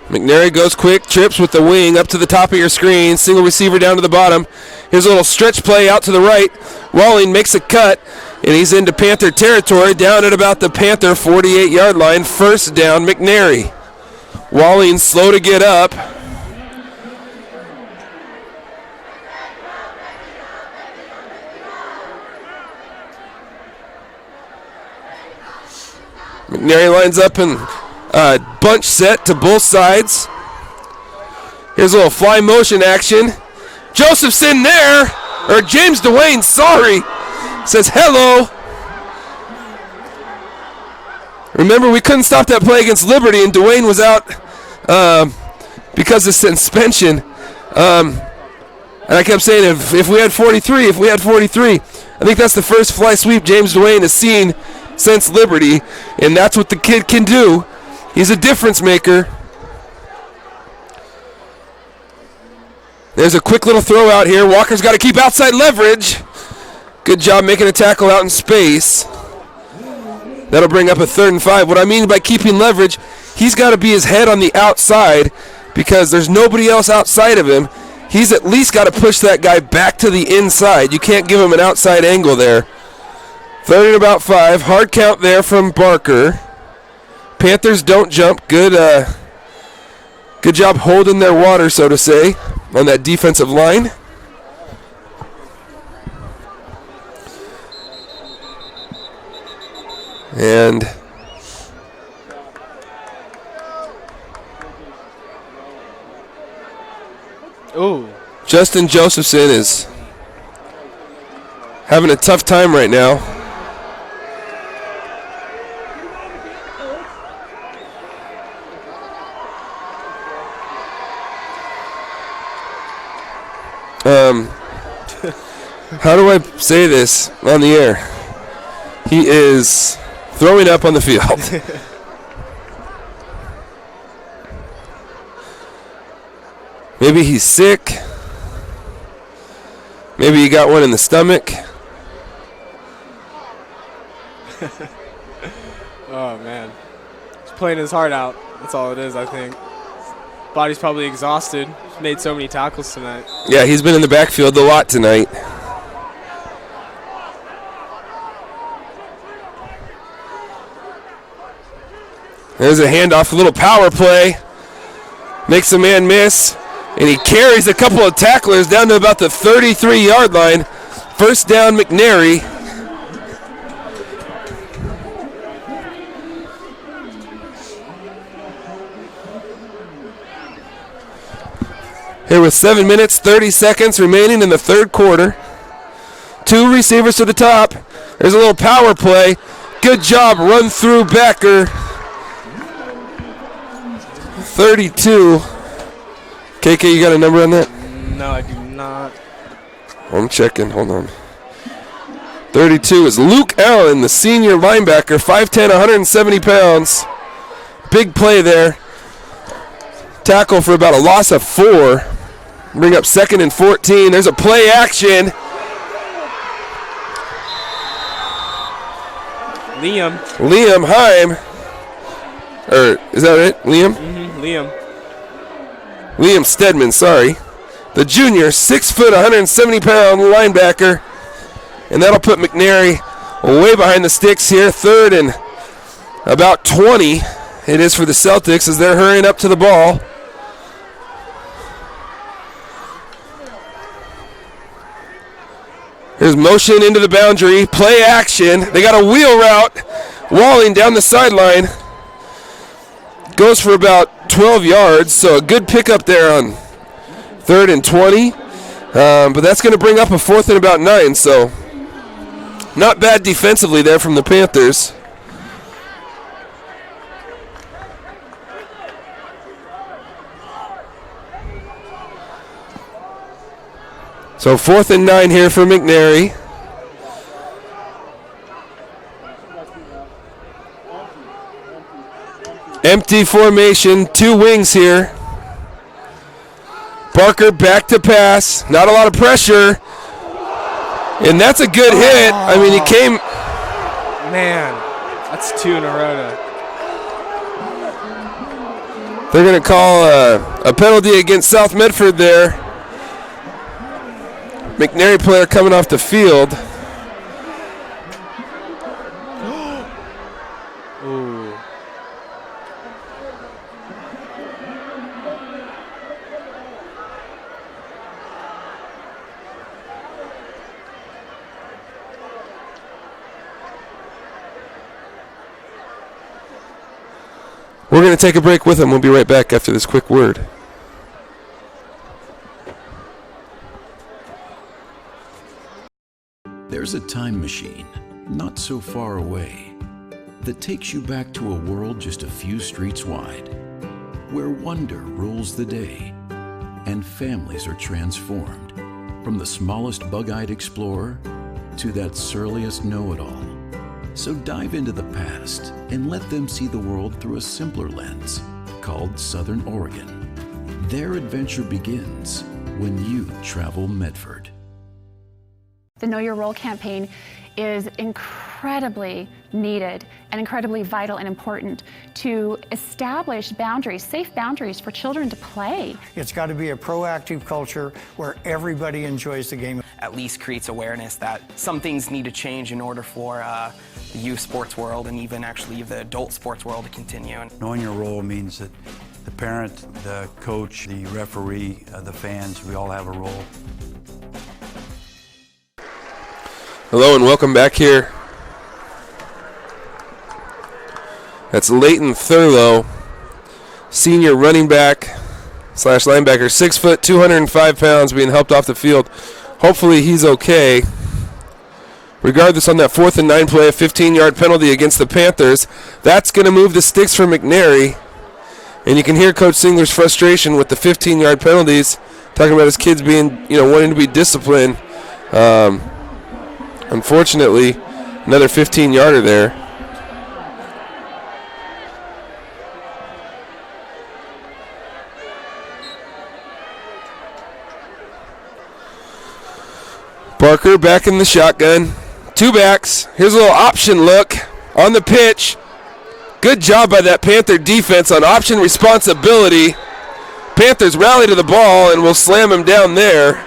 McNary goes quick, trips with the wing up to the top of your screen. Single receiver down to the bottom. Here's a little stretch play out to the right. Walling makes a cut, and he's into Panther territory down at about the Panther 48-yard line. First down, McNary. Walling slow to get up. McNary lines up and bunch set to both sides. Here's a little fly motion action. Josephson there, or James Dwayne, sorry, says hello. Remember, we couldn't stop that play against Liberty, and Dwayne was out because of suspension. And I kept saying, if we had 43, I think that's the first fly sweep James Dwayne has seen since Liberty, and that's what the kid can do. He's a difference maker. There's a quick little throw out here. Walker's got to keep outside leverage. Good job making a tackle out in space. That'll bring up a 3rd and 5. What I mean by keeping leverage, he's got to be his head on the outside because there's nobody else outside of him. He's at least got to push that guy back to the inside. You can't give him an outside angle there. 3rd and about 5. Hard count there from Barker. Panthers don't jump. Good job holding their water, so to say, on that defensive line. And Justin Josephson is having a tough time right now. How do I say this on the air? He is throwing up on the field. Maybe he's sick. Maybe he got one in the stomach. Oh, man. He's playing his heart out. That's all it is, I think. Body's probably exhausted. He's made so many tackles tonight. Yeah, he's been in the backfield a lot tonight. There's a handoff, a little power play. Makes a man miss, and he carries a couple of tacklers down to about the 33-yard line. First down, McNary. Here with 7 minutes, 30 seconds remaining in the third quarter. 2 receivers to the top. There's a little power play. Good job, run through backer. 32. KK, you got a number on that? No, I do not. I'm checking. Hold on. 32 is Luke Allen, the senior linebacker, 5'10", 170 pounds. Big play there. Tackle for about a loss of 4. Bring up 2nd and 14. There's a play action. Liam Heim. Or is that it? Liam? Liam Stedman, sorry. The junior, 6 foot, 170 pound linebacker. And that'll put McNary way behind the sticks here. 3rd and about 20. It is for the Celtics as they're hurrying up to the ball. Here's motion into the boundary. Play action. They got a wheel route. Walling down the sideline. Goes for about 12 yards, so a good pickup there on 3rd and 20. But that's going to bring up a 4th and about 9, so not bad defensively there from the Panthers. So 4th and 9 here for McNary. Empty formation, two wings here. Barker back to pass. Not a lot of pressure. And that's a good hit. I mean, he came. Man, that's two in a row now. They're going to call a penalty against South Medford there. McNary player coming off the field. Ooh. We're going to take a break with him. We'll be right back after this quick word. There's a time machine, not so far away, that takes you back to a world just a few streets wide, where wonder rules the day and families are transformed, from the smallest bug-eyed explorer to that surliest know-it-all. So dive into the past and let them see the world through a simpler lens called Southern Oregon. Their adventure begins when you travel Medford. The Know Your Role campaign is incredibly needed and incredibly vital and important to establish boundaries, safe boundaries for children to play. It's got to be a proactive culture where everybody enjoys the game. At least creates awareness that some things need to change in order for the youth sports world and even actually the adult sports world to continue. Knowing your role means that the parent, the coach, the referee, the fans, we all have a role. Hello and welcome back here. That's Leighton Thurlow, senior running back / linebacker, 6 foot, 205 pounds, being helped off the field. Hopefully he's okay. Regardless, on that 4th and 9 play, a 15-yard penalty against the Panthers. That's going to move the sticks for McNary. And you can hear Coach Singler's frustration with the 15-yard penalties, talking about his kids being, wanting to be disciplined. Unfortunately, another 15-yarder there. Barker back in the shotgun. Two backs. Here's a little option look on the pitch. Good job by that Panther defense on option responsibility. Panthers rally to the ball and will slam him down there.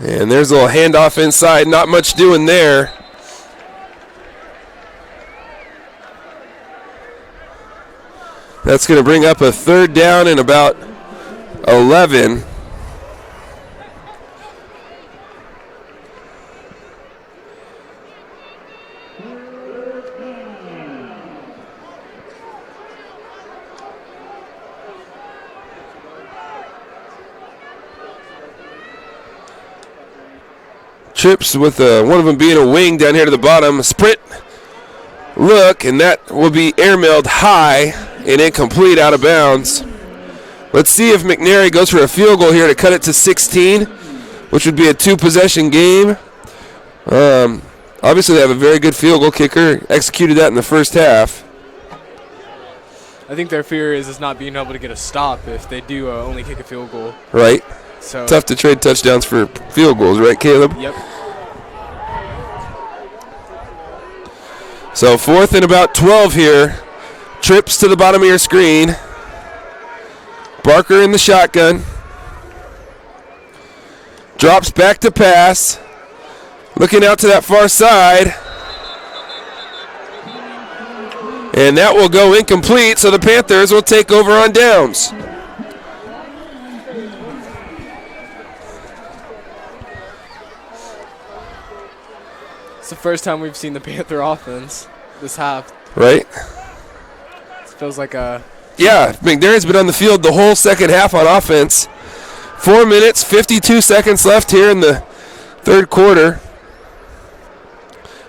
And there's a little handoff inside, not much doing there. That's going to bring up a 3rd down and about 11. Trips with one of them being a wing down here to the bottom. A sprint look, and that will be airmailed high and incomplete, out of bounds. Let's see if McNary goes for a field goal here to cut it to 16, which would be a 2-possession game. Obviously, they have a very good field goal kicker. Executed that in the first half. I think their fear is not being able to get a stop if they do only kick a field goal. Right. So tough to trade touchdowns for field goals, right, Caleb? Yep. So 4th and about 12 here. Trips to the bottom of your screen. Barker in the shotgun. Drops back to pass. Looking out to that far side. And that will go incomplete, so the Panthers will take over on downs. It's the first time we've seen the Panther offense this half. Right. It feels like a... Yeah, McNary's been on the field the whole second half on offense. 4 minutes, 52 seconds left here in the third quarter.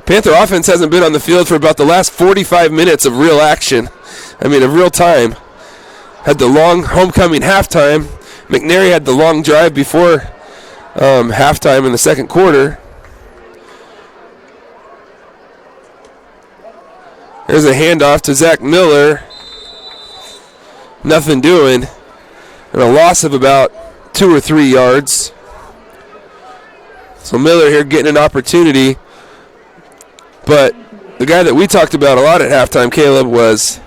Panther offense hasn't been on the field for about the last 45 minutes of real action. Of real time. Had the long homecoming halftime. McNary had the long drive before halftime in the second quarter. There's a handoff to Zach Miller. Nothing doing. And a loss of about 2 or 3 yards. So Miller here getting an opportunity. But the guy that we talked about a lot at halftime, Caleb, was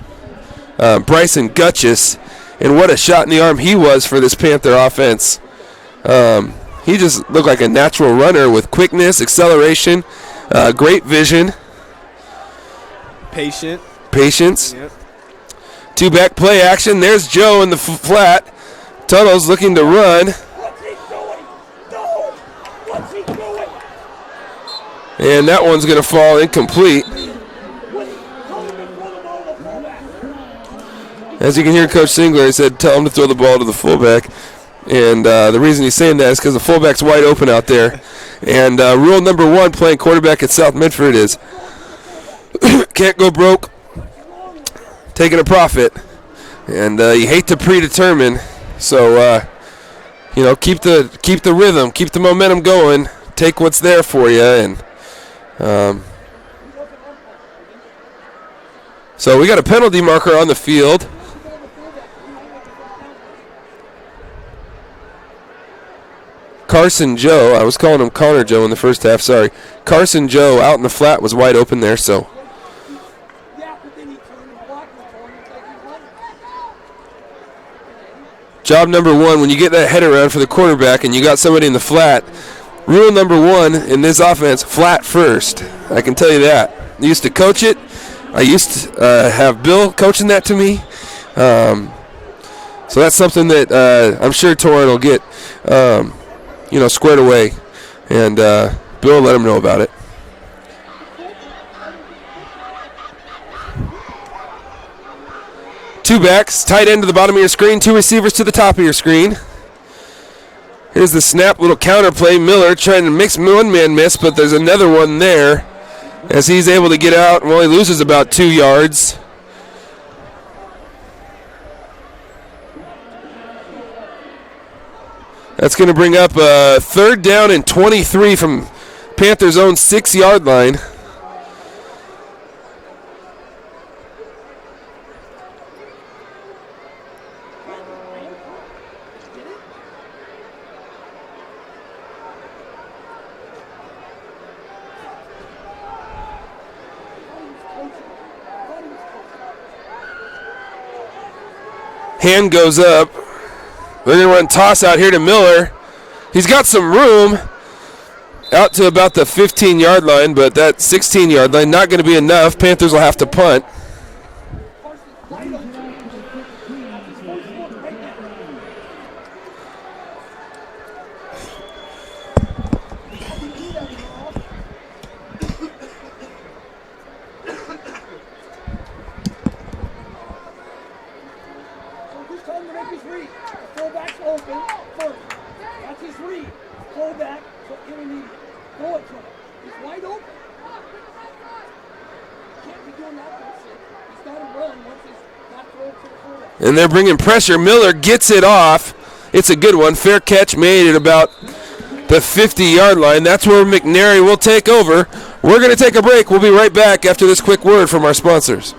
Bryson Gutchis. And what a shot in the arm he was for this Panther offense. He just looked like a natural runner with quickness, acceleration, great vision. Patience. Yep. Two-back play action. There's Joe in the flat. Tuttle's looking to run. And that one's going to fall incomplete. As you can hear Coach Singler, he said, tell him to throw the ball to the fullback. And the reason he's saying that is because the fullback's wide open out there. And rule number 1 playing quarterback at South Medford is can't go broke, taking a profit. And you hate to predetermine. So, keep the rhythm, keep the momentum going, take what's there for you. And so we got a penalty marker on the field. Carson Joe, I was calling him Connor Joe in the first half, sorry. Carson Joe out in the flat was wide open there, so. Job number 1, when you get that head around for the quarterback and you got somebody in the flat, rule number 1 in this offense, flat first. I can tell you that. I used to coach it. I used to have Bill coaching that to me. So that's something that I'm sure Torrin will get squared away, and Bill will let him know about it. Two backs, tight end to the bottom of your screen, 2 receivers to the top of your screen. Here's the snap, little counter play. Miller trying to mix one man miss, but there's another one there as he's able to get out. Well, he loses about 2 yards. That's going to bring up a 3rd down and 23 from Panthers' own 6-yard line. Hand goes up. They're going to run toss out here to Miller. He's got some room out to about the 15-yard line, but that 16-yard line not going to be enough. Panthers will have to punt. And they're bringing pressure. Miller gets it off. It's a good one. Fair catch made at about the 50-yard line. That's where McNary will take over. We're going to take a break. We'll be right back after this quick word from our sponsors.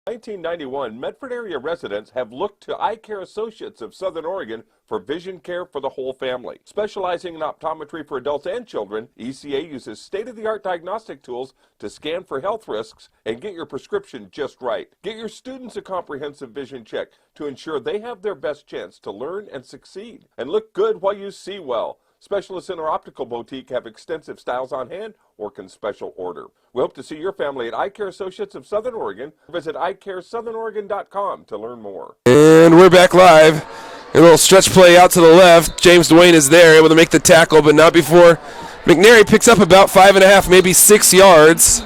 In 1991, Medford area residents have looked to Eye Care Associates of Southern Oregon for vision care for the whole family. Specializing in optometry for adults and children, ECA uses state-of-the-art diagnostic tools to scan for health risks and get your prescription just right. Get your students a comprehensive vision check to ensure they have their best chance to learn and succeed. And look good while you see well. Specialists in our optical boutique have extensive styles on hand or can special order. We hope to see your family at Eye Care Associates of Southern Oregon. Visit eyecaresouthern.com to learn more. And we're back live. A little stretch play out to the left. James Duane is there, able to make the tackle, but not before McNary picks up about 5.5, maybe 6 yards.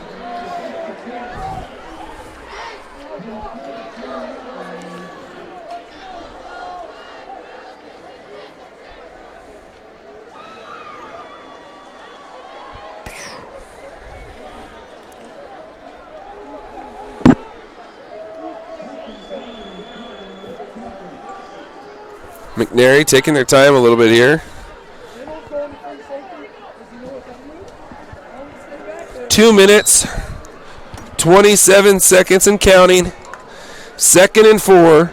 McNary taking their time a little bit here. 2 minutes, 27 seconds and counting. 2nd and 4.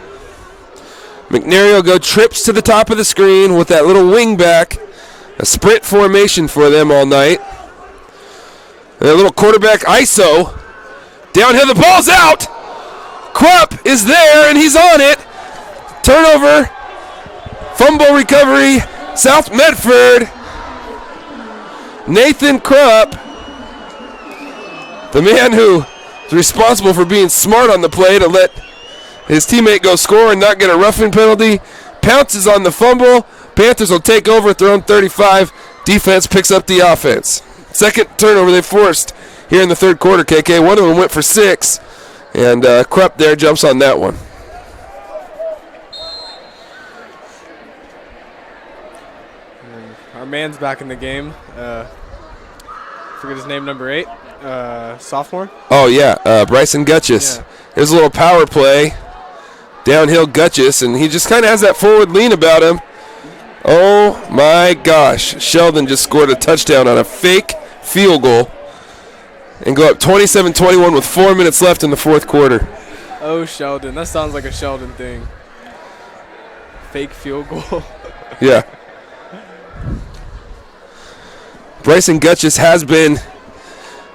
McNary will go trips to the top of the screen with that little wing back. A sprint formation for them all night. And a little quarterback ISO. Downhill, the ball's out. Krupp is there, and he's on it. Turnover. Fumble recovery. South Medford. Nathan Krupp, the man who is responsible for being smart on the play to let his teammate go score and not get a roughing penalty, pounces on the fumble. Panthers will take over at their own 35. Defense picks up the offense. 2nd turnover they forced here in the 3rd quarter, KK. One of them went for 6, and Krupp there jumps on that one. Our man's back in the game. Forget his name, number 8. Sophomore? Oh, yeah, Bryson Gutchess. Yeah. Here's a little power play. Downhill Gutchess, and he just kind of has that forward lean about him. Oh, my gosh. Sheldon just scored a touchdown on a fake field goal and go up 27-21 with 4 minutes left in the 4th quarter. Oh, Sheldon. That sounds like a Sheldon thing. Fake field goal. Yeah. Bryson Gutchess has been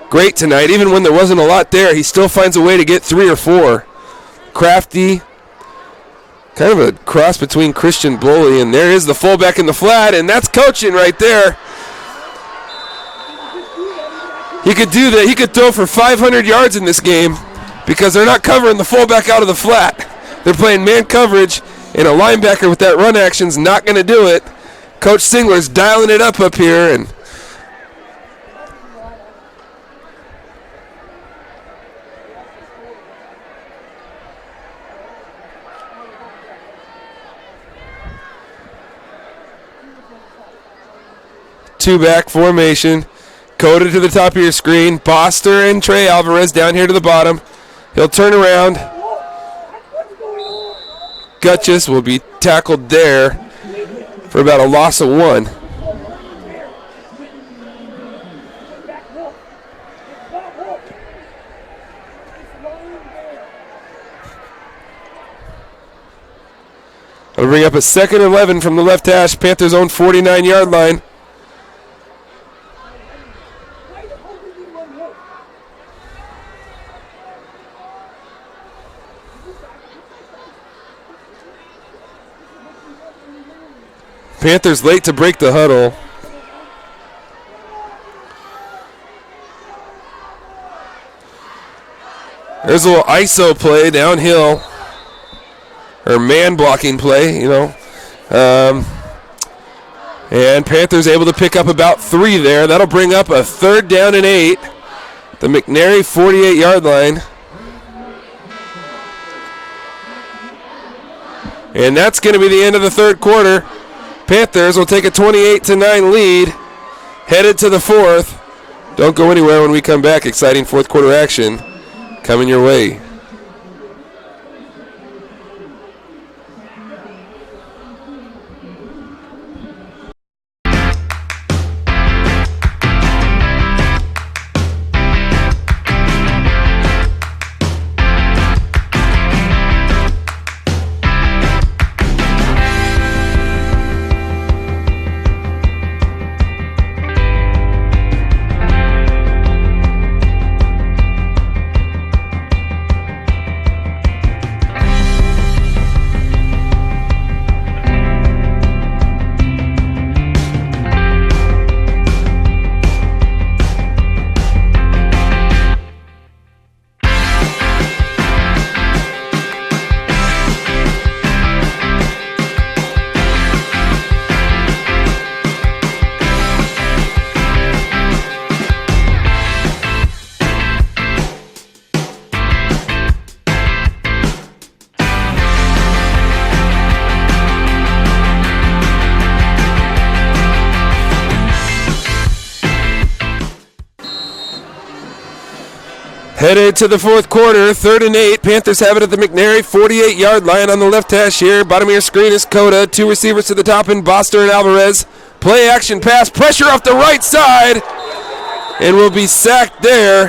great tonight. Even when there wasn't a lot there, he still finds a way to get 3 or 4. Crafty. Kind of a cross between Christian Bully, and there is the fullback in the flat, and that's coaching right there. He could do that. He could throw for 500 yards in this game because they're not covering the fullback out of the flat. They're playing man coverage, and a linebacker with that run action's not going to do it. Coach Singler's dialing it up here, and two-back formation. Coded to the top of your screen. Boster and Trey Alvarez down here to the bottom. He'll turn around. Gutchess will be tackled there for about a loss of 1. That'll bring up a 2nd and 11 from the left hash. Panthers' own 49-yard line. Panthers late to break the huddle. There's a little ISO play downhill. Or man blocking play, you know. And Panthers able to pick up about 3 there. That'll bring up a 3rd down and 8. The McNary 48-yard line. And that's going to be the end of the 3rd quarter. Panthers will take a 28-9 lead, headed to the 4th. Don't go anywhere when we come back. Exciting 4th quarter action coming your way. Headed to the fourth quarter, 3rd and 8. Panthers have it at the McNary 48-yard line on the left hash here. Bottom of your screen is Coda. 2 receivers to the top in Boster and Alvarez. Play action pass, pressure off the right side, and will be sacked there.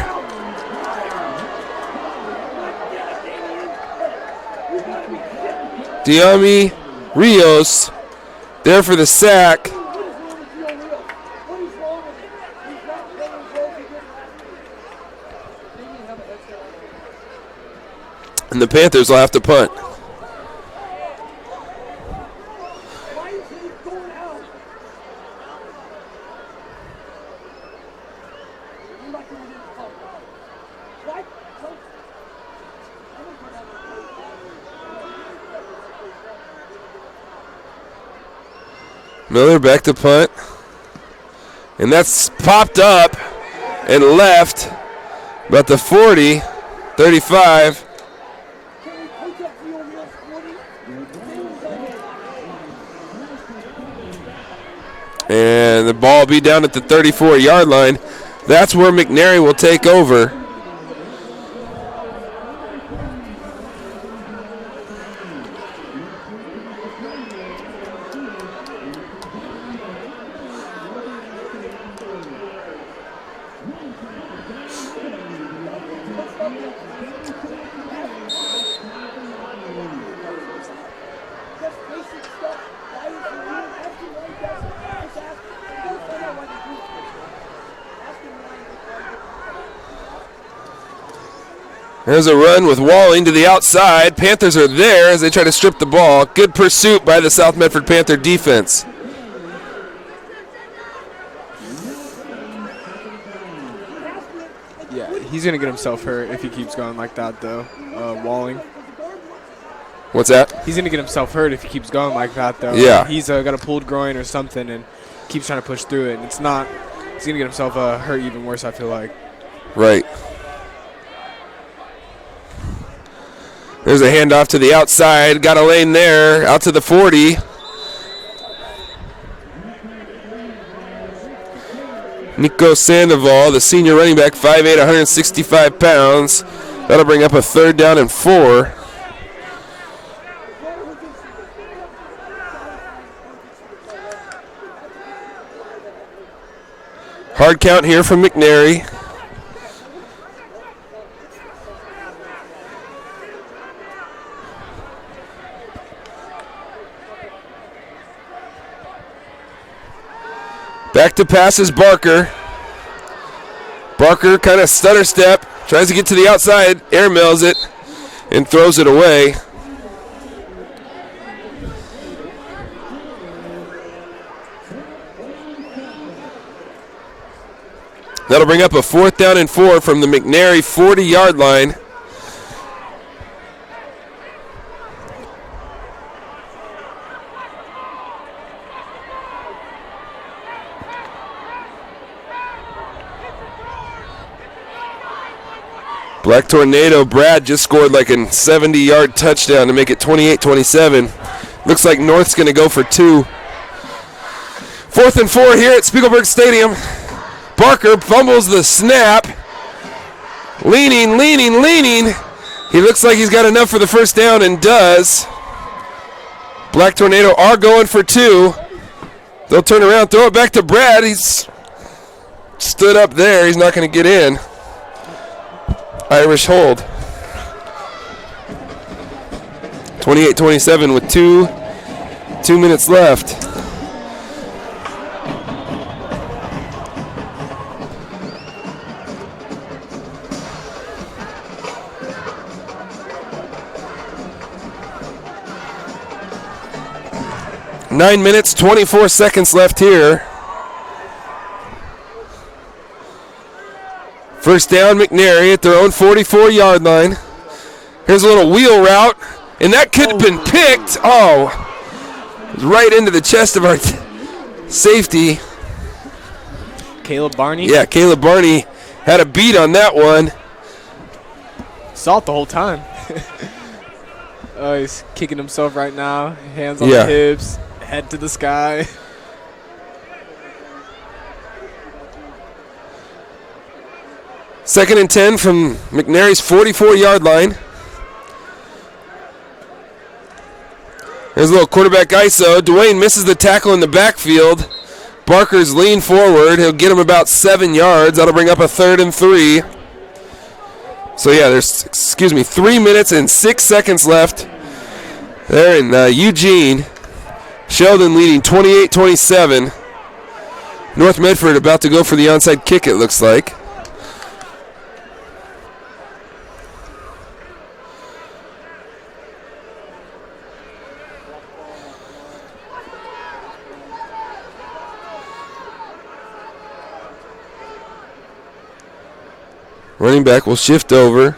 Diami Rios there for the sack. And the Panthers will have to punt. Miller back to punt. And that's popped up and left about the 40, 35. And the ball will be down at the 34-yard line. That's where McNary will take over. There's a run with Walling to the outside. Panthers are there as they try to strip the ball. Good pursuit by the South Medford Panther defense. Yeah, he's going to get himself hurt if he keeps going like that, though, Walling. What's that? He's going to get himself hurt if he keeps going like that, though. Yeah. He's got a pulled groin or something and keeps trying to push through it. And it's not – he's going to get himself hurt even worse, I feel like. Right. There's a handoff to the outside. Got a lane there. Out to the 40. Nico Sandoval, the senior running back, 5'8", 165 pounds. That'll bring up a 3rd down and 4. Hard count here from McNary. Back to pass is Barker. Barker kind of stutter step, tries to get to the outside, airmails it, and throws it away. That'll bring up a 4th down and 4 from the McNary 40-yard line. Black Tornado, Brad just scored like a 70-yard touchdown to make it 28-27. Looks like North's going to go for 2. 4th and 4 here at Spiegelberg Stadium. Barker fumbles the snap. Leaning. He looks like he's got enough for the 1st down and does. Black Tornado are going for 2. They'll turn around, throw it back to Brad. He's stood up there. He's not going to get in. Irish hold. 28-27 with 2 minutes left. Nine minutes, 24 seconds left here. 1st down, McNary at their own 44-yard line. Here's a little wheel route, and that could have been picked. Oh, right into the chest of our safety. Caleb Barney? Yeah, Caleb Barney had a beat on that one. Saw it the whole time. Oh, he's kicking himself right now. Hands on the hips, head to the sky. 2nd and 10 from McNary's 44-yard line. There's a little quarterback ISO. Dwayne misses the tackle in the backfield. Barker's lean forward. He'll get him about 7 yards. That'll bring up a 3rd and 3. So, yeah, there's, 3 minutes and 6 seconds left. There in Eugene. Sheldon leading 28-27. North Medford about to go for the onside kick, it looks like. Running back will shift over.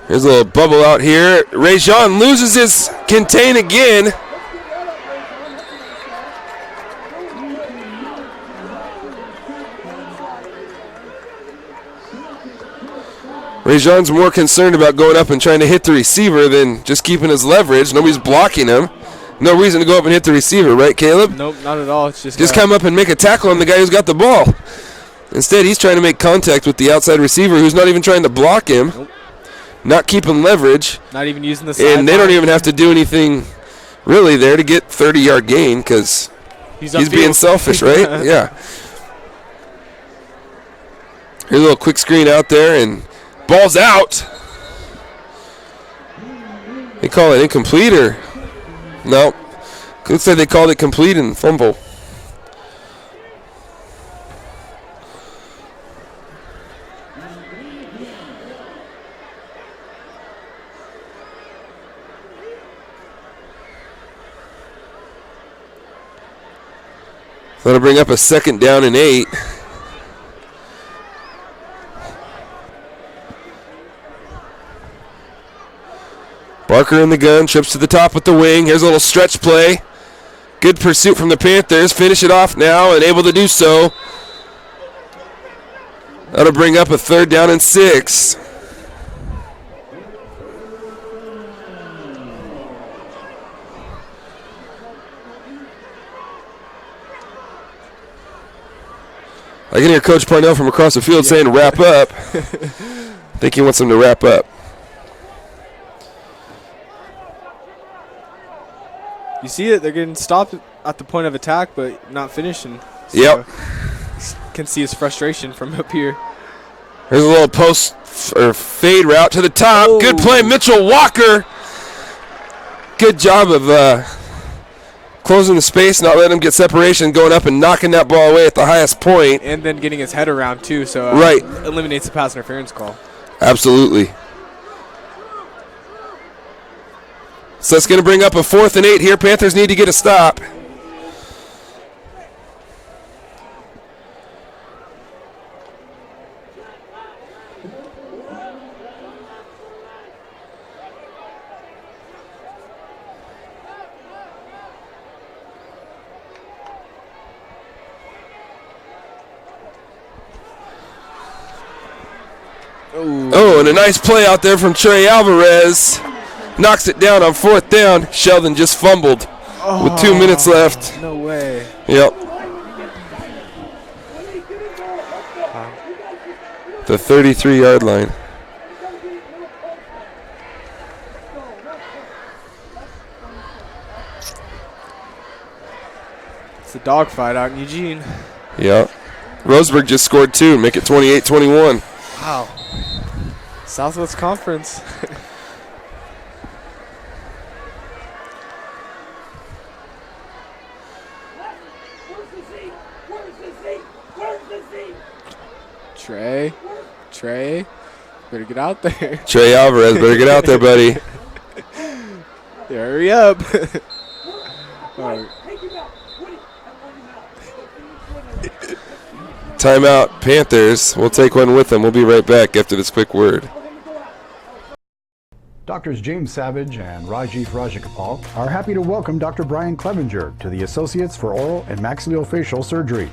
Here's a little bubble out here. Rajon loses his contain again. Rajon's more concerned about going up and trying to hit the receiver than just keeping his leverage. Nobody's blocking him. No reason to go up and hit the receiver, right, Caleb? Nope, not at all. It's just come up and make a tackle on the guy who's got the ball. Instead, he's trying to make contact with the outside receiver who's not even trying to block him. Nope. Not keeping leverage. Not even using the side and they don't even have to do anything really there to get 30-yard gain because he's being selfish, right? Yeah. Here's a little quick screen out there, and ball's out. They call it incomplete or no? Looks like they called it complete and fumble. That'll bring up a 2nd down and 8. Barker in the gun, trips to the top with the wing. Here's a little stretch play. Good pursuit from the Panthers. Finish it off now and able to do so. That'll bring up a 3rd down and 6. I can hear Coach Parnell from across the field saying wrap up. I think he wants them to wrap up. You see it? They're getting stopped at the point of attack, but not finishing. So yep. Can see his frustration from up here. Here's a little post or fade route to the top. Oh. Good play, Mitchell Walker. Good job of closing the space, not letting him get separation, going up and knocking that ball away at the highest point. And then getting his head around, too, so right. Eliminates the pass interference call. Absolutely. So it's going to bring up a 4th and 8 here. Panthers need to get a stop. Oh, and a nice play out there from Trey Alvarez. Knocks it down on 4th down. Sheldon just fumbled with 2 minutes left. No way. Yep. The 33-yard line. It's a dogfight out in Eugene. Yep. Roseburg just scored 2, make it 28-21. Wow. Southwest Conference. Trey, better get out there. Trey Alvarez, better get out there, buddy. Yeah, hurry up. Right. Timeout, Panthers. We'll take one with them. We'll be right back after this quick word. Doctors James Savage and Rajiv Rajagopal are happy to welcome Dr. Brian Clevenger to the Associates for Oral and Maxillofacial Surgery.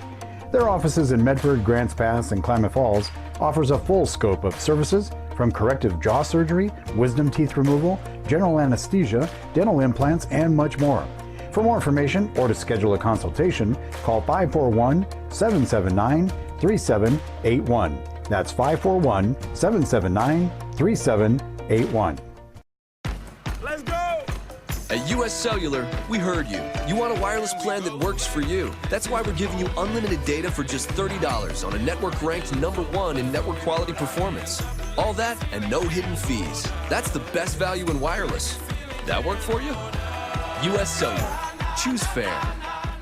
Their offices in Medford, Grants Pass, and Klamath Falls offers a full scope of services from corrective jaw surgery, wisdom teeth removal, general anesthesia, dental implants, and much more. For more information or to schedule a consultation, call 541-779-10 3781. That's 541-779-3781. At US Cellular, we heard you. You want a wireless plan that works for you. That's why we're giving you unlimited data for just $30 on a network ranked #1 in network quality performance. All that and no hidden fees. That's the best value in wireless. That work for you? US Cellular. Choose fair.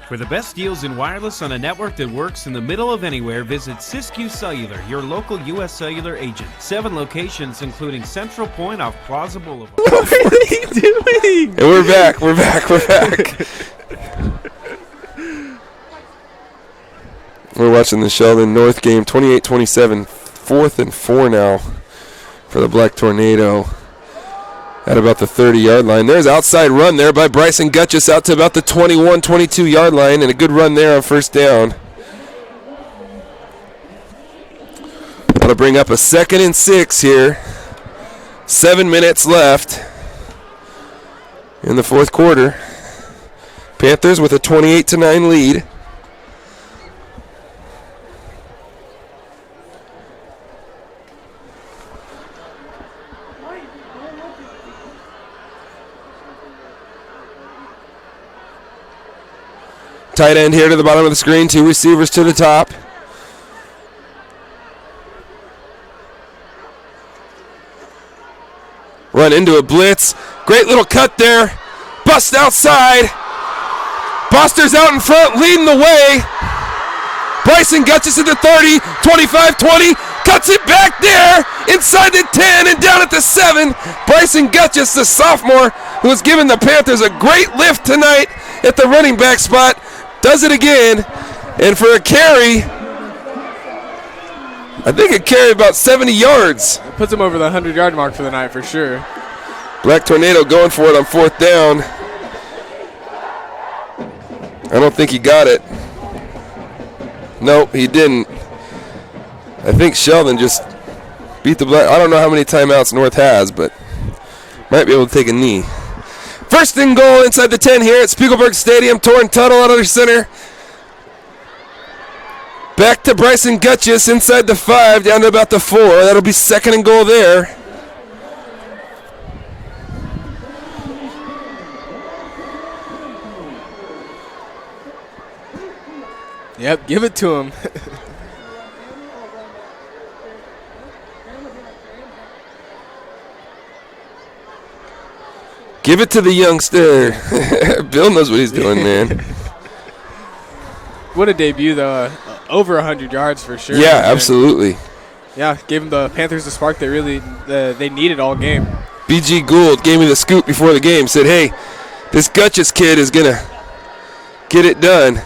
For the best deals in wireless on a network that works in the middle of anywhere, visit Siskiyou Cellular, your local U.S. Cellular agent. 7 locations, including Central Point off Plaza Boulevard. What are they doing? And we're back. We're watching the Sheldon North game, 28-27, 4th and 4 now for the Black Tornado. At about the 30-yard line. There's outside run there by Bryson Gutchess out to about the 21, 22-yard line, and a good run there on first down. That'll bring up a 2nd and 6 here. 7 minutes left in the fourth quarter. Panthers with a 28-9 lead. Tight end here to the bottom of the screen, 2 receivers to the top. Run into a blitz. Great little cut there. Bust outside. Boster's out in front, leading the way. Bryson Gutchess at the 30, 25, 20. Cuts it back there inside the 10 and down at the 7. Bryson Gutchess, the sophomore, who has given the Panthers a great lift tonight at the running back spot, does it again, and for a carry, I think it carried about 70 yards. It puts him over the 100-yard mark for the night for sure. Black Tornado going for it on 4th down. I don't think he got it. Nope, he didn't. I think Sheldon just beat the Black. I don't know how many timeouts North has, but might be able to take a knee. 1st and goal inside the 10 here at Spiegelberg Stadium. Torn tunnel out of the center. Back to Bryson Gutchess inside the 5, down to about the 4. That'll be 2nd and goal there. Yep, give it to him. Give it to the youngster. Bill knows what he's doing, man. What a debut, though. Over 100 yards for sure. Yeah, absolutely. Yeah, gave them the Panthers the spark they needed all game. BG Gould gave me the scoop before the game. Said, hey, this Gutchess kid is going to get it done.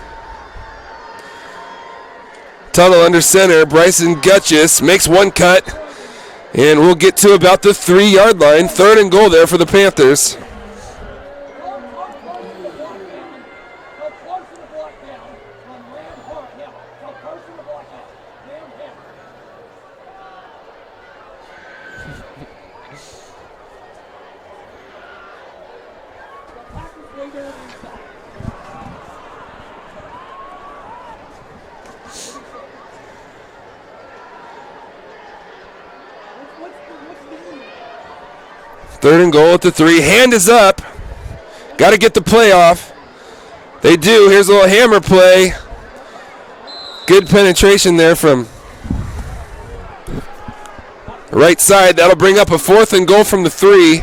Tunnel under center. Bryson Gutchess makes one cut. And we'll get to about the 3-yard line. 3rd and goal there for the Panthers. Third and goal at the 3. Hand is up. Got to get the play off. They do. Here's a little hammer play. Good penetration there from the right side. That'll bring up a 4th and goal from the 3.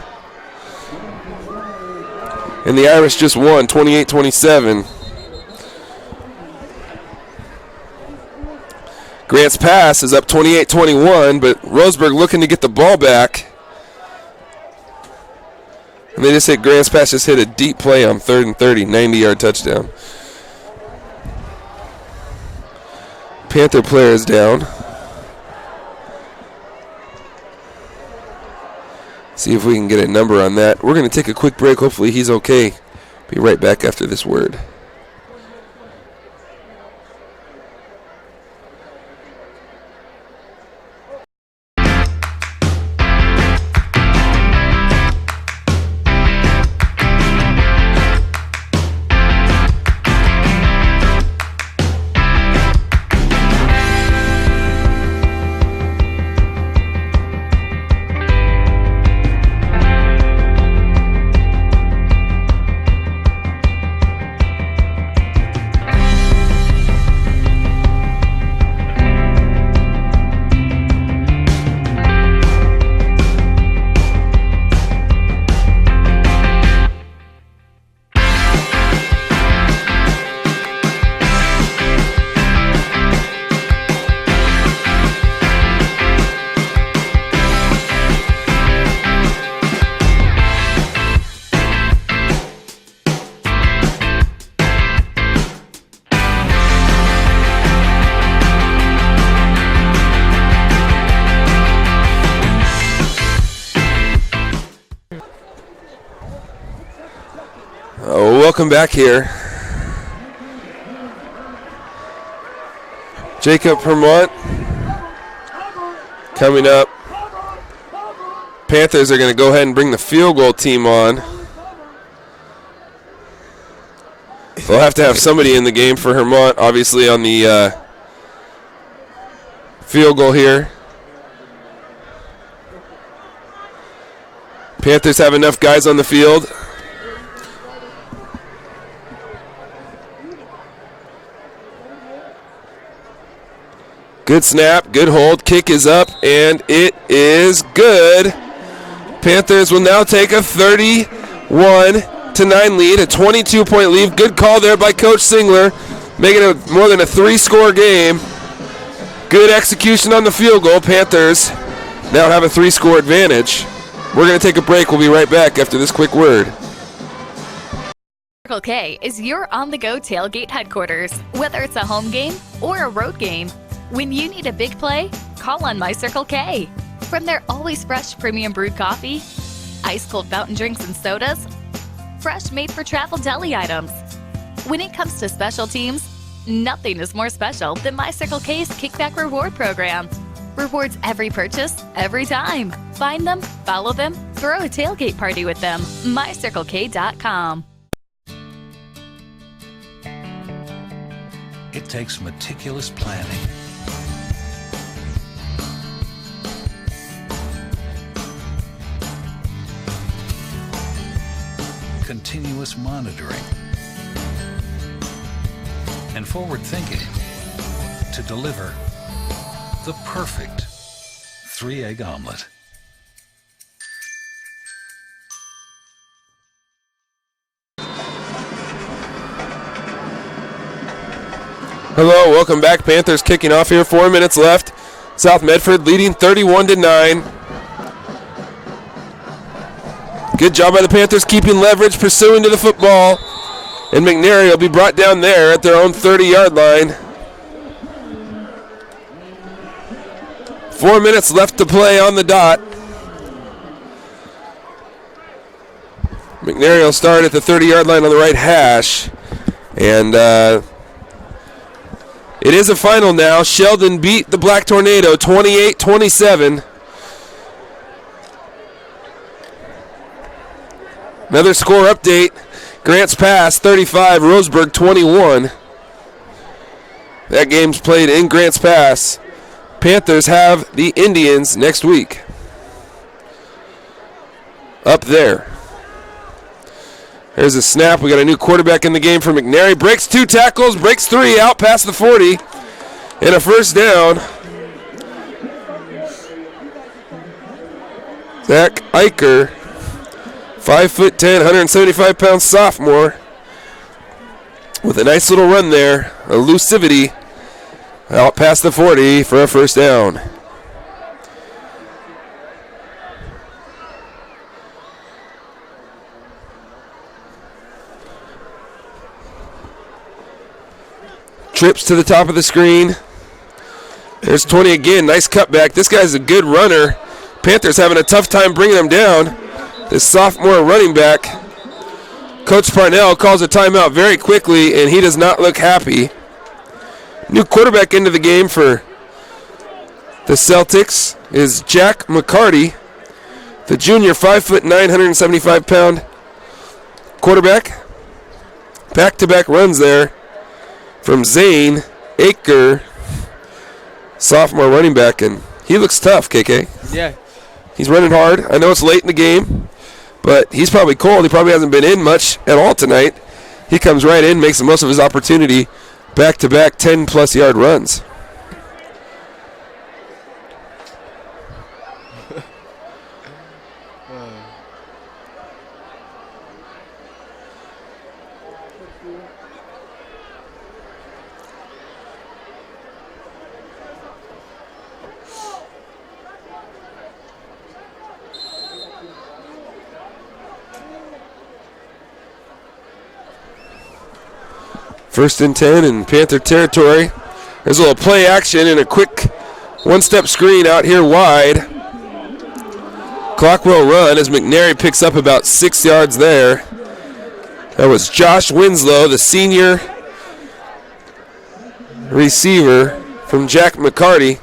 And the Irish just won, 28-27. Grant's pass is up 28-21, but Roseburg looking to get the ball back. And they just hit Grant's pass, just hit a deep play on 3rd and 30, 90-yard touchdown. Panther player is down. See if we can get a number on that. We're going to take a quick break. Hopefully he's okay. Be right back after this word. Welcome back here. Jacob Hermont coming up. Panthers are going to go ahead and bring the field goal team on. They'll have to have somebody in the game for Hermont, obviously, on the field goal here. Panthers have enough guys on the field. Good snap, good hold, kick is up, and it is good. Panthers will now take a 31-9 lead, a 22-point lead. Good call there by Coach Singler, making it more than a 3-score game. Good execution on the field goal. Panthers now have a 3-score advantage. We're going to take a break. We'll be right back after this quick word. Circle K is your on-the-go tailgate headquarters. Whether it's a home game or a road game, when you need a big play, call on My Circle K. From their always fresh premium brewed coffee, ice-cold fountain drinks and sodas, fresh made-for-travel deli items. When it comes to special teams, nothing is more special than My Circle K's Kickback Reward Program. Rewards every purchase, every time. Find them, follow them, throw a tailgate party with them. MyCircleK.com. It takes meticulous planning, continuous monitoring, and forward thinking to deliver the perfect 3-egg omelet. Hello, welcome back. Panthers kicking off here. 4 minutes left. South Medford leading 31-9. Good job by the Panthers keeping leverage, pursuing to the football. And McNary will be brought down there at their own 30-yard line. 4 minutes left to play on the dot. McNary will start at the 30-yard line on the right hash. And it is a final now. Sheldon beat the Black Tornado 28-27. Another score update. Grants Pass 35, Roseburg 21. That game's played in Grants Pass. Panthers have the Indians next week. Up there. There's a snap. We got a new quarterback in the game for McNary. Breaks 2 tackles, breaks 3 out past the 40. And a first down. Zach Eicher, 5'10", 175-pound sophomore, with a nice little run there. Elusivity out past the 40 for a first down. Trips to the top of the screen. There's 20 again. Nice cutback. This guy's a good runner. Panthers having a tough time bringing him down. This sophomore running back. Coach Parnell calls a timeout very quickly, and he does not look happy. New quarterback into the game for the Celtics is Jack McCarty, the junior, 5'9", 175-pound quarterback. Back-to-back runs there from Zane Aker, sophomore running back, and he looks tough, KK. Yeah. He's running hard. I know it's late in the game, but he's probably cold. He probably hasn't been in much at all tonight. He comes right in, makes the most of his opportunity. Back-to-back 10-plus yard runs. First and 10 in Panther territory. There's a little play action and a quick one-step screen out here wide. Clock will run as McNary picks up about 6 yards there. That was Josh Winslow, the senior receiver from Jack McCarty.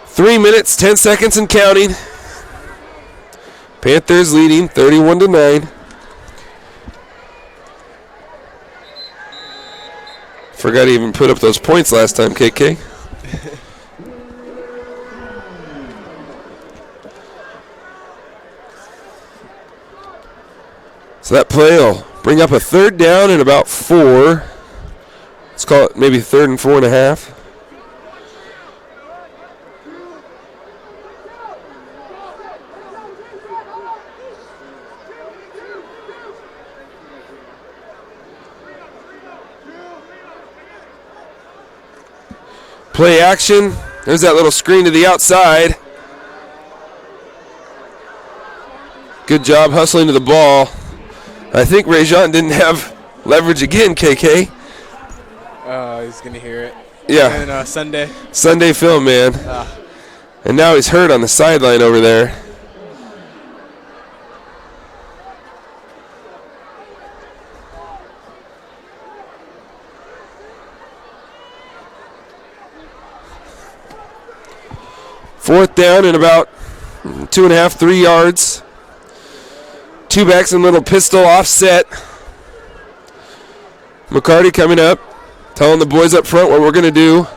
Three minutes, 10 seconds and counting. Panthers leading 31-9. Forgot to even put up those points last time, KK. So that play will bring up a third down and about 4. Let's call it maybe 3rd and 4.5. Play action. There's that little screen to the outside. Good job hustling to the ball. I think Rajon didn't have leverage again, KK. He's going to hear it. Yeah. And Sunday film, man. And now he's hurt on the sideline over there. Fourth down and about 2.5, 3 yards. Two backs and little pistol offset. McCarty coming up, telling the boys up front what we're going to do.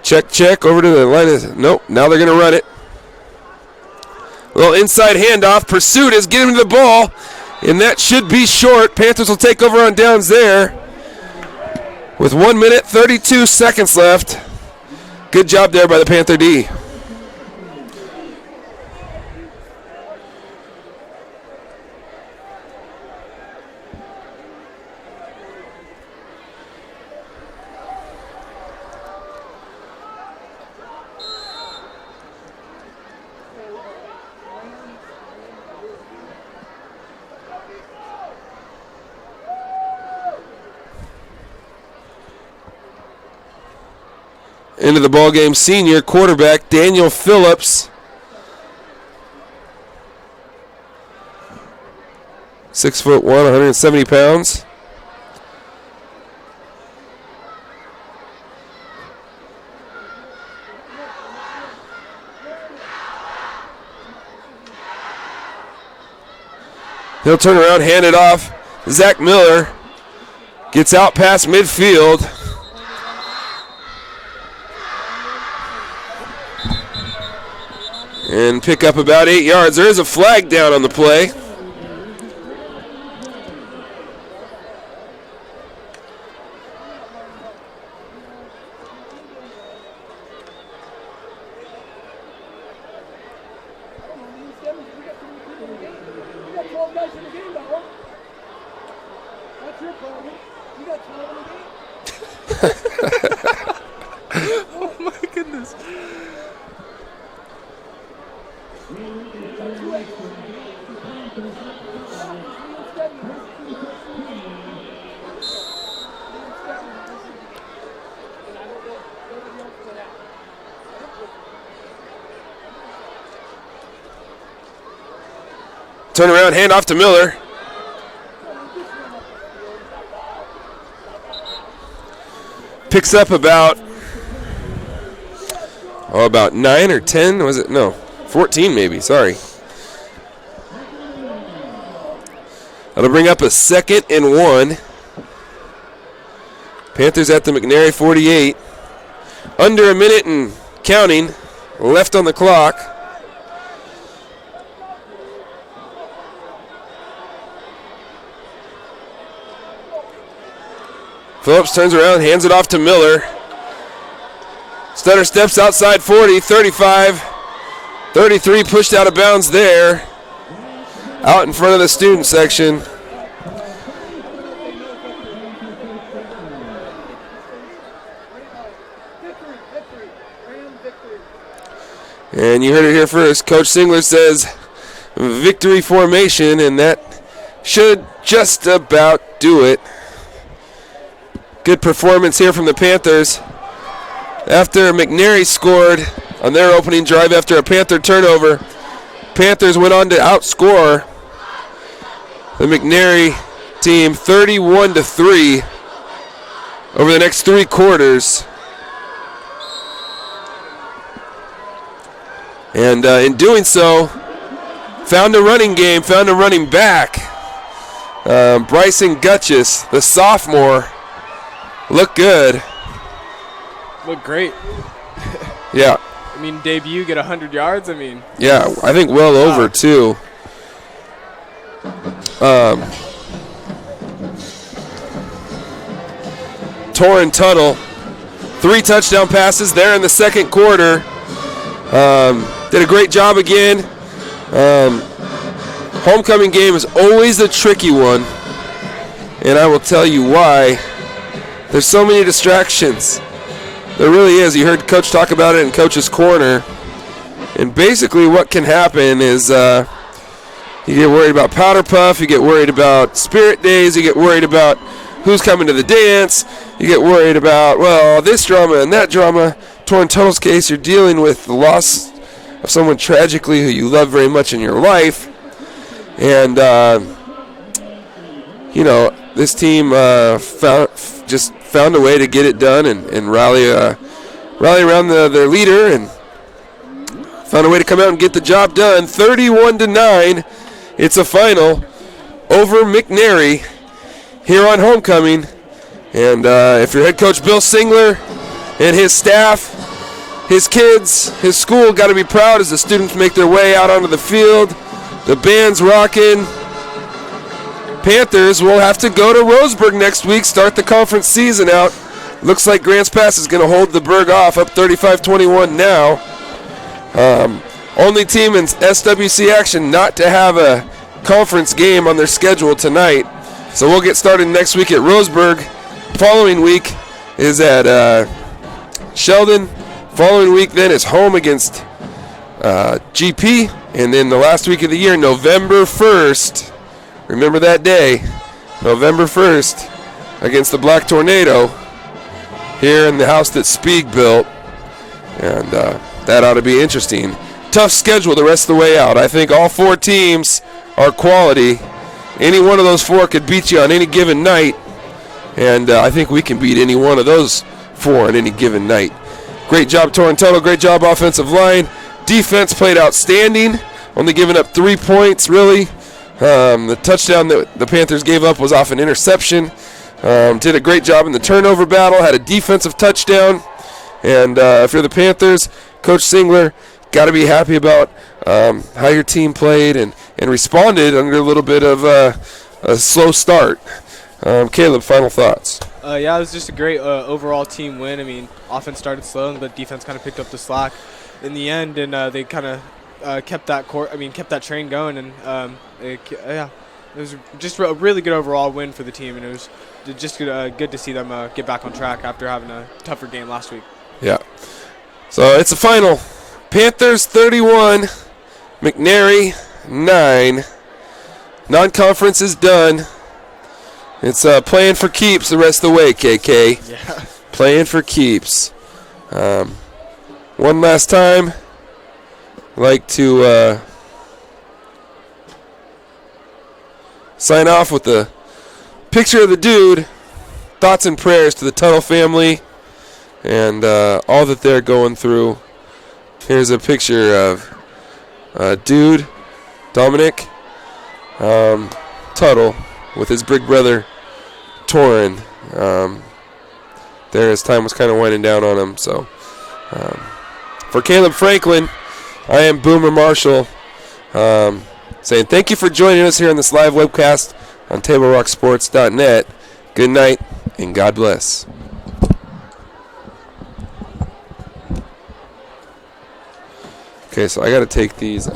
Check, check, over to the line. Nope, now they're going to run it. A little inside handoff. Pursuit is getting to the ball, and that should be short. Panthers will take over on downs there with 1 minute, 32 seconds left. Good job there by the Panther D. Into the ballgame, senior quarterback Daniel Phillips. 6'1", 170 pounds. He'll turn around, hand it off. Zach Miller gets out past midfield. And pick up about 8 yards. There is a flag down on the play. Oh my goodness. Turn around, hand off to Miller. Picks up about 9 or 10, was it? No, 14 maybe, sorry. That'll bring up a 2nd and 1. Panthers at the McNary 48. Under a minute and counting left on the clock. Phillips turns around, hands it off to Miller. Stutter steps outside 40, 35, 33, pushed out of bounds there. Out in front of the student section. And you heard it here first. Coach Singler says victory formation, and that should just about do it. Good performance here from the Panthers. After McNary scored on their opening drive after a Panther turnover, Panthers went on to outscore the McNary team 31-3 over the next 3 quarters. And in doing so, found a running game, found a running back. Bryson Gutchess, the sophomore, looked good. Looked great. Yeah. I mean, debut, get 100 yards. I mean. Yeah, I think well over, too. Torrin Tuttle, 3 touchdown passes there in the second quarter. Did a great job again. Homecoming game is always a tricky one, and I will tell you why. There's so many distractions. There really is. You heard Coach talk about it in Coach's Corner. And basically what can happen is you get worried about Powder Puff, you get worried about Spirit Days, you get worried about who's coming to the dance, you get worried about, well, this drama and that drama. Torrin Tuttle's case, you're dealing with the loss of someone tragically who you love very much in your life. And, this team found a way to get it done and rally around their leader and found a way to come out and get the job done. 31-9, it's a final over McNary here on homecoming. And if your head coach Bill Singler and his staff, his kids, his school got to be proud as the students make their way out onto the field. The band's rocking. Panthers will have to go to Roseburg next week, start the conference season out. Looks like Grants Pass is going to hold the Berg off, up 35-21 now. Only team in SWC action not to have a conference game on their schedule tonight. So we'll get started next week at Roseburg. Following week is at Sheldon. Following week then is home against GP. And then the last week of the year, November 1st, remember that day, November 1st, against the Black Tornado here in the house that Spieg built. And that ought to be interesting. Tough schedule the rest of the way out. I think all 4 teams are quality. Any one of those 4 could beat you on any given night. And I think we can beat any one of those 4 on any given night. Great job, Torrin Tuttle. Great job, offensive line. Defense played outstanding. Only giving up 3 points, really. The touchdown that the Panthers gave up was off an interception. Did a great job in the turnover battle. Had a defensive touchdown. And if you're the Panthers, Coach Singler, got to be happy about how your team played and responded under a little bit of a slow start. Caleb, final thoughts. It was just a great overall team win. I mean, offense started slow, but defense kind of picked up the slack in the end, and they kind of kept that train going. And it was just a really good overall win for the team, and it was just good to see them get back on track after having a tougher game last week. Yeah. So it's a final. Panthers 31, McNary 9. Non-conference is done. It's playing for keeps the rest of the way, KK. Yeah. Playing for keeps. One last time, I'd like to sign off with a picture of the dude. Thoughts and prayers to the Tuttle family and all that they're going through. Here's a picture of dude, Dominic Tuttle, with his big brother, Torrin. There his time was kind of winding down on him. So for Caleb Franklin, I am Boomer Marshall, saying thank you for joining us here on this live webcast on TableRockSports.net. Good night, and God bless. Okay, so I got to take these